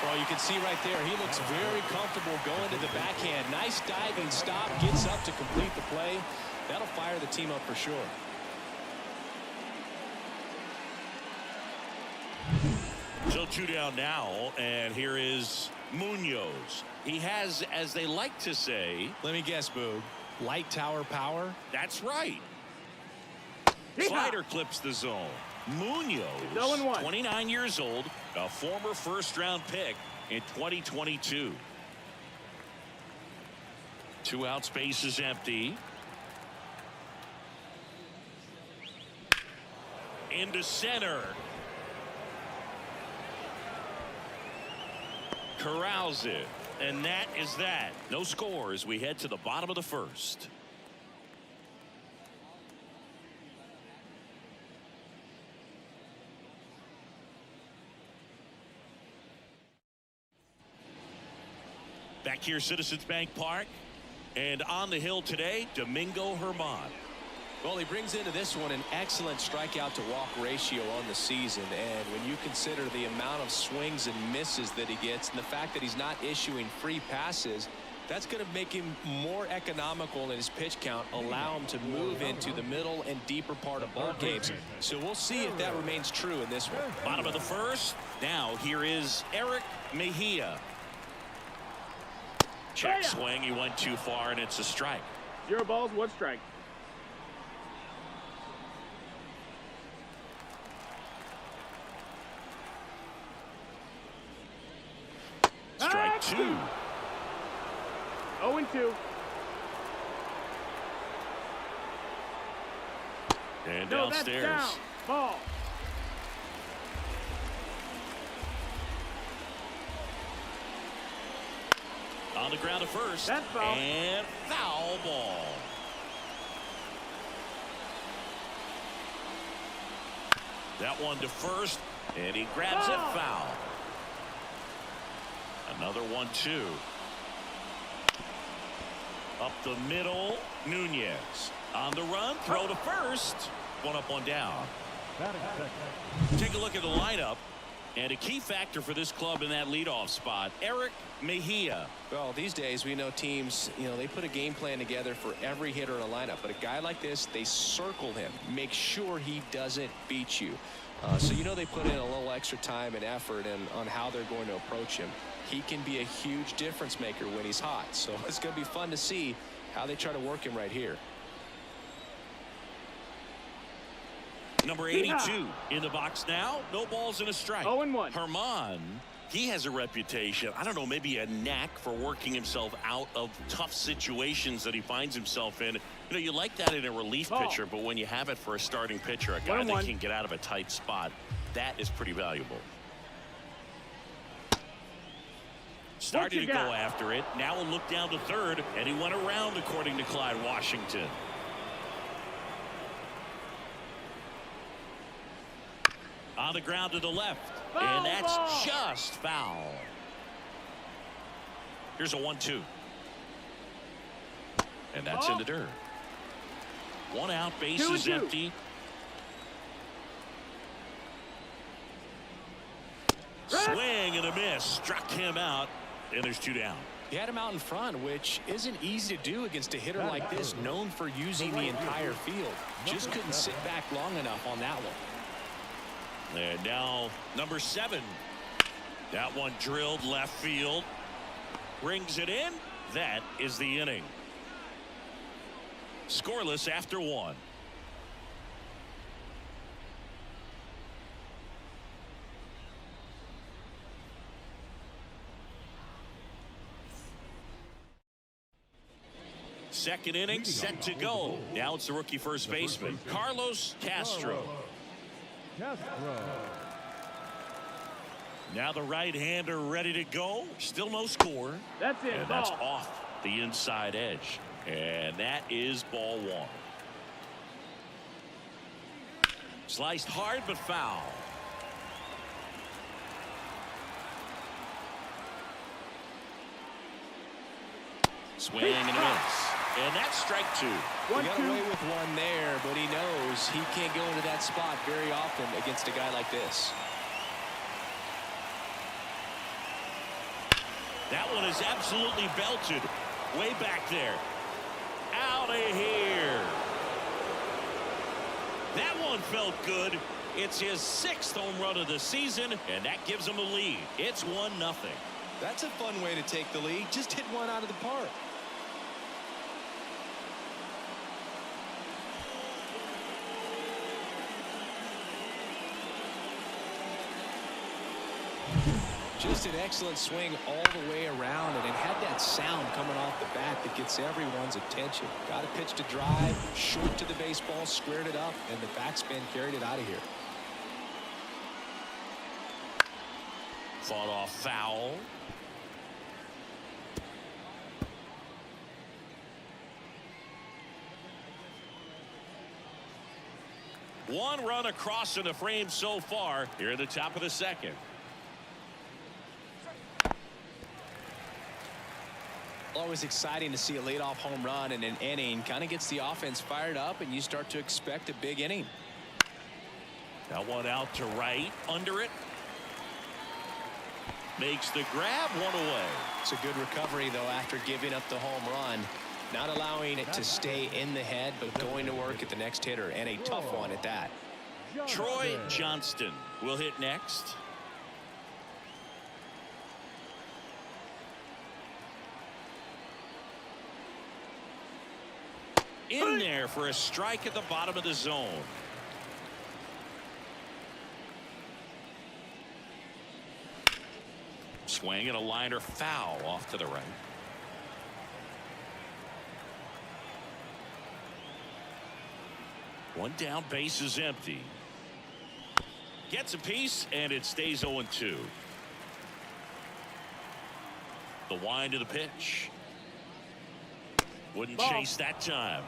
Well, you can see right there, he looks very comfortable going to the backhand. Nice diving stop. Gets up to complete the play. That'll fire the team up for sure. So 2 down now, and here is Munoz. He has, as they like to say, let me guess, Boog, light tower power? That's right. Slider clips the zone. Munoz, 29 years old, a former first-round pick in 2022. 2 outs, base is empty. Into center. Corrals it. And that is that. No score as we head to the bottom of the first. Back here, Citizens Bank Park. And on the hill today, Domingo Germán. Well, he brings into this one an excellent strikeout to walk ratio on the season. And when you consider the amount of swings and misses that he gets and the fact that he's not issuing free passes, that's going to make him more economical in his pitch count, allow him to move into the middle and deeper part of ball games. So we'll see if that remains true in this one. Bottom of the first. Now here is Eric Mejia. Check swing. He went too far, and it's a strike. 0 balls, 1 strike. 2. 0-2. And No, that's downstairs. down. Ball. On the ground to first. That's foul. And foul ball. That one to first, and he grabs it. Foul. Another 1-2. Up the middle, Nunez. On the run, throw to first. One up, one down. Take a look at the lineup. And a key factor for this club in that leadoff spot, Eric Mejia. Well, these days we know teams, they put a game plan together for every hitter in a lineup. But a guy like this, they circle him, make sure he doesn't beat you. So they put in a little extra time and effort on how they're going to approach him. He can be a huge difference maker when he's hot. So it's going to be fun to see how they try to work him right here. Number 82 in the box now. No balls and a strike. 0-1. Herman, he has a reputation, I don't know, maybe a knack for working himself out of tough situations that he finds himself in. You like that in a relief pitcher, but when you have it for a starting pitcher, a guy that can get out of a tight spot, that is pretty valuable. Started to go after it. Now a look down to third, and he went around, according to Clyde Washington. On the ground to the left, and that's just foul. Here's a 1-2, and that's in the dirt. One out, base is empty. Swing and a miss, struck him out, and there's 2 down. He had him out in front, which isn't easy to do against a hitter like this, known for using the entire field. Just couldn't sit back long enough on that one. And now number 7. That one drilled left field. Brings it in. That is the inning. Scoreless after 1. Second inning set to go. Now it's the rookie first baseman, Carlos Castro. Now the right-hander ready to go. Still no score. That's it. And that's off the inside edge. And that is ball 1. Sliced hard but foul. Swing and a miss. And that's strike 2. He got away with one there, but he knows he can't go into that spot very often against a guy like this. That one is absolutely belted. Way back there. Out of here. That one felt good. It's his 6th home run of the season, and that gives him a lead. It's 1-0. That's a fun way to take the lead. Just hit one out of the park. Just an excellent swing all the way around, and it had that sound coming off the bat that gets everyone's attention. Got a pitch to drive, short to the baseball, squared it up, and the backspin carried it out of here. Fought off foul. One run across in the frame so far here at the top of the second. Always exciting to see a leadoff home run in an inning. Kind of gets the offense fired up, and you start to expect a big inning. That one out to right, under it. Makes the grab, one away. It's a good recovery, though, after giving up the home run. Not allowing it to stay in the head, but going to work at the next hitter, and a tough one at that. Troy Johnston will hit next. In there for a strike at the bottom of the zone. swing and a liner foul off to the right. One down, base is empty. Gets a piece, and it stays 0-2. The wind of the pitch. Wouldn't chase that time.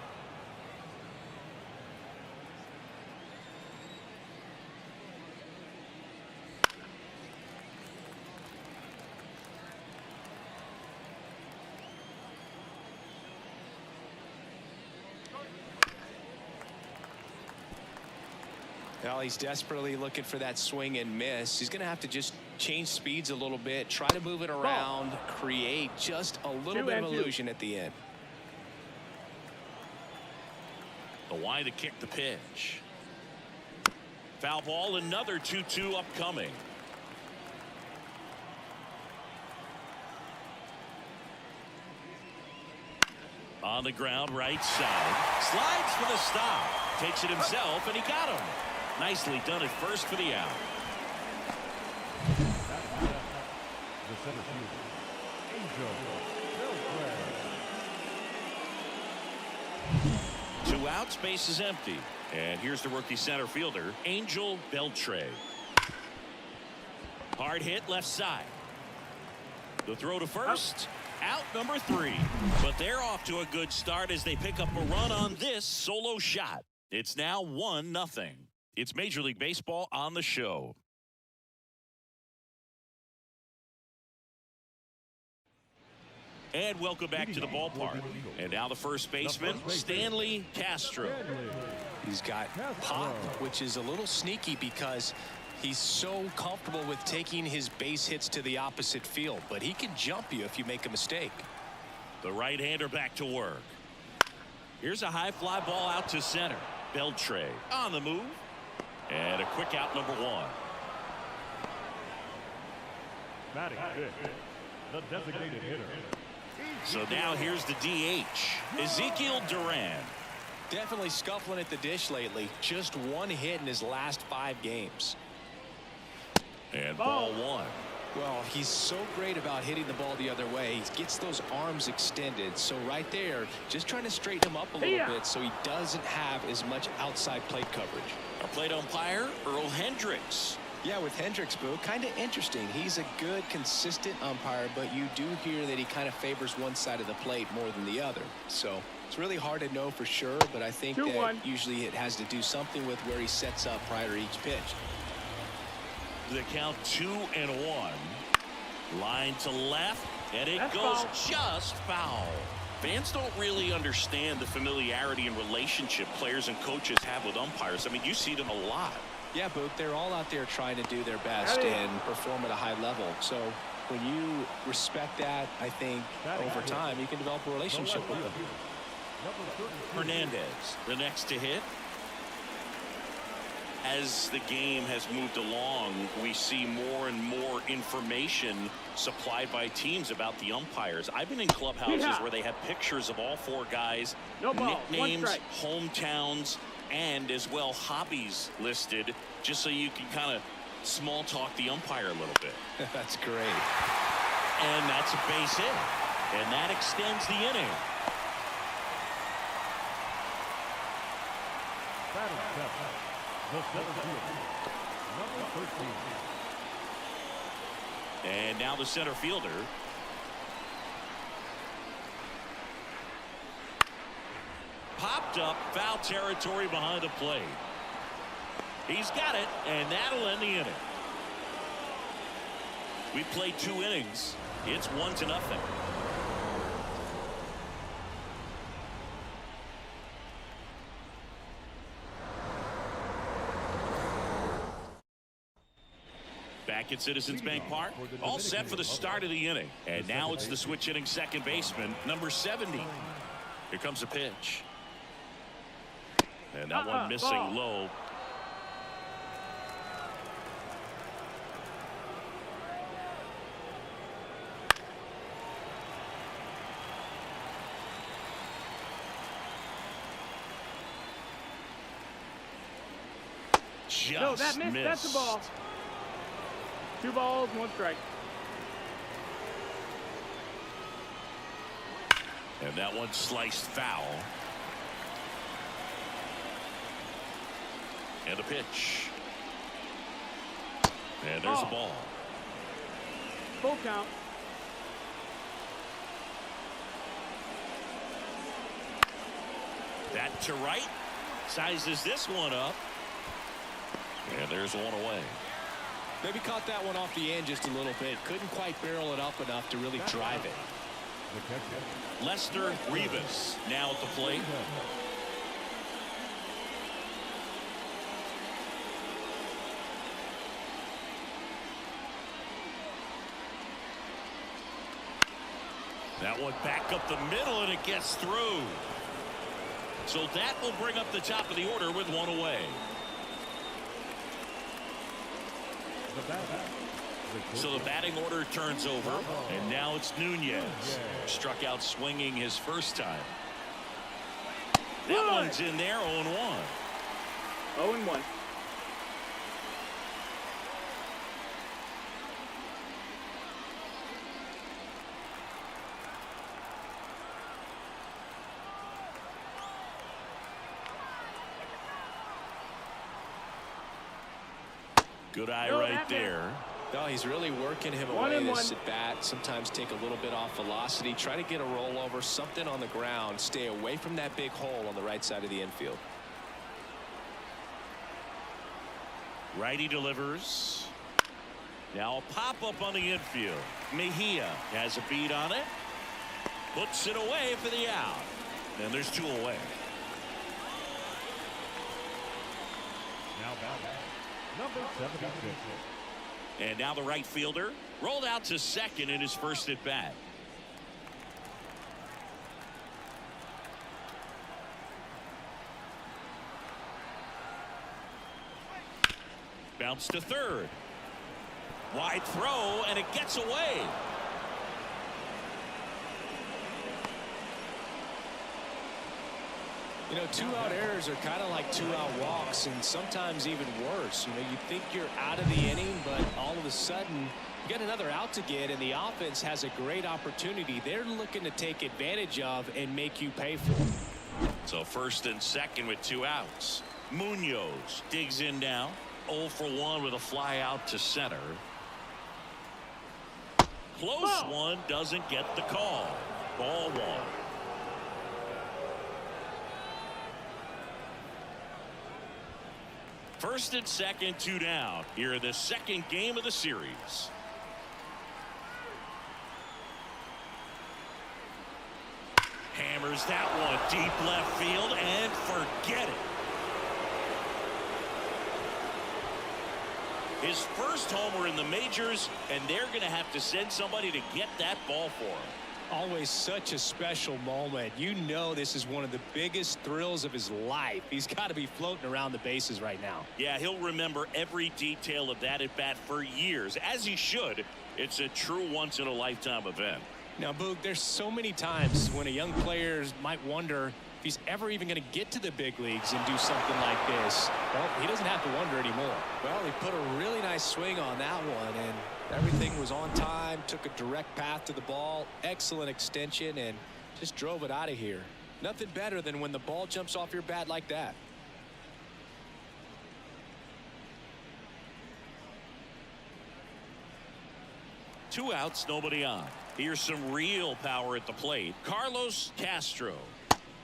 Well, he's desperately looking for that swing and miss. He's going to have to just change speeds a little bit, try to move it around, create just a little bit of illusion at the end. The wind to kick the pitch. Foul ball, another 2-2 upcoming. On the ground, right side. Slides for the stop. Takes it himself, and he got him. Nicely done at first for the out. The center fielder, Angel Beltran. 2 outs, base is empty. And here's the rookie center fielder, Angel Beltran. Hard hit left side. The throw to first. Out number 3. But they're off to a good start as they pick up a run on this solo shot. It's now 1-0. It's Major League Baseball on the show. And welcome back to the ballpark. And now the first baseman, Stanley Castro. He's got pop, which is a little sneaky because he's so comfortable with taking his base hits to the opposite field, but he can jump you if you make a mistake. The right-hander back to work. Here's a high fly ball out to center. Beltran on the move. And a quick out, number 1. Batting fifth, the designated hitter. So now here's the DH, Ezekiel Duran. Definitely scuffling at the dish lately. Just 1 hit in his last 5 games. And ball 1. Well, he's so great about hitting the ball the other way. He gets those arms extended. So right there, just trying to straighten him up a little bit so he doesn't have as much outside plate coverage. Our plate umpire, Earl Hendricks. Yeah, with Hendricks, Boo, kind of interesting. He's a good, consistent umpire, but you do hear that he kind of favors one side of the plate more than the other. So it's really hard to know for sure, but I think that usually it has to do something with where he sets up prior to each pitch. The count 2-1. Line to left, and it goes just foul. Fans don't really understand the familiarity and relationship players and coaches have with umpires. I mean, you see them a lot. Yeah, Boog, they're all out there trying to do their best and perform at a high level. So when you respect that, I think over time you can develop a relationship with them. Hernandez, the next to hit. As the game has moved along, we see more and more information supplied by teams about the umpires. I've been in clubhouses where they have pictures of all 4 guys, nicknames, hometowns, and as well hobbies listed, just so you can kind of small talk the umpire a little bit. That's great. And that's a base hit. And that extends the inning. The center fielder, number 13. And now the center fielder. Popped up, foul territory behind the plate. He's got it, and that'll end the inning. We played 2 innings. It's 1-0. Back at Citizens Bank Park, all set for the start of the inning. And now it's the switch hitting second baseman, number 70. Here comes a pitch. And that one missing low. Just No, that missed. That's the ball. 2 balls, 1 strike. And that one sliced foul. And a pitch. And there's a ball. Full count. That to right. Sizes this one up. And there's one away. Maybe caught that one off the end just a little bit. Couldn't quite barrel it up enough to really drive it. Lester Rivas now at the plate. That one back up the middle, and it gets through. So that will bring up the top of the order with one away. So the batting order turns over, and now it's Nunez. Struck out swinging his first time. That one's in there, 0-1. 0-1. Good eye right there. No, he's really working him away this at bat. Sometimes take a little bit off velocity. Try to get a rollover, something on the ground. Stay away from that big hole on the right side of the infield. Righty delivers. Now a pop up on the infield. Mejia has a beat on it. Puts it away for the out. And there's two away. Now batting, number 76. And now the right fielder rolled out to second in his first at bat. Bounce to third. Wide throw, and it gets away. You know, two-out errors are kind of like two-out walks, and sometimes even worse. You know, you think you're out of the inning, but all of a sudden you get another out to get, and the offense has a great opportunity they're looking to take advantage of and make you pay for it. So first and second with two outs. Munoz digs in now. 0 for 1 with a fly out to center. Close one, doesn't get the call. Ball one. First and second, two down. Here in the second game of the series. Hammers that one deep left field and forget it. His first homer in the majors, and they're going to have to send somebody to get that ball for him. Always such a special moment. You know, this is one of the biggest thrills of his life. He's got to be floating around the bases right now. Yeah, he'll remember every detail of that at bat for years, as he should. It's a true once-in-a-lifetime event. Now, Boog, there's so many times when a young player might wonder if he's ever even going to get to the big leagues and do something like this. Well, he doesn't have to wonder anymore. Well, he put a really nice swing on that one, and everything was on time, took a direct path to the ball, excellent extension, and just drove it out of here. Nothing better than when the ball jumps off your bat like that. Two outs, nobody on. Here's some real power at the plate. Carlos Castro.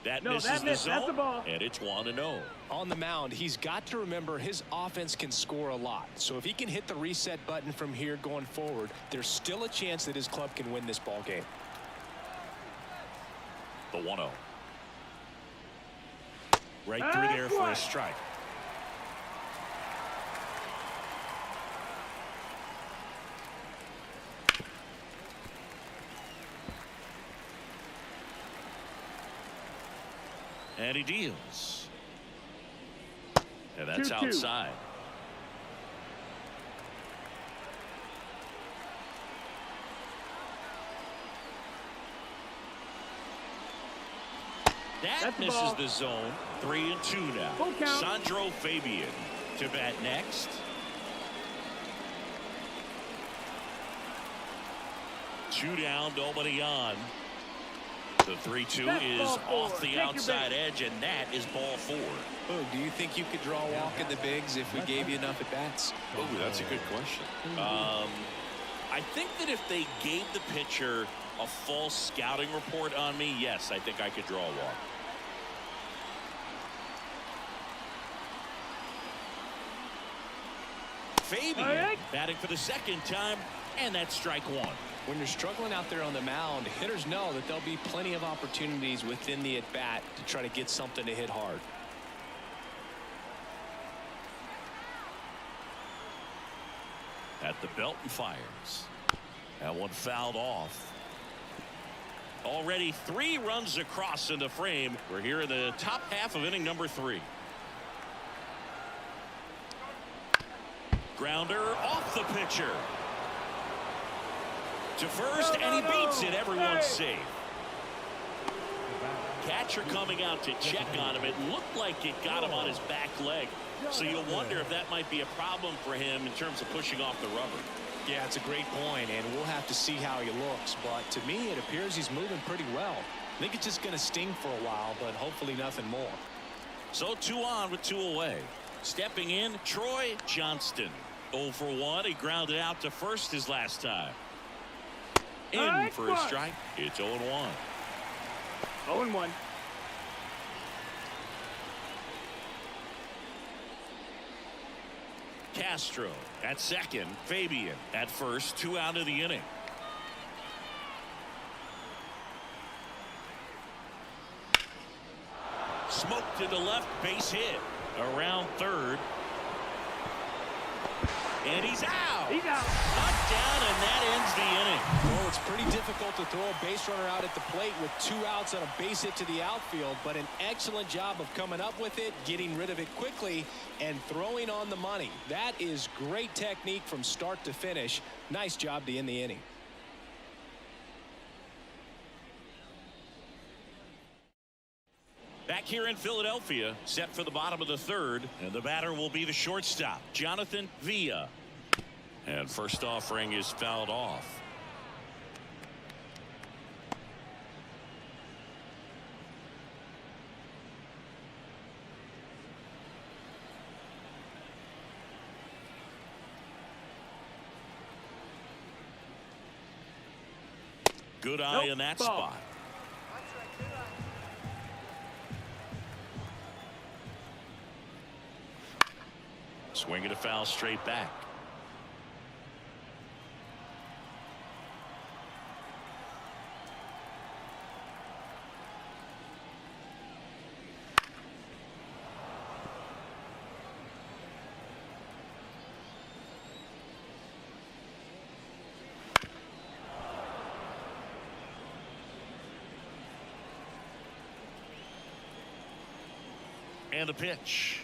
That misses the zone, that's the ball. and it's 1-0. On the mound, he's got to remember his offense can score a lot. So if he can hit the reset button from here going forward, there's still a chance that his club can win this ball game. The 1-0. Right through there for a strike. And he deals. And that's 2-2. outside. That misses the zone. 3-2 now. Full count. Sandro Fabian to bat next. Two down, nobody on. The 3-2 That's is ball four. off the Take your outside base. edge, and that is ball 4. Oh, do you think you could draw a walk in the bigs if we gave you enough at bats? Oh, that's a good question. I think that if they gave the pitcher a false scouting report on me, yes, I think I could draw a walk. Fabian batting for the second time, and that's strike 1. When you're struggling out there on the mound, hitters know that there'll be plenty of opportunities within the at-bat to try to get something to hit hard. At the belt and fires. That one fouled off. Already 3 runs across in the frame. We're here in the top half of inning number 3. Grounder off the pitcher. To first, and he beats it. Everyone's safe. Catcher coming out to check on him. It looked like it got him on his back leg. So you'll wonder if that might be a problem for him in terms of pushing off the rubber. Yeah, it's a great point, and we'll have to see how he looks. But to me, it appears he's moving pretty well. I think it's just going to sting for a while, but hopefully nothing more. So 2 on with 2 away. Stepping in, Troy Johnston. 0 for 1. He grounded out to first his last time. In for a strike. It's 0-1. 0-1. Castro at second. Fabian at first. 2 out of the inning. Smoked to the left. Base hit. Around third. And he's out. He's out. Touchdown, and that ends the inning. Well, it's pretty difficult to throw a base runner out at the plate with 2 outs on a base hit to the outfield, but an excellent job of coming up with it, getting rid of it quickly, and throwing on the money. That is great technique from start to finish. Nice job to end the inning. Back here in Philadelphia, set for the bottom of the 3rd, and the batter will be the shortstop, Jonathan Villa. And first offering is fouled off. Good eye in that spot. Swinging a foul straight back. And the pitch.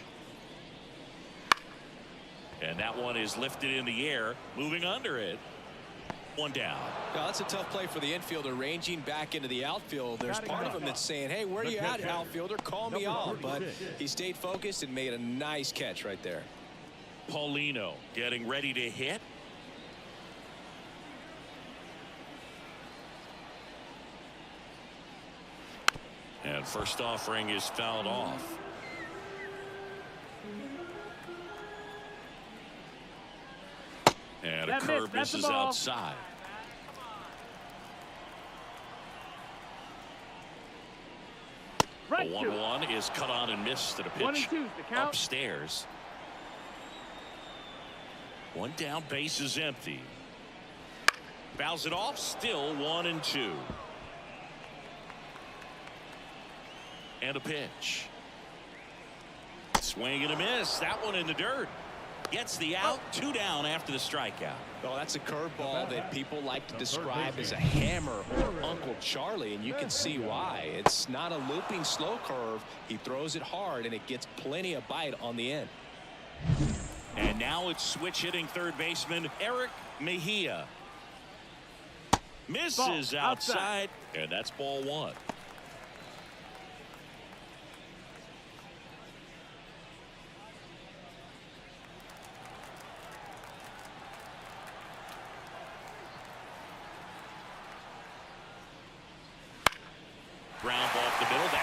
And that one is lifted in the air, moving under it. 1 down. Now, that's a tough play for the infielder, ranging back into the outfield. There's part of him that's saying, hey, where are you at, outfielder? Call me out. But he stayed focused and made a nice catch right there. Paulino getting ready to hit. And first offering is fouled off. And a curve misses outside. Right, the 1-1 is cut on and missed at a pitch upstairs. 1 down, base is empty. Fouls it off, still 1-2. And a pitch. Swing and a miss. That one in the dirt. Gets the out. 2 down after the strikeout. Oh, that's a curveball that people like to describe as a hammer or Uncle Charlie, and you can see why. It's not a looping slow curve. He throws it hard, and it gets plenty of bite on the end. And now it's switch hitting third baseman Eric Mejia. Misses outside, and that's ball 1.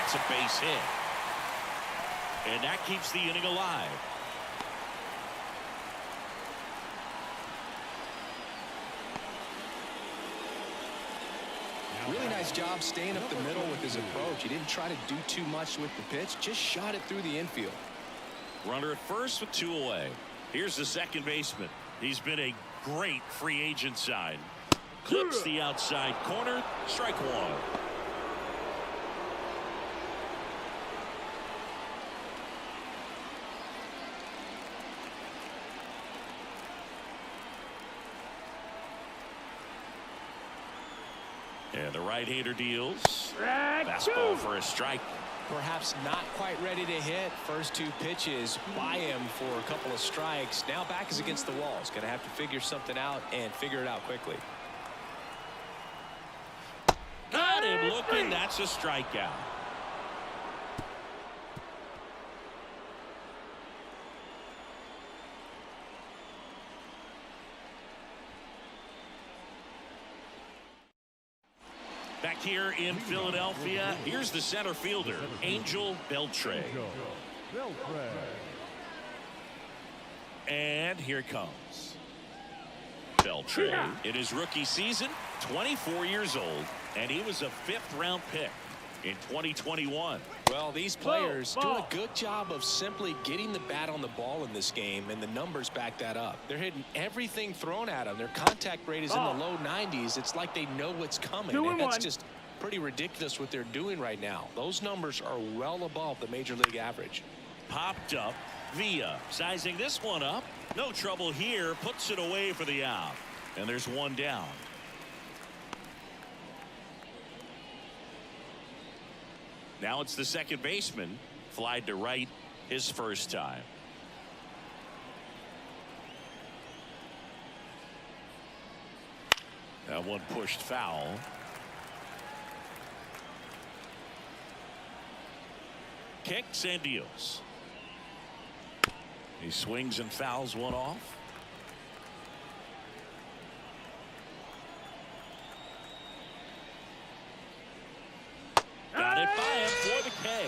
That's a base hit. And that keeps the inning alive. Really nice job staying up the middle with his approach. He didn't try to do too much with the pitch, just shot it through the infield. Runner at first with 2 away. Here's the second baseman. He's been a great free agent sign. Clips the outside corner. Strike one. And the right-hander deals. Fastball for a strike. Perhaps not quite ready to hit. First 2 pitches by him for a couple of strikes. Now back is against the wall. He's going to have to figure something out and figure it out quickly. Got him looking. That's a strikeout. Back here in Philadelphia, here's the center fielder, Angel Beltre. And here comes Beltre in his rookie season, 24 years old, and he was a 5th-round pick in 2021. Well, these players do a good job of simply getting the bat on the ball in this game, and the numbers back that up. They're hitting everything thrown at them. Their contact rate is in the low 90s. It's like they know what's coming, and that's just pretty ridiculous what they're doing right now. Those numbers are well above the major league average. Popped up. Villa sizing this one up. No trouble here. Puts it away for the out. And there's one down. Now it's the second baseman. Flied to right his first time. That one pushed foul. Kicks and deals. He swings and fouls one off. Got it by him for the K.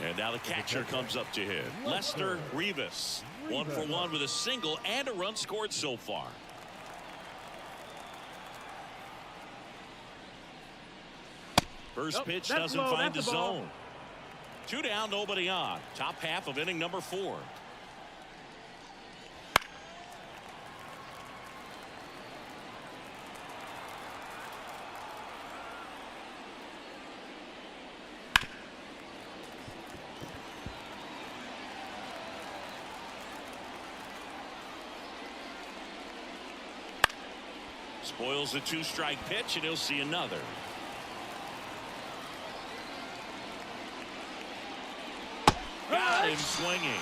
And now the catcher comes up to hit. Lester Rivas. 1 for 1 with a single and a run scored so far. First pitch doesn't find the zone. 2 down, nobody on. Top half of inning number 4. Spoils the 2-strike pitch, and he'll see another. Got him swinging.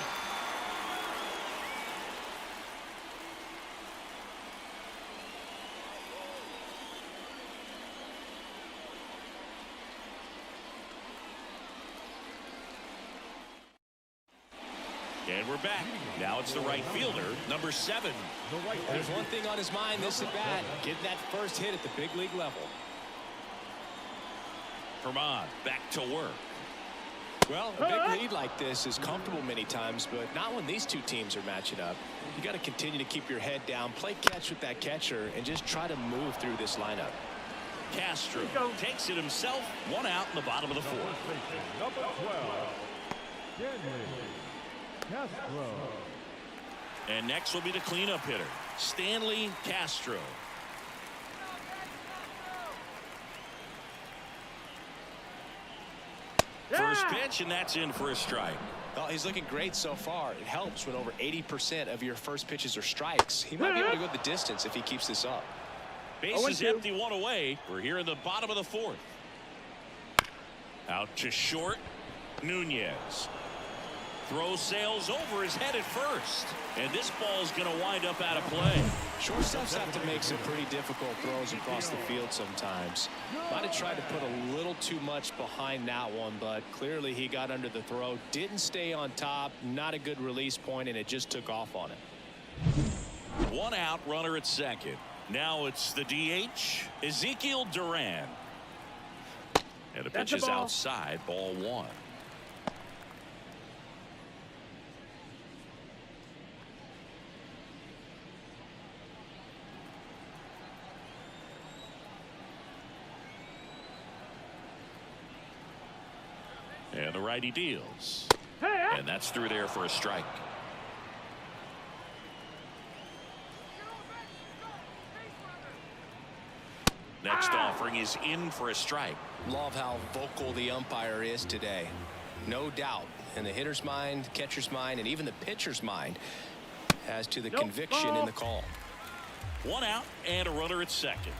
And we're back. Now it's the right fielder, number 7. There's one thing on his mind this at bat. Get that first hit at the big league level. Vermont back to work. Well, a big lead like this is comfortable many times, but not when these two teams are matching up. You got to continue to keep your head down, play catch with that catcher, and just try to move through this lineup. Castro takes it himself. 1 out in the bottom of the 4th. Number 12, Castro. And next will be the cleanup hitter, Stanley Castro. First pitch, and that's in for a strike. Well, he's looking great so far. It helps when over 80% of your first pitches are strikes. He might be able to go the distance if he keeps this up. Base is empty, 1 away. We're here in the bottom of the 4th. Out to short. Nunez. Throw sails over his head at first. And this ball is going to wind up out of play. Shortstops have to make some pretty difficult throws across the field sometimes. Might have tried to put a little too much behind that one, but clearly he got under the throw. Didn't stay on top. Not a good release point, and it just took off on it. 1 out, runner at second. Now it's the DH, Ezekiel Duran. And the pitch That's is a ball. outside, ball one. And the righty deals. And that's through there for a strike. Next offering is in for a strike. Love how vocal the umpire is today. No doubt in the hitter's mind, catcher's mind, and even the pitcher's mind as to the conviction in the call. One out and a runner at second.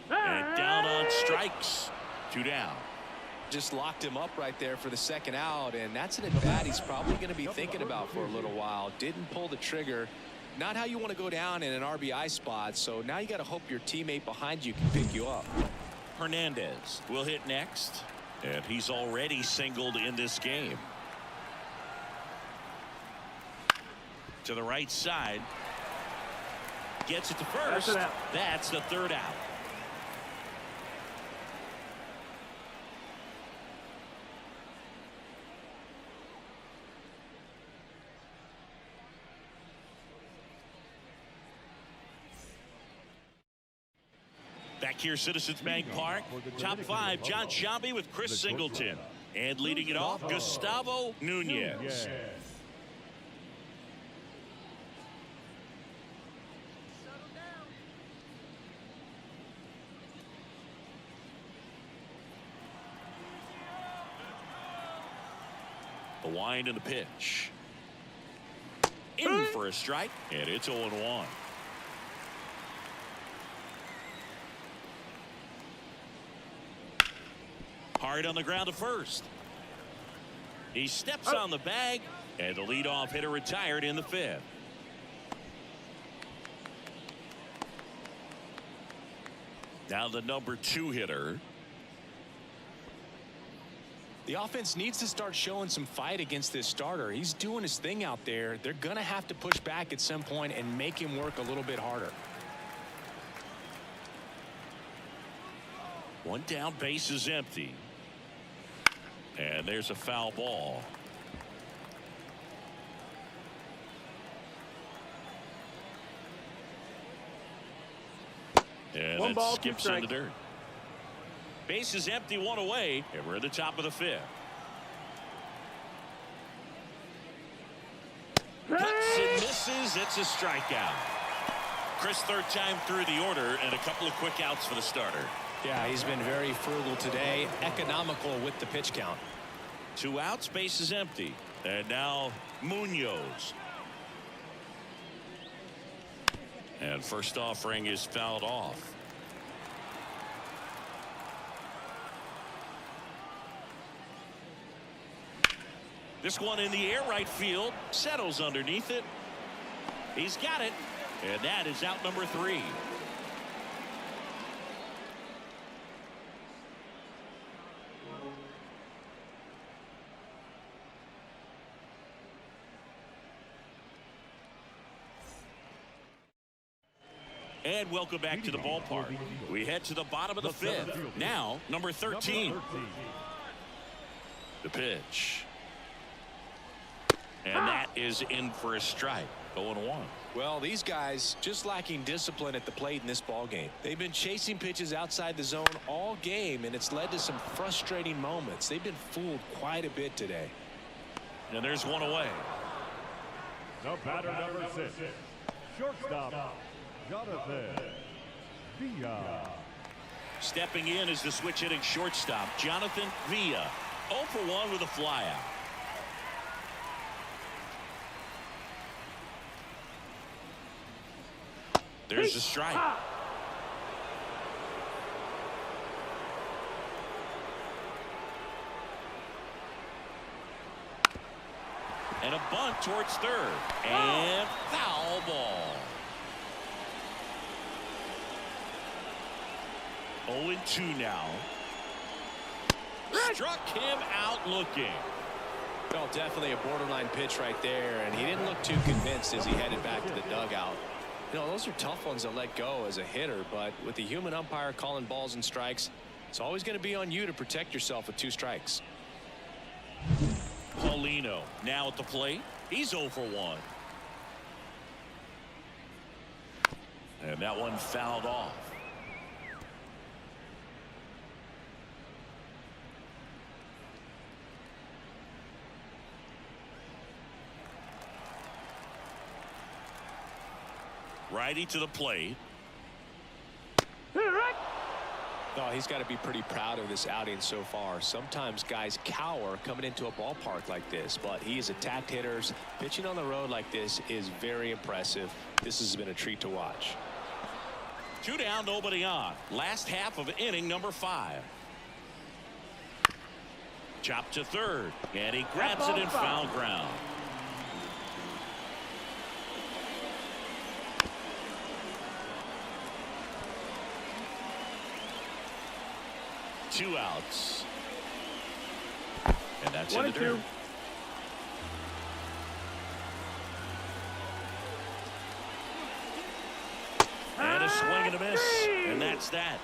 And down on strikes. 2 down. Just locked him up right there for the second out, and that's an at-bat he's probably going to be thinking about for a little while. Didn't pull the trigger. Not how you want to go down in an RBI spot, so now you got to hope your teammate behind you can pick you up. Hernandez will hit next, and he's already singled in this game. To the right side. Gets it to first. That's the 3rd out. Back here, Citizens Bank Park. Top 5, John Shambi with Chris Singleton. And leading it off, Gustavo Nunez. The wind and the pitch. In for a strike, and it's 0-1. Hard on the ground to first. He steps on the bag, and the leadoff hitter retired in the 5th. Now the number 2 hitter. The offense needs to start showing some fight against this starter. He's doing his thing out there. They're going to have to push back at some point and make him work a little bit harder. 1 down, base is empty. And there's a foul ball. And One it ball, skips 2 in the strikes. dirt. Base is empty, 1 away, and we're at the top of the 5th. Cuts and misses. It's a strikeout. Chris, 3rd time through the order, and a couple of quick outs for the starter. Yeah, he's been very frugal today, economical with the pitch count. 2 outs, base is empty. And now Munoz. And first offering is fouled off. This one in the air, right field, settles underneath it. He's got it, and that is out number 3. And welcome back to the ballpark. We head to the bottom of the 5th. Now, number 13. The pitch. And that is in for a strike. 0-1. Well, these guys just lacking discipline at the plate in this ball game. They've been chasing pitches outside the zone all game, and it's led to some frustrating moments. They've been fooled quite a bit today. And there's 1 away. The batter number 6, shortstop, Jonathan Villa. Stepping in is the switch hitting shortstop, Jonathan Villa. 0 for 1 with a flyout. There's a strike. And a bunt towards 3rd. And foul ball. 0-2 now. Struck him out looking. Well, definitely a borderline pitch right there, and he didn't look too convinced as he headed back to the dugout. You know, those are tough ones to let go as a hitter, but with the human umpire calling balls and strikes, it's always going to be on you to protect yourself with 2 strikes. Paulino now at the plate. He's 0 for 1. And that one fouled off. Righty to the plate. Oh, he's got to be pretty proud of this outing so far. Sometimes guys cower coming into a ballpark like this, but he has attacked hitters. Pitching on the road like this is very impressive. This has been a treat to watch. 2 down, nobody on. Last half of inning number 5. Chop to third, and he grabs it in foul ground. Two outs. And that's in the dirt. And a swing and a miss. And that's that.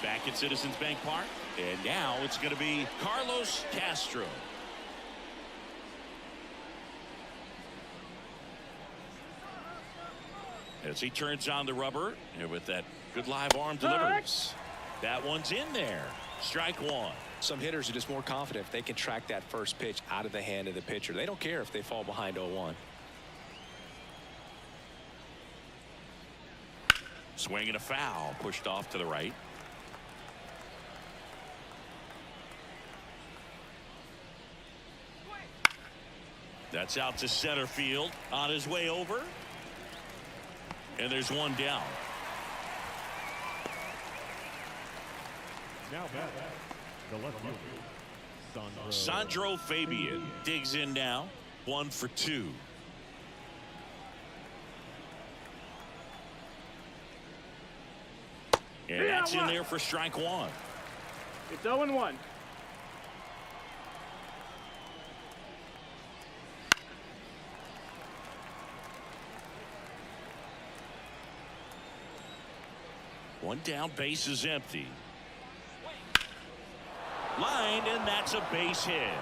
Back at Citizens Bank Park, and now it's going to be Carlos Castro. As he turns on the rubber, and with that good live arm delivers. That one's in there. Strike 1. Some hitters are just more confident if they can track that first pitch out of the hand of the pitcher. They don't care if they fall behind 0-1. Swing and a foul, pushed off to the right. That's out to center field on his way over. And there's one down. Now back, the left fielder, Sandro Fabian digs in now. 1 for 2. And that's in there for strike 1. It's 0-1. One down, base is empty. Line, and that's a base hit.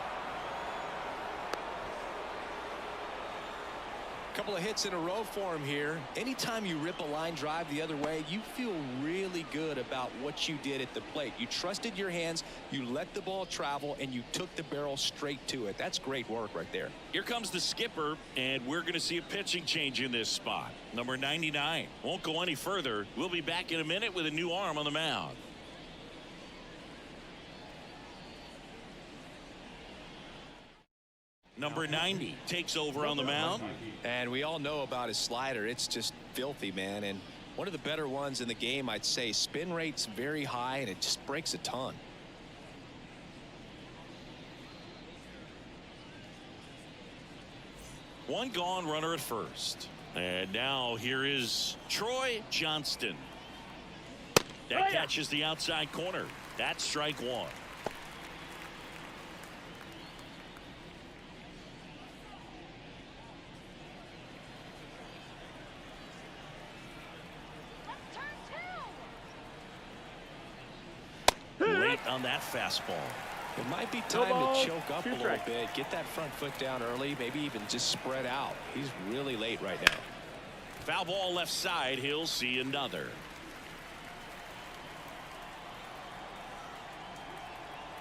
Couple of hits in a row for him here. Anytime you rip a line drive the other way, you feel really good about what you did at the plate. You trusted your hands, you let the ball travel, and you took the barrel straight to it. That's great work right there. Here comes the skipper, and we're going to see a pitching change in this spot. Number 99 won't go any further. We'll be back in a minute with a new arm on the mound. Number 90 takes over on the mound. And we all know about his slider. It's just filthy, man. And one of the better ones in the game, I'd say. Spin rate's very high, and it just breaks a ton. One gone, runner at first. And now here is Troy Johnston. That catches the outside corner. That's strike 1. Late on that fastball. It might be time to choke up a little bit, get that front foot down early, maybe even just spread out. He's really late right now. Foul ball left side. He'll see another.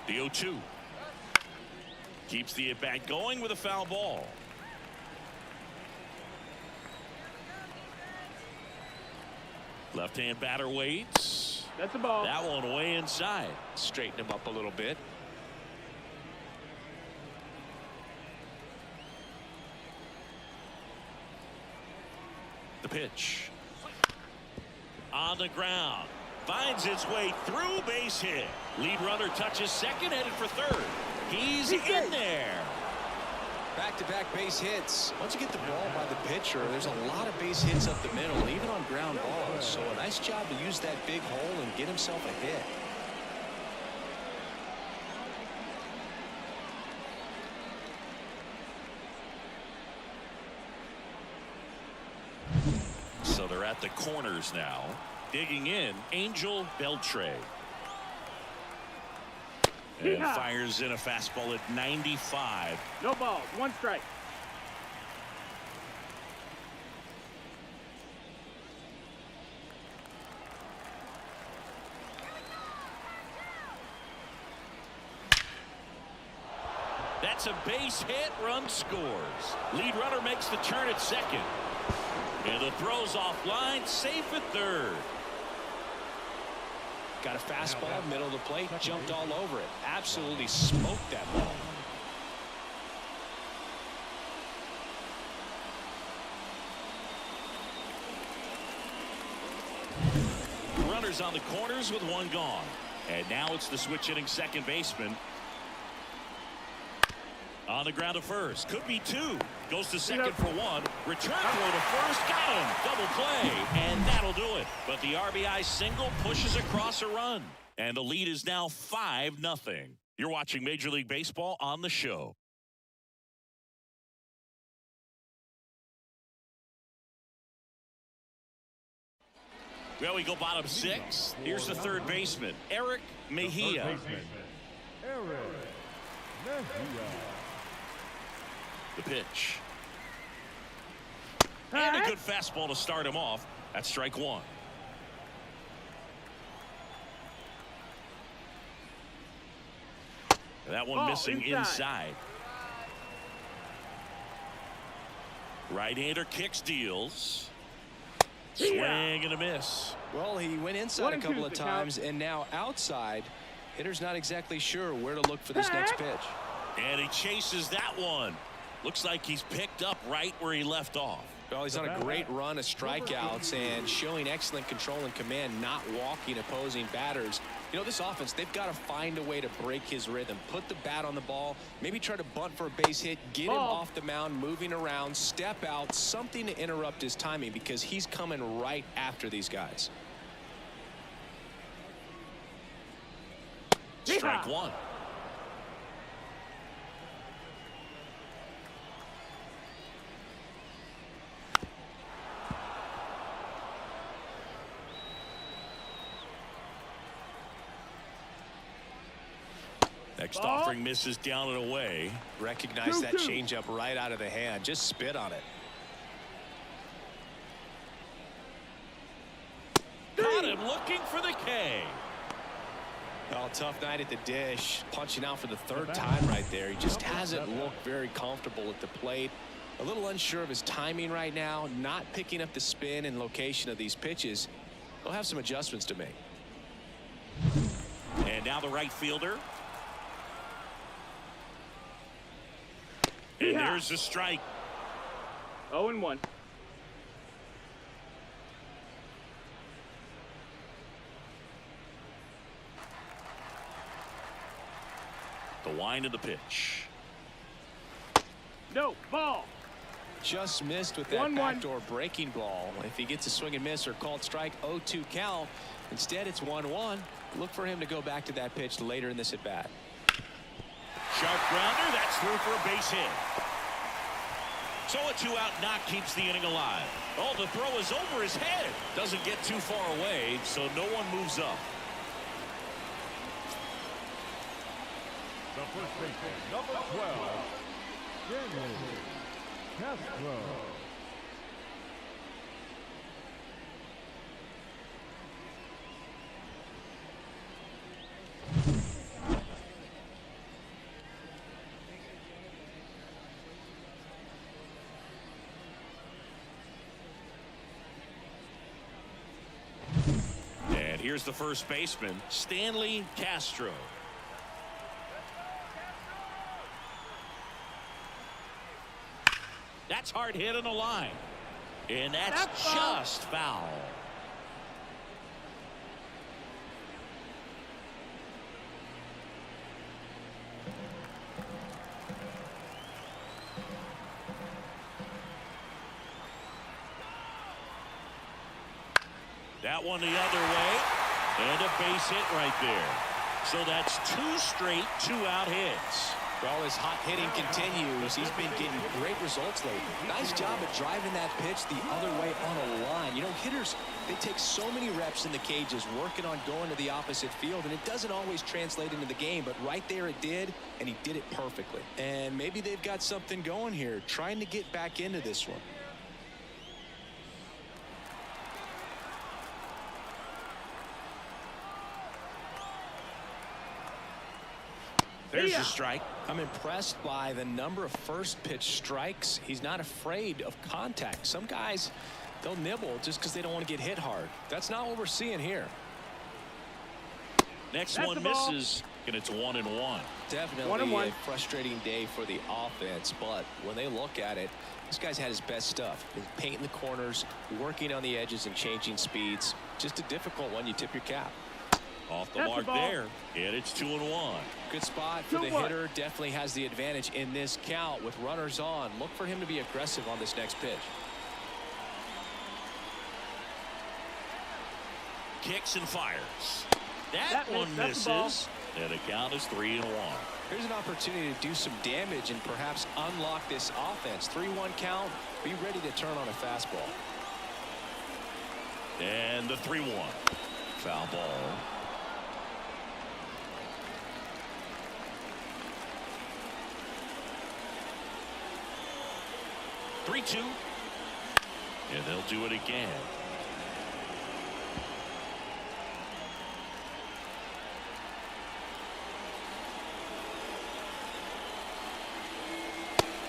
The 0-2 keeps the at bat going with a foul ball. Left hand batter waits. That's a ball. That one way inside. Straighten him up a little bit. The pitch on the ground. Finds its way through, base hit. Lead runner touches second, headed for third. He's in there. Back-to-back base hits. Once you get the ball by the pitcher, there's a lot of base hits up the middle, even on ground balls. So a nice job to use that big hole and get himself a hit. So they're at the corners now. Digging in, Angel Beltre. And fires in a fastball at 95. No balls, 1 strike. That's a base hit, run scores. Lead runner makes the turn at second. And the throw's offline, safe at third. Got a fastball, middle of the plate, jumped all over it. Absolutely smoked that ball. Runners on the corners with 1 gone. And now it's the switch hitting second baseman. On the ground to first. Could be 2. Goes to second for 1. Return throw to first. Got him. Double play. And that'll do it. But the RBI single pushes across a run. And the lead is now 5-0. You're watching Major League Baseball on the show. Well, we go bottom 6. Here's the third baseman, Eric Mejia. Eric Mejia. The pitch. And a good fastball to start him off. That's strike 1. That one missing inside. Right-hander kicks, deals. Swing and a miss. Well, he went inside a couple of times, and now outside. Hitter's not exactly sure where to look for this next pitch. And he chases that one. Looks like he's picked up right where he left off. Well, he's on a great run of strikeouts and showing excellent control and command, not walking opposing batters. You know, this offense, they've got to find a way to break his rhythm, put the bat on the ball, maybe try to bunt for a base hit, get him off the mound, moving around, step out, something to interrupt his timing, because he's coming right after these guys. Strike 1. Next offering misses down and away. Recognize that changeup right out of the hand. Just spit on it. Got him looking for the K. Oh, tough night at the dish. Punching out for the 3rd time right there. He just hasn't looked very comfortable at the plate. A little unsure of his timing right now. Not picking up the spin and location of these pitches. He'll have some adjustments to make. And now the right fielder. And there's the strike. 0-1. The wind of the pitch. No, ball. Just missed with that backdoor breaking ball. If he gets a swing and miss or called strike, 0-2 count. Instead, it's 1-1. Look for him to go back to that pitch later in this at bat. Sharp grounder, that's through for a base hit. So a 2-out knock keeps the inning alive. Oh, the throw is over his head. Doesn't get too far away, so no one moves up. The first baseman, number 12, Daniel Castro. And here's the first baseman, Stanley Castro. That's hard hit on the line. And that's just foul. That one the other way. And a base hit right there. So that's 2 straight 2-out hits. Well, his hot hitting continues. He's been getting great results lately. Nice job at driving that pitch the other way on a line. You know, hitters, they take so many reps in the cages working on going to the opposite field, and it doesn't always translate into the game, but right there it did, and he did it perfectly. And maybe they've got something going here, trying to get back into this one. There's a strike. I'm impressed by the number of first pitch strikes. He's not afraid of contact. Some guys, they'll nibble just because they don't want to get hit hard. That's not what we're seeing here. Next one misses, and it's 1-1. Definitely a frustrating day for the offense, but when they look at it, this guy's had his best stuff. He's painting the corners, working on the edges, and changing speeds. Just a difficult one. You tip your cap. Off the mark there, and it's 2-1. Good spot for the hitter. Definitely has the advantage in this count with runners on. Look for him to be aggressive on this next pitch. Kicks and fires. That one misses, and the count is 3-1. Here's an opportunity to do some damage and perhaps unlock this offense. 3-1 count. Be ready to turn on a fastball. And the 3-1. Foul ball. (3-2), and they'll do it again.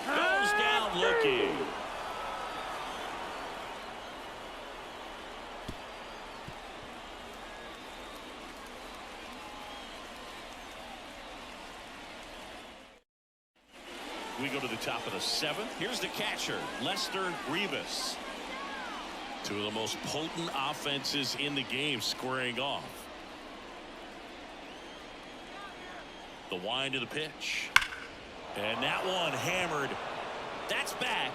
Goes down looking. We go to the top of the 7th. Here's the catcher, Lester Rivas. 2 of the most potent offenses in the game squaring off. The wind of the pitch. And that one hammered. That's back.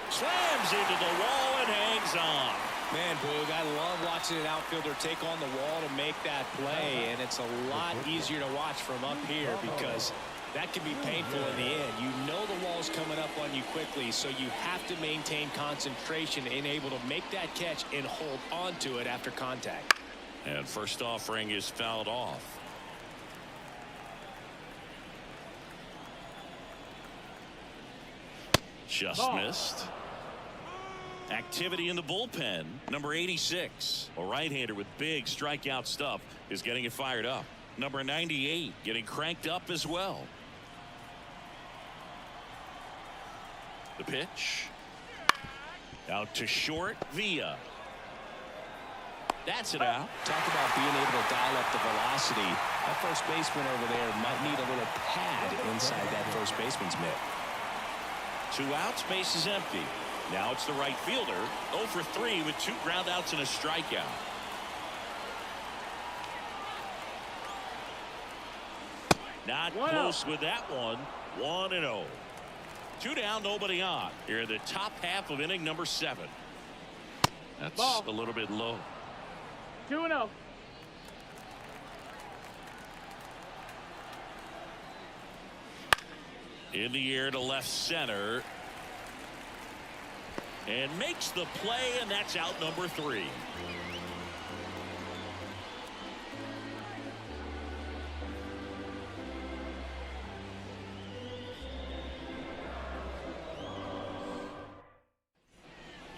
Slams into the wall and hangs on. Man, Boog, I love watching an outfielder take on the wall to make that play, and it's a lot easier to watch from up here because that can be painful in the end. You know the wall's coming up on you quickly, so you have to maintain concentration and able to make that catch and hold on to it after contact. And first offering is fouled off. Just missed. Activity in the bullpen. Number 86, a right-hander with big strikeout stuff, is getting it fired up. Number 98 getting cranked up as well. The pitch. Out to short, Villa. That's it out. Talk about being able to dial up the velocity. That first baseman over there might need a little pad inside that first baseman's mitt. 2 outs, base is empty. Now it's the right fielder, 0 for 3 with 2 ground outs and a strikeout. Not close with that one. 1-0. 2 down, nobody on. Here in the top half of inning number 7. That's a little bit low. 2-0. In the air to left center. And makes the play, and that's out number 3.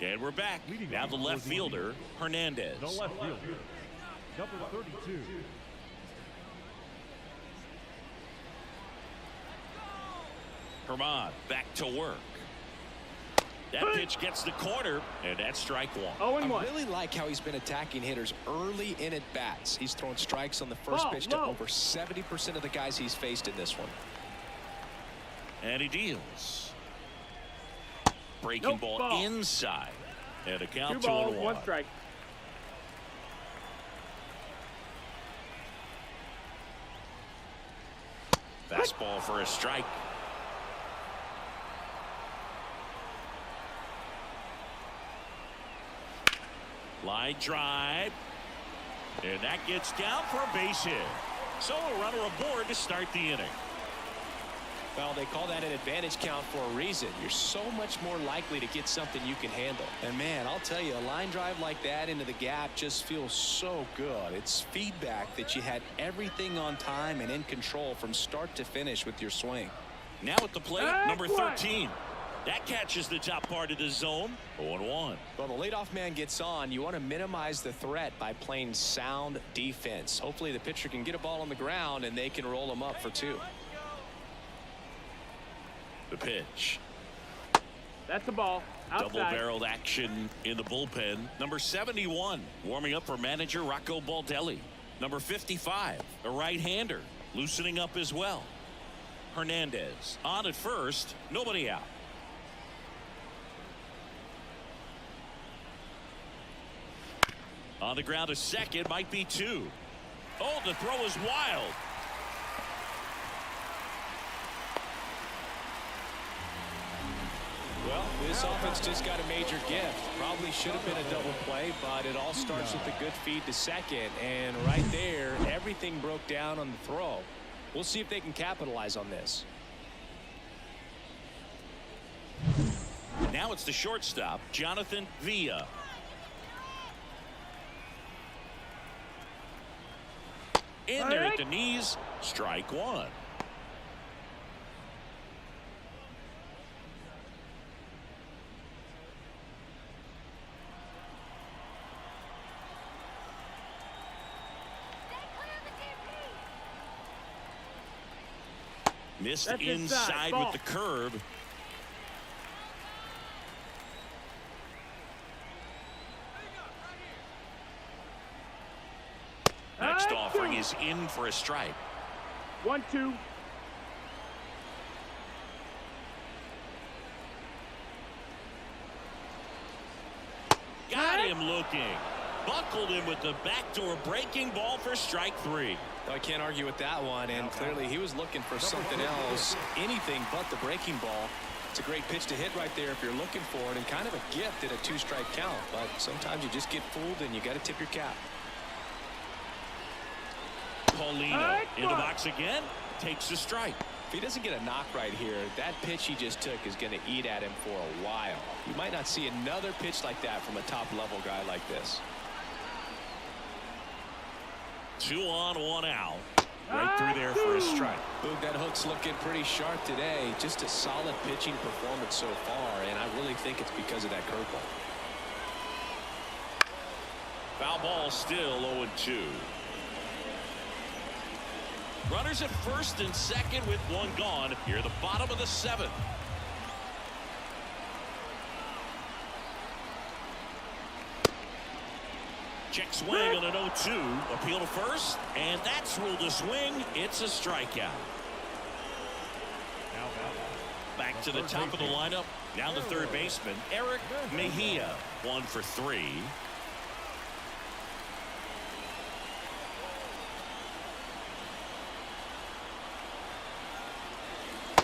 And we're back. Now the left fielder, Hernandez. The left fielder, number 32. Herman back to work. That pitch gets the corner, and that's strike 1. 0-1. I really like how he's been attacking hitters early in at bats. He's thrown strikes on the first pitch to over 70% of the guys he's faced in this one. And he deals. Breaking ball inside. And a count 2-1. 1 strike. Fastball for a strike. Line drive. And that gets down for a base hit. So a runner aboard to start the inning. Well, they call that an advantage count for a reason. You're so much more likely to get something you can handle. And man, I'll tell you, a line drive like that into the gap just feels so good. It's feedback that you had everything on time and in control from start to finish with your swing. Now at the plate, number 13. That catches the top part of the zone. 0-1. Well, the leadoff man gets on. You want to minimize the threat by playing sound defense. Hopefully the pitcher can get a ball on the ground and they can roll him up for 2. The pitch. That's the ball. Outside. Double-barreled action in the bullpen. Number 71, warming up for manager Rocco Baldelli. Number 55, a right-hander, loosening up as well. Hernandez on at first, nobody out. On the ground to second, might be 2. Oh, the throw is wild. Well, this offense just got a major gift. Probably should have been a double play, but it all starts with a good feed to second. And right there, everything broke down on the throw. We'll see if they can capitalize on this. Now it's the shortstop, Jonathan Villa. In there at the knees, strike 1. Missed That's inside with the curve. Next offering is in for a strike. 1-2. Got him looking. Buckled him with the backdoor breaking ball for strike 3. I can't argue with that one, and clearly he was looking for something else, anything but the breaking ball. It's a great pitch to hit right there if you're looking for it, and kind of a gift at a 2-strike count, but sometimes you just get fooled and you got to tip your cap. Paulino in the box again, takes a strike. If he doesn't get a knock right here, that pitch he just took is going to eat at him for a while. You might not see another pitch like that from a top-level guy like this. 2 on, 1 out. Right through there for a strike. Boog, that hook's looking pretty sharp today. Just a solid pitching performance so far, and I really think it's because of that curveball. Foul ball still 0-2. Runners at first and second with 1 gone. Here at the bottom of the 7th. Check swing on an 0-2. Appeal to first, and that's ruled a swing. It's a strikeout. Back to the top of the lineup. Now the third baseman, Eric Mejia. 1 for 3.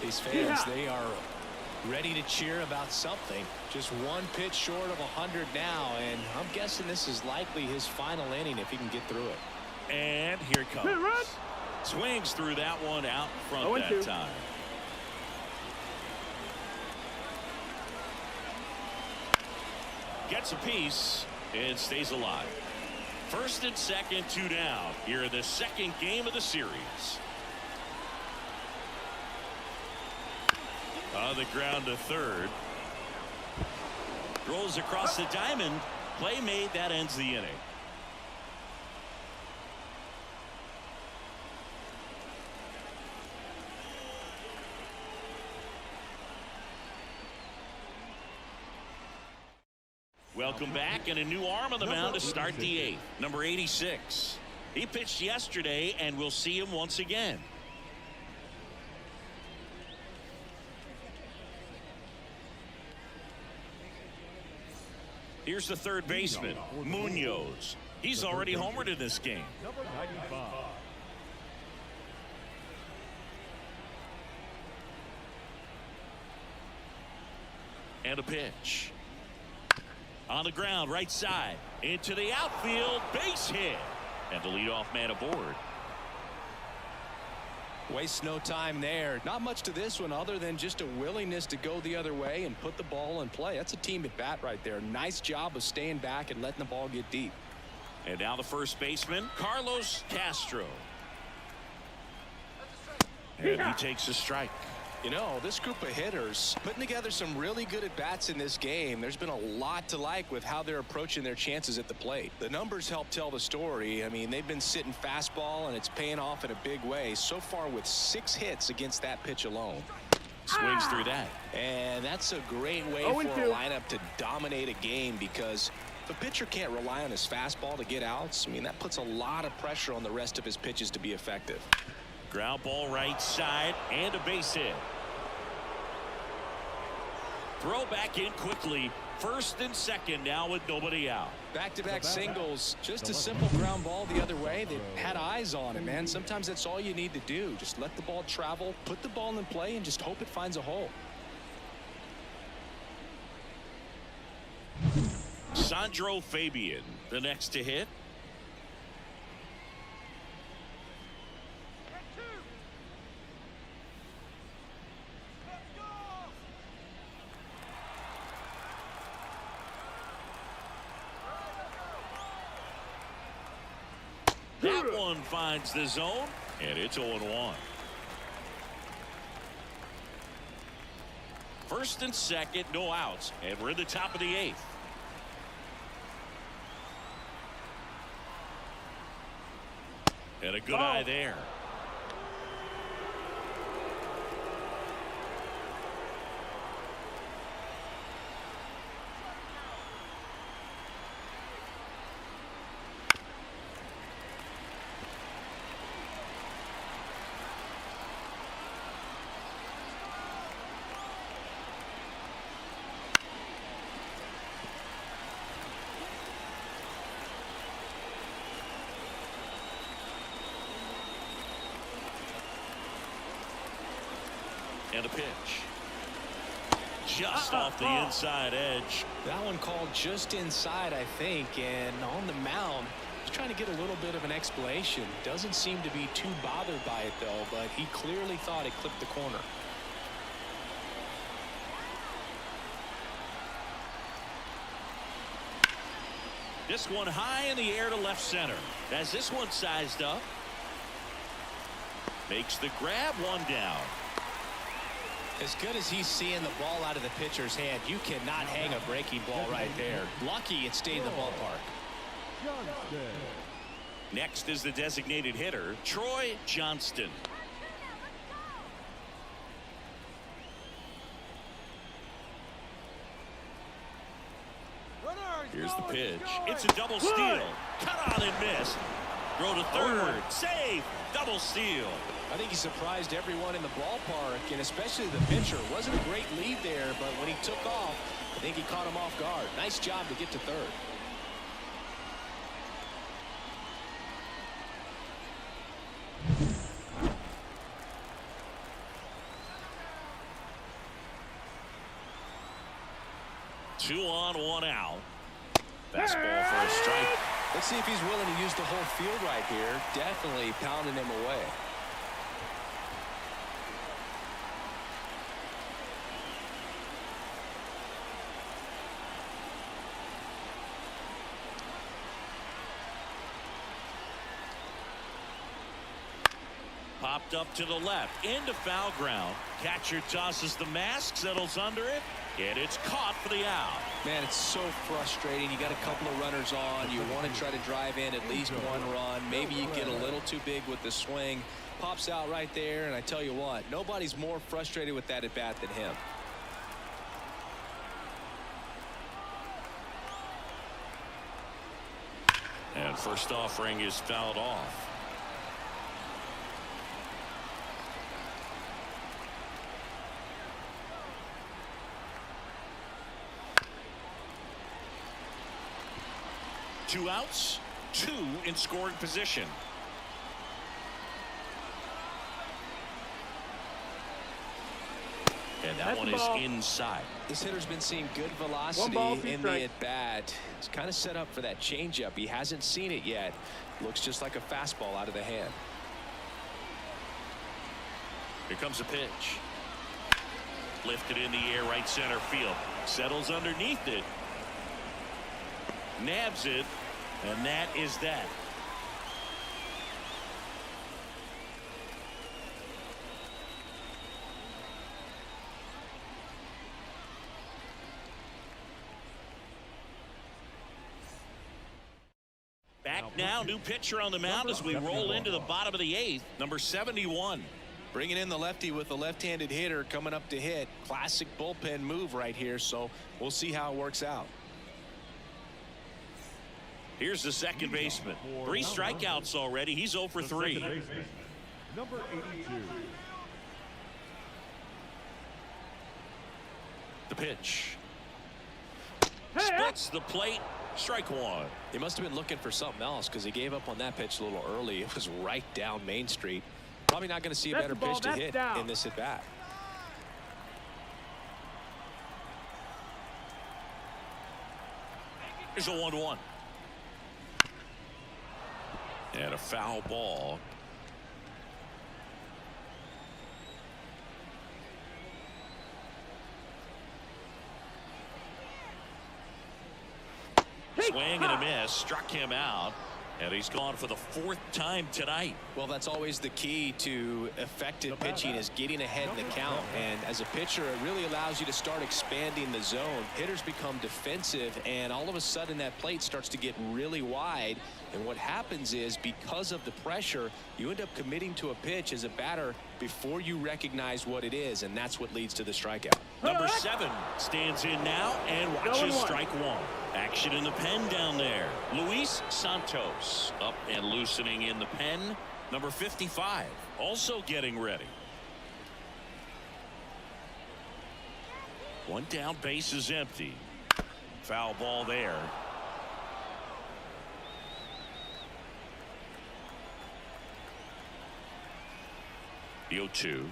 These fans, they are ready to cheer about something. Just 1 pitch short of 100 now, and I'm guessing this is likely his final inning if he can get through it. And here it comes. Swings through that one out front that time. Gets a piece and stays alive. First and second, 2 down. Here in the second game of the series. On the ground to third. Rolls across the diamond. Play made. That ends the inning. Welcome back, and a new arm on the mound to start the 8th. Number 86. He pitched yesterday, and we'll see him once again. Here's the third baseman, Munoz. He's already homered in this game. Number 95. And a pitch. On the ground, right side. Into the outfield, base hit. And the leadoff man aboard. Waste no time there. Not much to this one other than just a willingness to go the other way and put the ball in play. That's a team at bat right there. Nice job of staying back and letting the ball get deep. And now the first baseman, Carlos Castro. And he takes a strike. You know, this group of hitters putting together some really good at-bats in this game. There's been a lot to like with how they're approaching their chances at the plate. The numbers help tell the story. I mean, they've been sitting fastball, and it's paying off in a big way. So far with 6 hits against that pitch alone. Swings through that. And that's a great way for a lineup to dominate a game because the pitcher can't rely on his fastball to get outs. I mean, that puts a lot of pressure on the rest of his pitches to be effective. Ground ball right side and a base hit. Throw back in quickly. First and second now with nobody out. Back-to-back singles. Just a simple ground ball the other way. They had eyes on it, man. Sometimes that's all you need to do. Just let the ball travel, put the ball in play, and just hope it finds a hole. Sandro Fabian, the next to hit. That one finds the zone, and it's 0-1. First and second, no outs, and we're in the top of the 8th. And a good eye there. And a pitch. Just off the inside edge. That one called just inside, I think, and on the mound, he's trying to get a little bit of an explanation. Doesn't seem to be too bothered by it, though, but he clearly thought it clipped the corner. This one high in the air to left center. As this one sized up. Makes the grab, one down. As good as he's seeing the ball out of the pitcher's hand, you cannot hang a breaking ball right there. Lucky it stayed in the ballpark. Next is the designated hitter, Troy Johnston. Here's the pitch. It's a double steal. Cut on and miss. Throw to third. Save. Double steal. I think he surprised everyone in the ballpark, and especially the pitcher. Wasn't a great lead there, but when he took off, I think he caught him off guard. Nice job to get to third. Two on, one out. Fastball for a strike. Let's see if he's willing to use the whole field right here. Definitely pounding him away. Popped up to the left into foul ground. Catcher tosses the mask, settles under it, and it's caught for the out. Man, it's so frustrating. You got a couple of runners on. You want to try to drive in at least one run. Maybe you get a little too big with the swing. Pops out right there, and I tell you what, nobody's more frustrated with that at bat than him. And first offering is fouled off. Two outs, two in scoring position. And now That one is inside. This hitter's been seeing good velocity in the at-bat. He's kind of set up for that changeup. He hasn't seen it yet. Looks just like a fastball out of the hand. Here comes a pitch. Lifted in the air, right center field. Settles underneath it. Nabs it. And that is that. Back now, new pitcher on the mound as we roll into the bottom of the 8th, number 71. Bringing in the lefty with a left-handed hitter coming up to hit. Classic bullpen move right here, so we'll see how it works out. Here's the second baseman. 3 strikeouts already. He's 0 for 3. Number 82. The pitch. Splits the plate. Strike 1. He must have been looking for something else because he gave up on that pitch a little early. It was right down Main Street. Probably not going to see a better pitch to hit in this at bat. Here's a 1-1. And a foul ball. Swing and a miss, struck him out, and he's gone for the 4th time tonight. Well, that's always the key to effective pitching, is getting ahead in the count. And as a pitcher, it really allows you to start expanding the zone. Hitters become defensive, and all of a sudden that plate starts to get really wide. And what happens is, because of the pressure, you end up committing to a pitch as a batter before you recognize what it is, and that's what leads to the strikeout. Number 7 stands in now and watches strike 1. Action in the pen down there. Luis Santos up and loosening in the pen. Number 55 also getting ready. 1 down, base is empty. Foul ball there. The 0-2.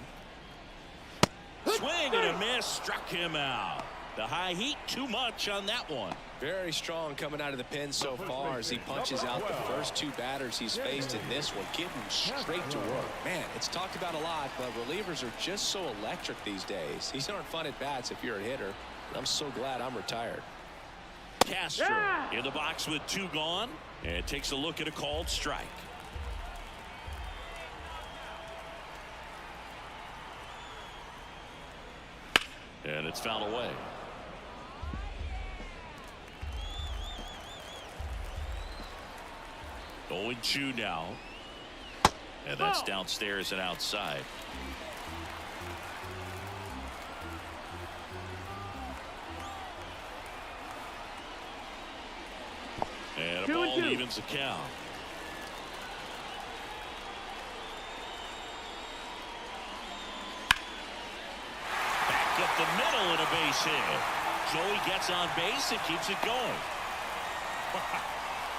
Swing and a miss, struck him out. The high heat, too much on that one. Very strong coming out of the pen so far as he punches out the first 2 batters he's faced in this one, getting straight to work. Man, it's talked about a lot, but relievers are just so electric these days. These aren't fun at bats if you're a hitter. I'm so glad I'm retired. Castro in the box with 2 gone, and takes a look at a called strike. And it's fouled away. Going 2 now. And that's downstairs and outside. And a ball evens the count. Back up the middle and a base hit. Joey gets on base and keeps it going.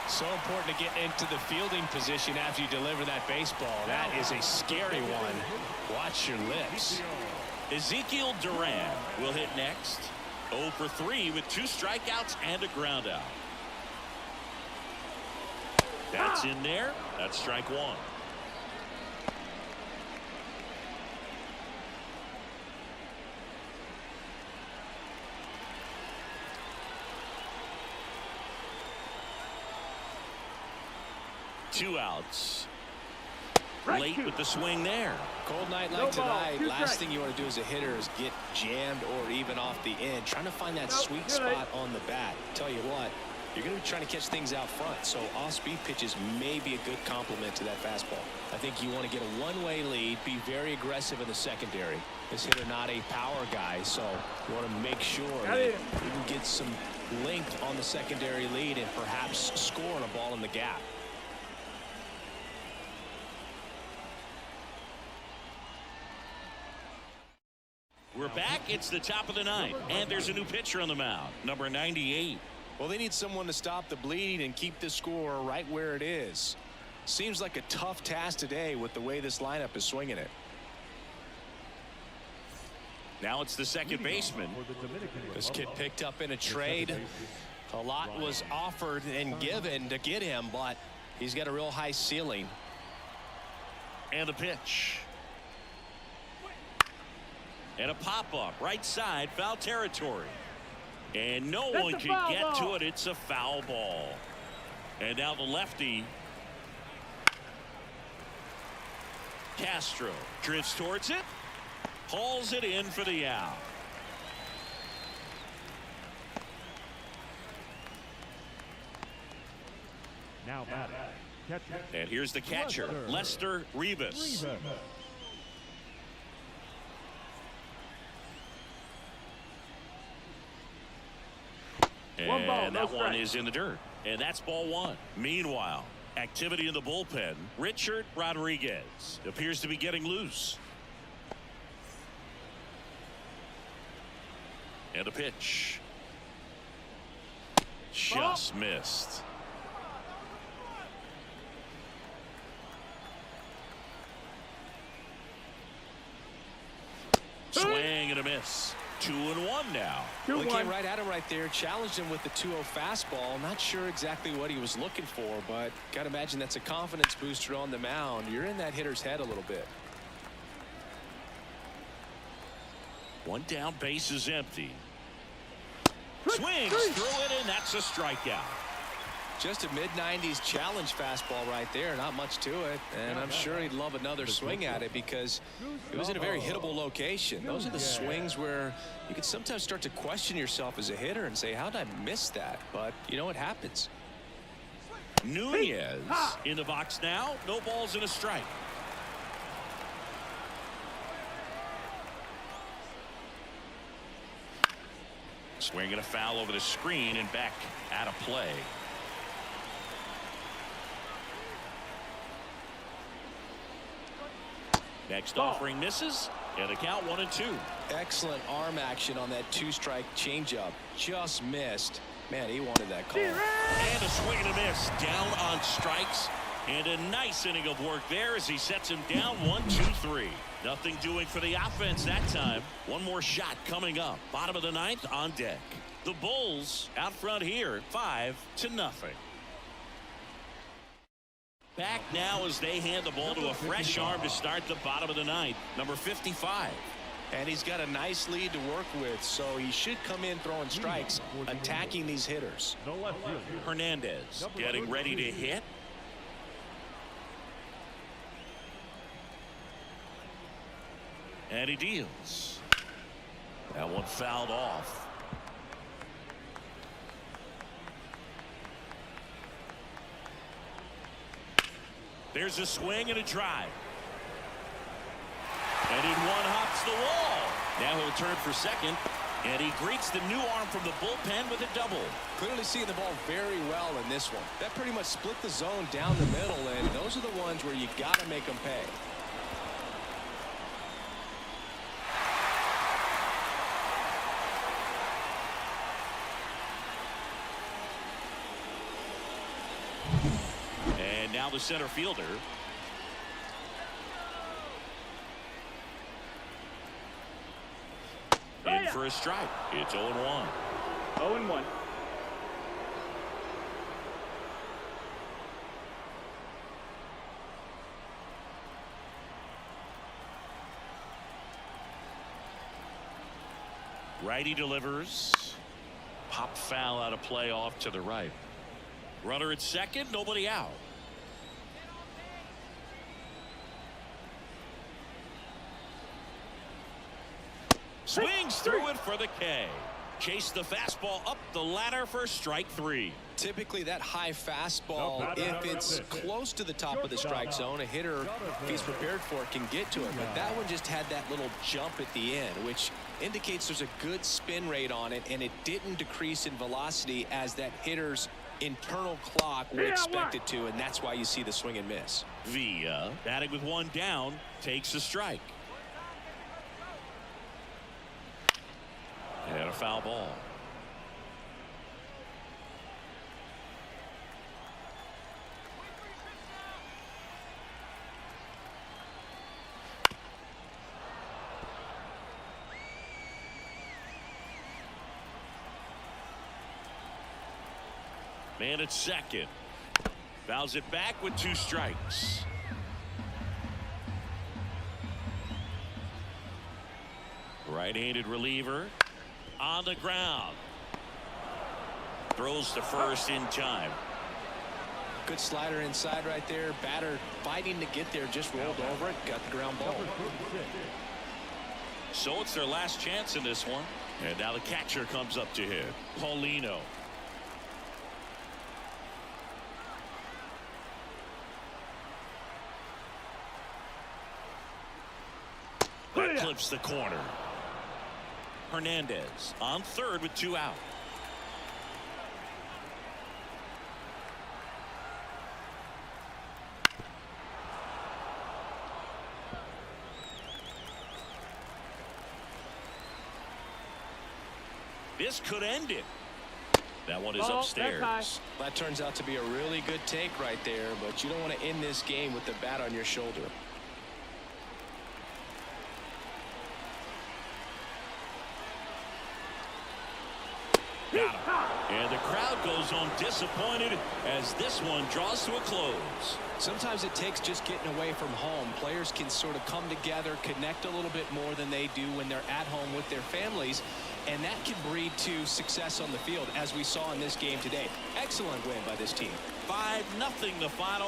So important to get into the fielding position after you deliver that baseball. That is a scary one. Watch your lips. Ezekiel Duran will hit next. 0 for 3 with 2 strikeouts and a ground out. That's in there. That's strike 1. Two outs. Late with the swing there. Cold night like tonight, last thing you want to do as a hitter is get jammed or even off the end. Trying to find that sweet spot on the bat. Tell you what, you're going to be trying to catch things out front, so off-speed pitches may be a good complement to that fastball. I think you want to get a one-way lead, be very aggressive in the secondary. This hitter not a power guy, so you want to make sure that you can get some length on the secondary lead and perhaps score on a ball in the gap. We're back. It's the top of the 9th, and there's a new pitcher on the mound, number 98. Well, they need someone to stop the bleeding and keep the score right where it is. Seems like a tough task today with the way this lineup is swinging it. Now it's the second baseman. This kid picked up in a trade. A lot was offered and given to get him, but he's got a real high ceiling. And a pitch. And a pop-up, right side, foul territory. And no one can get to it. It's a foul ball. And now the lefty, Castro, drifts towards it, hauls it in for the out. Now batting. Catcher. And here's the catcher, Lester Rivas. And that one is in the dirt. And that's ball one. Meanwhile, activity in the bullpen. Richard Rodriguez appears to be getting loose. And a pitch. Just missed. Swing and a miss. 2-1 now. Well, he came right at him right there, challenged him with the 2-0 fastball. Not sure exactly what he was looking for, but got to imagine that's a confidence booster on the mound. You're in that hitter's head a little bit. One down, base is empty. Swings through it, and that's a strikeout. Just a mid-90s challenge fastball right there. Not much to it. And I'm sure he'd love another swing at it because it was in a very hittable location. Those are the swings where you can sometimes start to question yourself as a hitter and say, how did I miss that? But, you know, it happens. Nunez in the box now. No balls and a strike. Swinging a foul over the screen and back out of play. Next offering misses, and the count 1-2. Excellent arm action on that 2-strike changeup. Just missed. Man, he wanted that call. And a swing and a miss. Down on strikes. And a nice inning of work there as he sets him down 1-2-3. Nothing doing for the offense that time. One more shot coming up. Bottom of the ninth on deck. The Bulls out front here, 5-0. Back now as they hand the ball to a fresh arm to start the bottom of the ninth, number 55. And he's got a nice lead to work with, so he should come in throwing strikes, attacking these hitters. Hernandez getting ready to hit. And he deals. That one fouled off. There's a swing and a drive. And in one hops the wall. Now he'll turn for second. And he greets the new arm from the bullpen with a double. Clearly seeing the ball very well in this one. That pretty much split the zone down the middle, and those are the ones where you got to make them pay. And now the center fielder. In for a strike. It's 0-1. 0-1. Righty delivers. Pop foul out of play off to the right. Runner at second, nobody out. Swings through it for the K. Chase the fastball up the ladder for strike 3. Typically that high fastball, if it's close to the top of the strike zone, a hitter, if he's prepared for it, can get to it. But that one just had that little jump at the end, which indicates there's a good spin rate on it, and it didn't decrease in velocity as that hitter's internal clock would expect it to, and that's why you see the swing and miss. Villa, batting with one down, takes a strike. And a foul ball. Man at second. Fouls it back with 2 strikes. Right-handed reliever on the ground. Throws to first in time. Good slider inside right there. Batter fighting to get there, just rolled over it, got the ground ball. So it's their last chance in this one. And now the catcher comes up to hit. Paulino. That clips the corner. Hernandez on third with 2 out. This could end it. That one is upstairs. That turns out to be a really good take right there, but you don't want to end this game with the bat on your shoulder. Got him. And the crowd goes home disappointed as this one draws to a close. Sometimes it takes just getting away from home. Players can sort of come together, connect a little bit more than they do when they're at home with their families, and that can breed to success on the field, as we saw in this game today. Excellent win by this team. 5-0 the final.